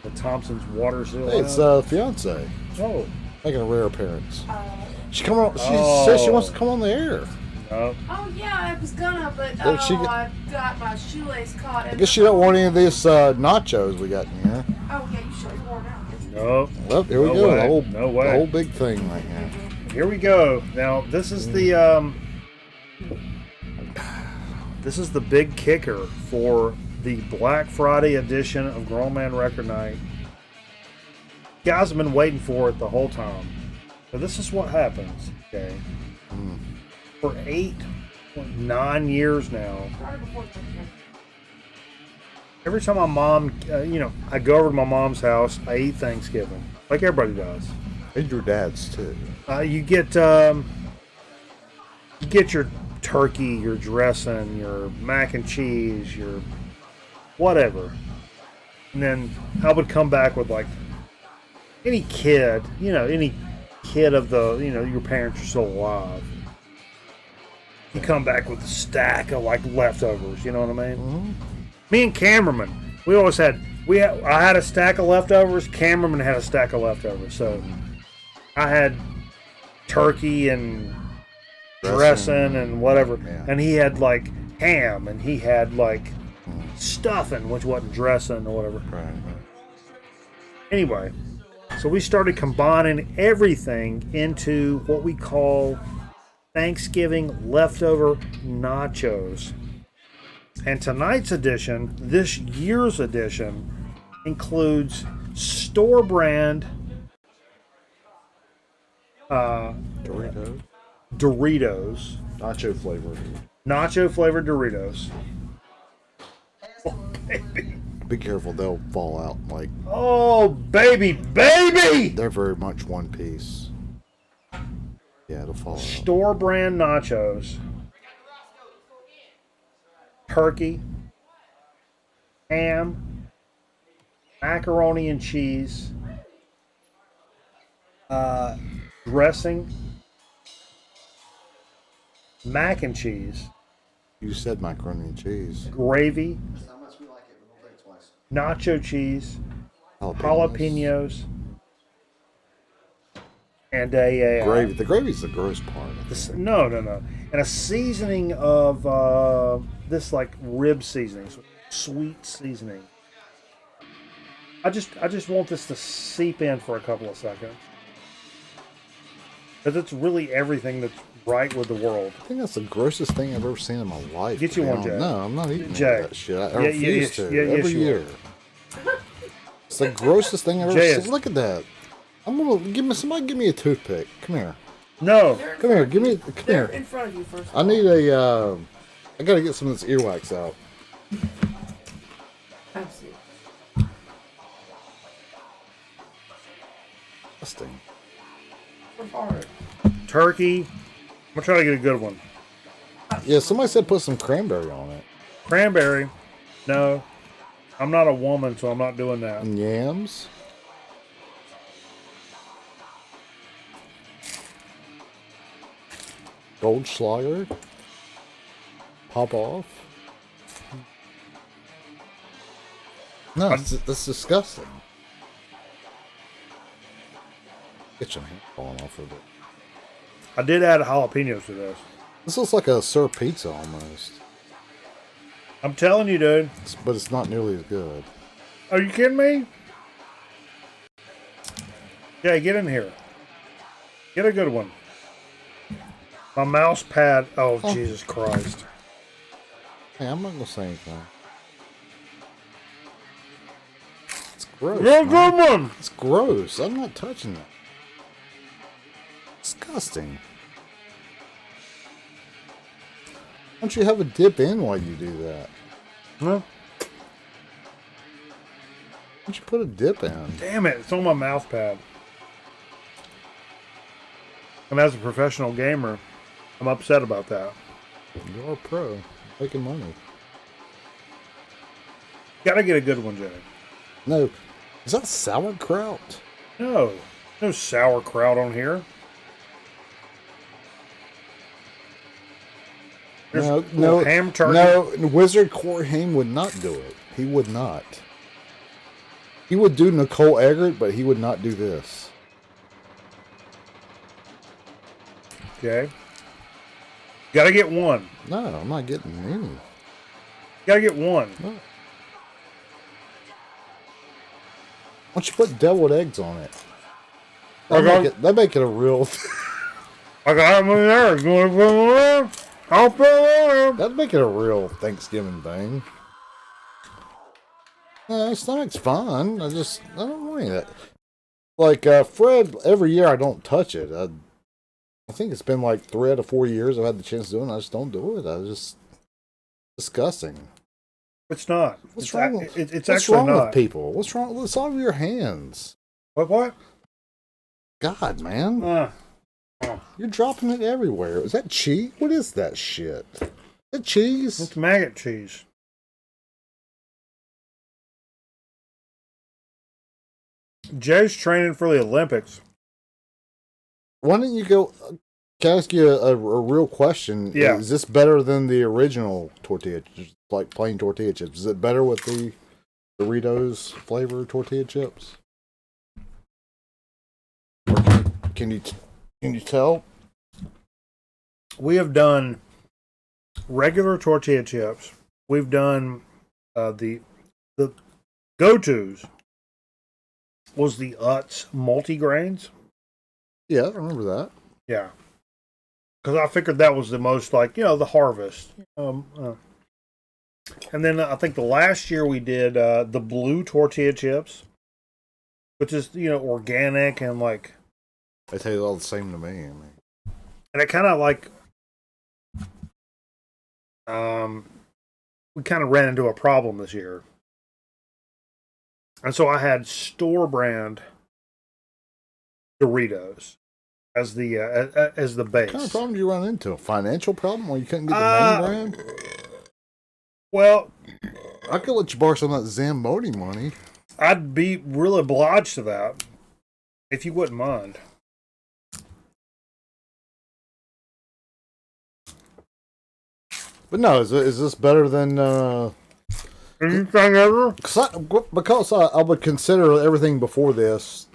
The Thompson's water seal. Hey, it's fiance Oh, making a rare appearance. She come on. She Oh. says she wants to come on the air. Oh, Oh yeah, I was gonna, but Did she get- I got my shoelace caught. I guess you don't want any of these nachos we got in here. Oh yeah, you sure you worn out. no. Well, here we No go. way. The whole, No way. the whole big thing right here. Here we go. Now this is the big kicker for the Black Friday edition of Grown Man Record Night. Guys have been waiting for it the whole time. So this is what happens. Okay. For 9 years now. Every time my mom, I go over to my mom's house, I eat Thanksgiving, like everybody does. And your dad's too. You get your turkey, your dressing, your mac and cheese, your whatever, and then I would come back with like any kid of the your parents are still alive. You come back with a stack of like leftovers. You know what I mean? Mm-hmm. Me and Cameraman, we always had I had a stack of leftovers. Cameraman had a stack of leftovers. So I had turkey and dressing and whatever, and he had like ham, and he had like stuffing, which wasn't dressing or whatever. Right. Anyway, so we started combining everything into what we call Thanksgiving leftover nachos. And tonight's edition, this year's edition, includes store brand Doritos. Nacho flavored Doritos. Oh, baby. Be careful, they'll fall out. Like, oh, baby. they're very much one piece. Yeah, it'll fall out. Store brand nachos. Turkey. Ham. Macaroni and cheese. Dressing. Mac and cheese. You said macaroni and cheese. Gravy. That's how much we like it, but we'll take it twice. Nacho cheese. Jalapenos. Jalapenos. And a Gravy. The gravy's the gross part. No. And a seasoning of this like rib seasoning, sweet seasoning. I just want this to seep in for a couple of seconds, because it's really everything that's right with the world. I think that's the grossest thing I've ever seen in my life. Get you one, Jay. No, I'm not eating Jay. that shit. I refuse to. yes, Every you year. It's the grossest thing I've ever Jay, seen. Look at that. I'm gonna somebody give me a toothpick. Come here. No. Come here. Come They're here. in front of you first. I need a. I gotta get some of this earwax out. Absolutely. Disgusting. Hard. Turkey. I'm gonna try to get a good one. Yeah, somebody said put some cranberry on it. Cranberry. No. I'm not a woman, so I'm not doing that. And yams. Goldschlager. Pop off. No, that's disgusting. Get your hand falling off of it. I did add jalapenos to this. This looks like a Sir Pizza almost. I'm telling you, dude. But it's not nearly as good. Are you kidding me? Yeah, get in here. Get a good one. My mouse pad. Oh, Jesus Christ. Hey, I'm not going to say anything. It's gross. Get a man. good one. It's gross. I'm not touching it. Disgusting. Why don't you have a dip in while you do that? Huh? Why don't you put a dip in? Damn it, it's on my mouse pad. And as a professional gamer, I'm upset about that. You're a pro. Making money. Gotta get a good one, Jay. No. Is that sauerkraut? No. No sauerkraut on here. There's No, ham turkey. No, Wizard Corham would not do it. He would not. He would do Nicole Eggert, but he would not do this. Okay. Gotta get one. No, I'm not getting any. Gotta get one. No. Why don't you put deviled eggs on it? That make it a real. I got them in there. You want to put them on? I'll put them on. That'd make it a real Thanksgiving thing. No, stomach's fine. I don't want any of that. Like Fred, every year I don't touch it. I think it's been like 3 out of 4 years I've had the chance to do it, and I just don't do it. Disgusting. It's not. What's wrong? It's what's actually wrong not. with people? What's wrong? It's all over your hands. What? God, man. You're dropping it everywhere. Is that cheese? What is that shit? Is that cheese? It's maggot cheese. Jay's training for the Olympics. Why don't you go? Can I ask you a real question? Yeah. Is this better than the original tortilla, just like plain tortilla chips? Is it better with the Doritos flavored tortilla chips? Can you tell? We have done regular tortilla chips. We've done the go-tos was the Utz multigrains. Yeah, I remember that. Yeah. Because I figured that was the most the harvest. And then I think the last year we did the blue tortilla chips, which is, organic and like. They taste all the same to me. I mean. And it kind of we kind of ran into a problem this year. And so I had store brand Doritos as the base. What kind of problem did you run into? A financial problem where you couldn't get the name brand? Well, I could let you borrow some of that Zamboni money. I'd be really obliged to that if you wouldn't mind. But no, is this better than anything ever? Because I would consider everything before this,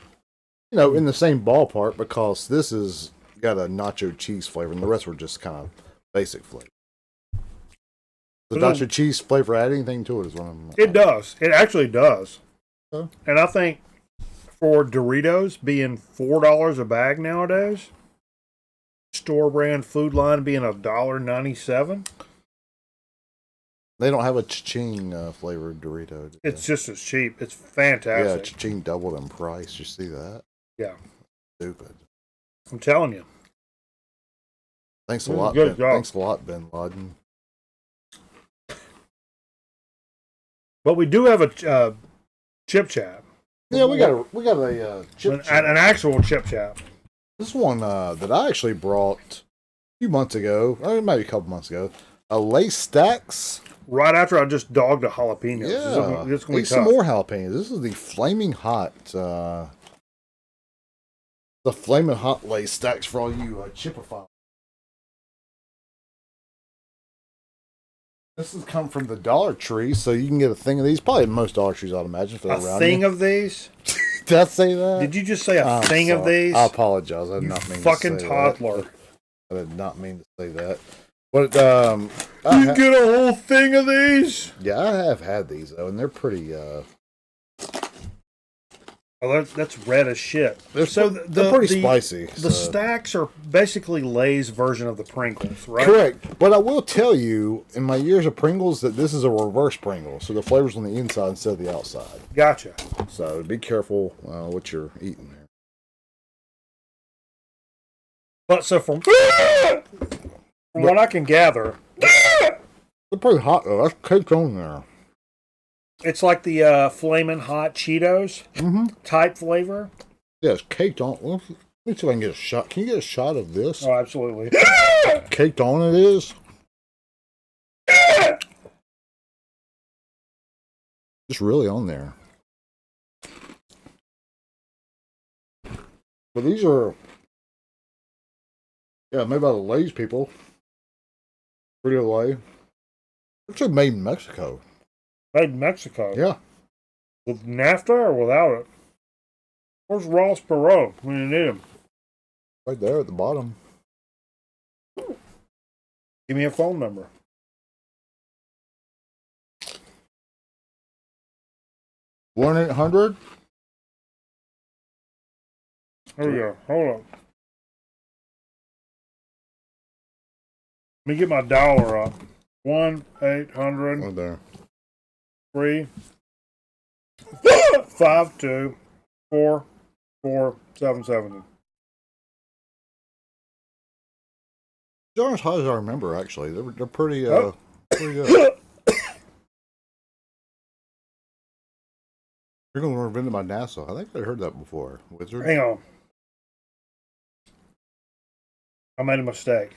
in the same ballpark, because this has got a nacho cheese flavor, and the rest were just kind of basic flavor. Does nacho cheese flavor add anything to it? Is what I'm. It does. It actually does. Huh? And I think for Doritos being $4 a bag nowadays, store brand food line being $1.97. They don't have a cha-ching flavored Dorito. It's just as cheap. It's fantastic. Yeah, cha-ching doubled in price. You see that? Yeah. Stupid. I'm telling you. Thanks a lot. Good job. Thanks a lot, Ben Laden. But we do have a chip chat. Yeah, we got a chip chat. An actual chip chat. This one that I actually brought a few months ago, or maybe a couple months ago, a Lace Stacks. Right after I just dogged a jalapeno. Yeah, this is gonna be some tough. more jalapenos. This is the Flaming Hot. The Flaming Hot Lace Stacks for all you chipophiles. This has come from the Dollar Tree, so you can get a thing of these. Probably most Dollar Trees, I'd imagine. For A thing of these? Did I say that? Did you just say a thing of these? I apologize. I did not mean fucking to say toddler. That. I did not mean to say that. But you get a whole thing of these? Yeah, I have had these though, and they're pretty. Oh, that's red as shit. They're pretty spicy. The stacks are basically Lay's version of the Pringles, right? Correct. But I will tell you, in my years of Pringles, that this is a reverse Pringle. So the flavor's on the inside instead of the outside. Gotcha. So be careful what you're eating there. But so from what I can gather, they're pretty hot though. That's caked on there. It's like the Flamin' Hot Cheetos type flavor. Yeah, it's caked on. Let me see if I can get a shot. Can you get a shot of this? Oh, absolutely. Caked on it is. Just really on there. But these are, made by the Lay's people. Frito-Lay. It's made in Mexico. Made in Mexico? Yeah. With NAFTA or without it? Where's Ross Perot when you need him? Right there at the bottom. Give me a phone number. One 800. Here we go. Hold on. Let me get my dollar up. 1-800. Oh, there. 352-4477. They're as high as I remember, actually. They're pretty, pretty good. You're going to run into my Nassau. I think I heard that before. Wizard? Hang on. I made a mistake.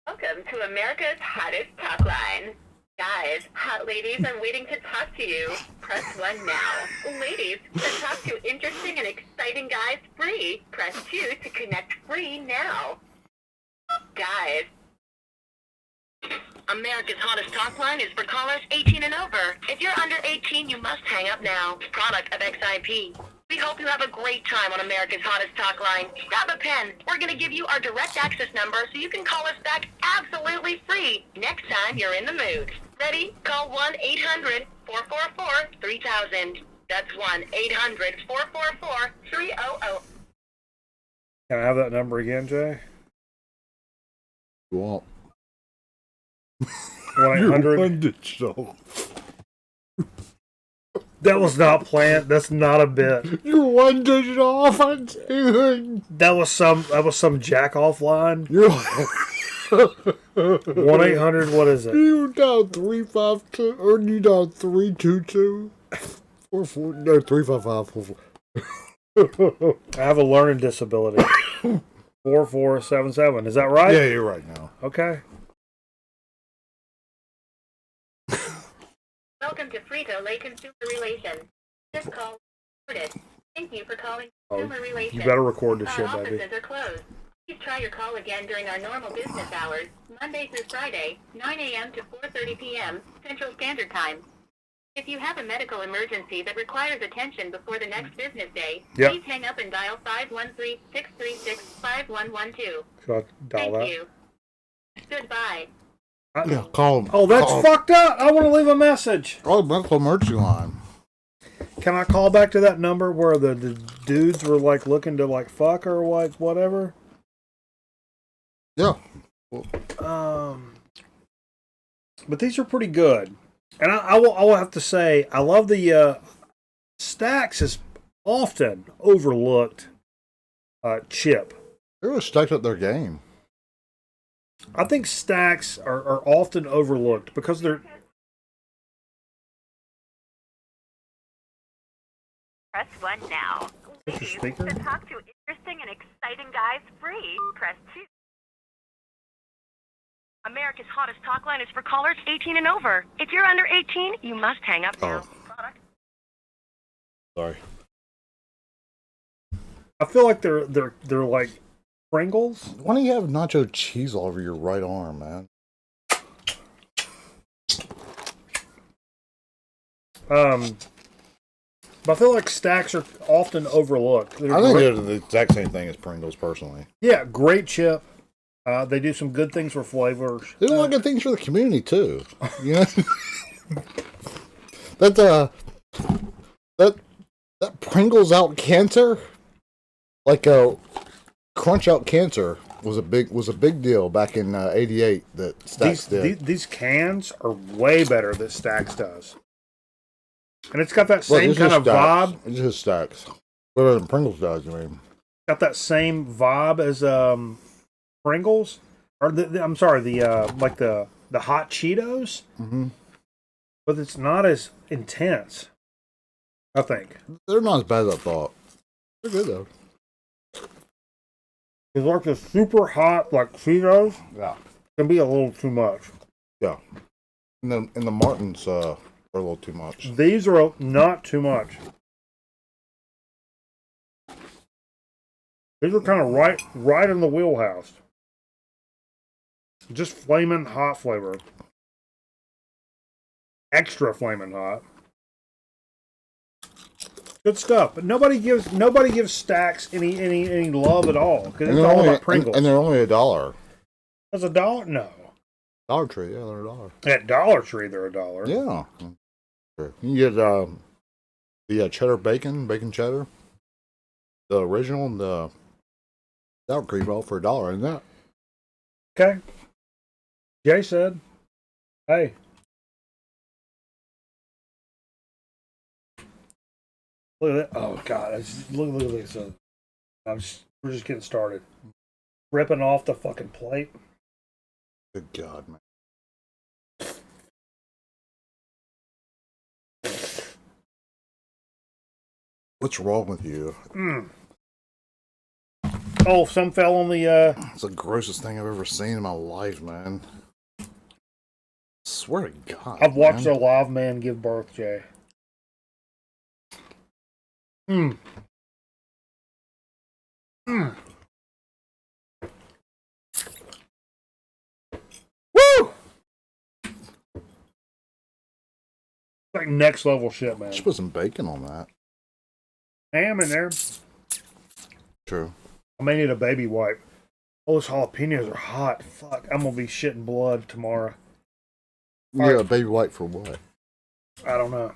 Welcome to America's hottest talk line. Guys, hot ladies are waiting to talk to you. Press 1 now. Ladies, to talk to interesting and exciting guys free. Press 2 to connect free now. Guys. America's hottest talk line is for callers 18 and over. If you're under 18, you must hang up now. Product of XIP. We hope you have a great time on America's hottest talk line. Grab a pen. We're going to give you our direct access number so you can call us back absolutely free next time you're in the mood. Ready? Call 1-800-444-3000. That's 1-800-444-3000. Can I have that number again, Jay? You won't. 1-800. That was not planned. That's not a bit. You're one digit off. That was some jack off line. You're 1-800. What is it? You down 352 or you down 322 44 no 355 44. I have a learning disability. 4477. Is that right? Yeah, you're right now. Okay. Welcome to Frito-Lay Consumer Relations. This call is recorded. Thank you for calling Consumer Relations. You better record this Our shit, offices baby. are closed. Please try your call again during our normal business hours, Monday through Friday, 9 a.m. to 4:30 p.m. Central Standard Time. If you have a medical emergency that requires attention before the next business day, please hang up and dial 513-636-5112. Should I dial Thank that? you. Goodbye. Yeah, call them. Oh, that's fucked up. I want to leave a message. Call the medical emergency line. Can I call back to that number where the dudes were like looking to like fuck or like whatever? Yeah. But these are pretty good, and I will have to say I love the Stax is often overlooked chip. They really stacked up their game. I think Stax are often overlooked because they're. Press 1 now. Is this your speaker? To talk to interesting and exciting guys free, press 2. America's hottest talk line is for callers 18 and over. If you're under 18, you must hang up now. Sorry. I feel like they're like Pringles. Why don't you have nacho cheese all over your right arm, man? But I feel like Stax are often overlooked. I think they're the exact same thing as Pringles, personally. Yeah, great chip. They do some good things for flavors. They do a lot of good things for the community too. You know, that Pringles out cancer, like a Crunch out cancer was a big deal back in '88 that Stax did. These cans are way better than Stax does, and it's got that same kind of vibe. It's just Stax, better than Pringles does. I mean, got that same vibe as Pringles, or I'm sorry, the hot Cheetos, but it's not as intense. I think they're not as bad as I thought. They're good though. It's like the super hot like Cheetos. Yeah, can be a little too much. Yeah, and the Martins are a little too much. These are not too much. These are kind of right in the wheelhouse. Just flaming hot flavor. Extra flaming hot. Good stuff. But nobody gives Stacks any love at all because it's all about Pringles. And they're only $1. That's $1? No. Dollar Tree, yeah, they're $1. At Dollar Tree, they're $1. Yeah. You can get the cheddar bacon cheddar, the original, and the sour cream all for $1, isn't that? Okay. Jay said, hey. Look at that. Oh, God. Look at this. We're just getting started. Ripping off the fucking plate. Good God, man. What's wrong with you? Oh, some fell on the... It's the grossest thing I've ever seen in my life, man. I swear to God. I've watched a live man give birth, Jay. Woo! Like next level shit, man. Just put some bacon on that. Ham in there. True. I may need a baby wipe. Oh, those jalapenos are hot. Fuck, I'm gonna be shitting blood tomorrow. Yeah, baby white for what? I don't know.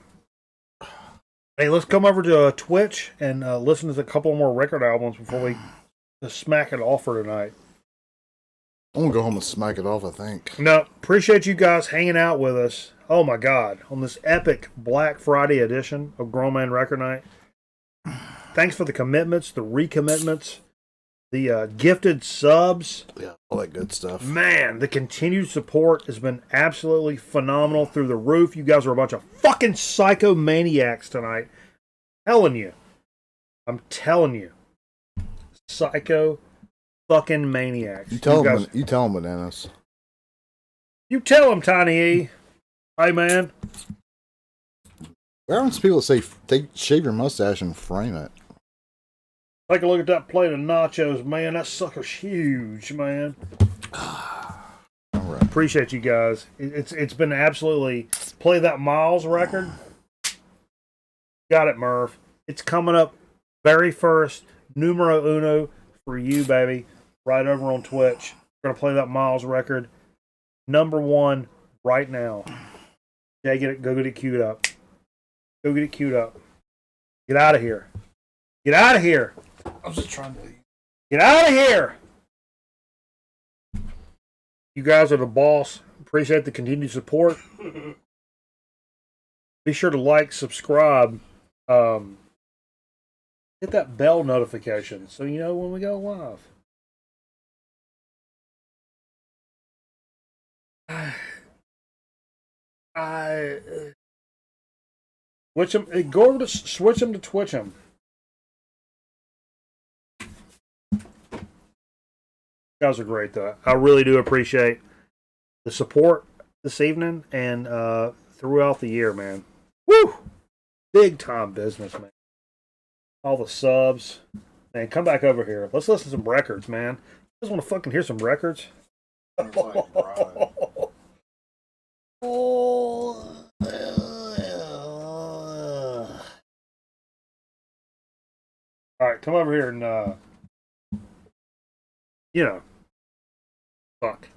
Hey, let's come over to Twitch and listen to a couple more record albums before we just smack it off for tonight. I'm gonna go home and smack it off, I think. No, appreciate you guys hanging out with us. Oh my God, on this epic Black Friday edition of Grown Man Record Night. Thanks for the commitments, the recommitments, the gifted subs. Yeah, all that good stuff. Man, the continued support has been absolutely phenomenal through the roof. You guys are a bunch of fucking psychomaniacs tonight. I'm telling you. Psycho fucking maniacs. You tell them, Bananas. You tell them, Tiny E. Hey, man. Why aren't people that say shave your mustache and frame it? Take a look at that plate of nachos, man. That sucker's huge, man. All right. Appreciate you guys. It's been absolutely... Play that Miles record. Got it, Murph. It's coming up very first, numero uno for you, baby. Right over on Twitch. We're going to play that Miles record. Number 1 right now. Yeah, go get it queued up. Go get it queued up. Get out of here. Get out of here. I was just trying to leave. Get out of here. You guys are the boss. Appreciate the continued support. Be sure to like, subscribe. Hit that bell notification so you know when we go live. Switch them. Go over to switch them to Twitch them. Guys are great though. I really do appreciate the support this evening and throughout the year, man. Woo! Big time business, man. All the subs. Man, come back over here. Let's listen to some records, man. I just want to fucking hear some records. Alright, come over here and fuck.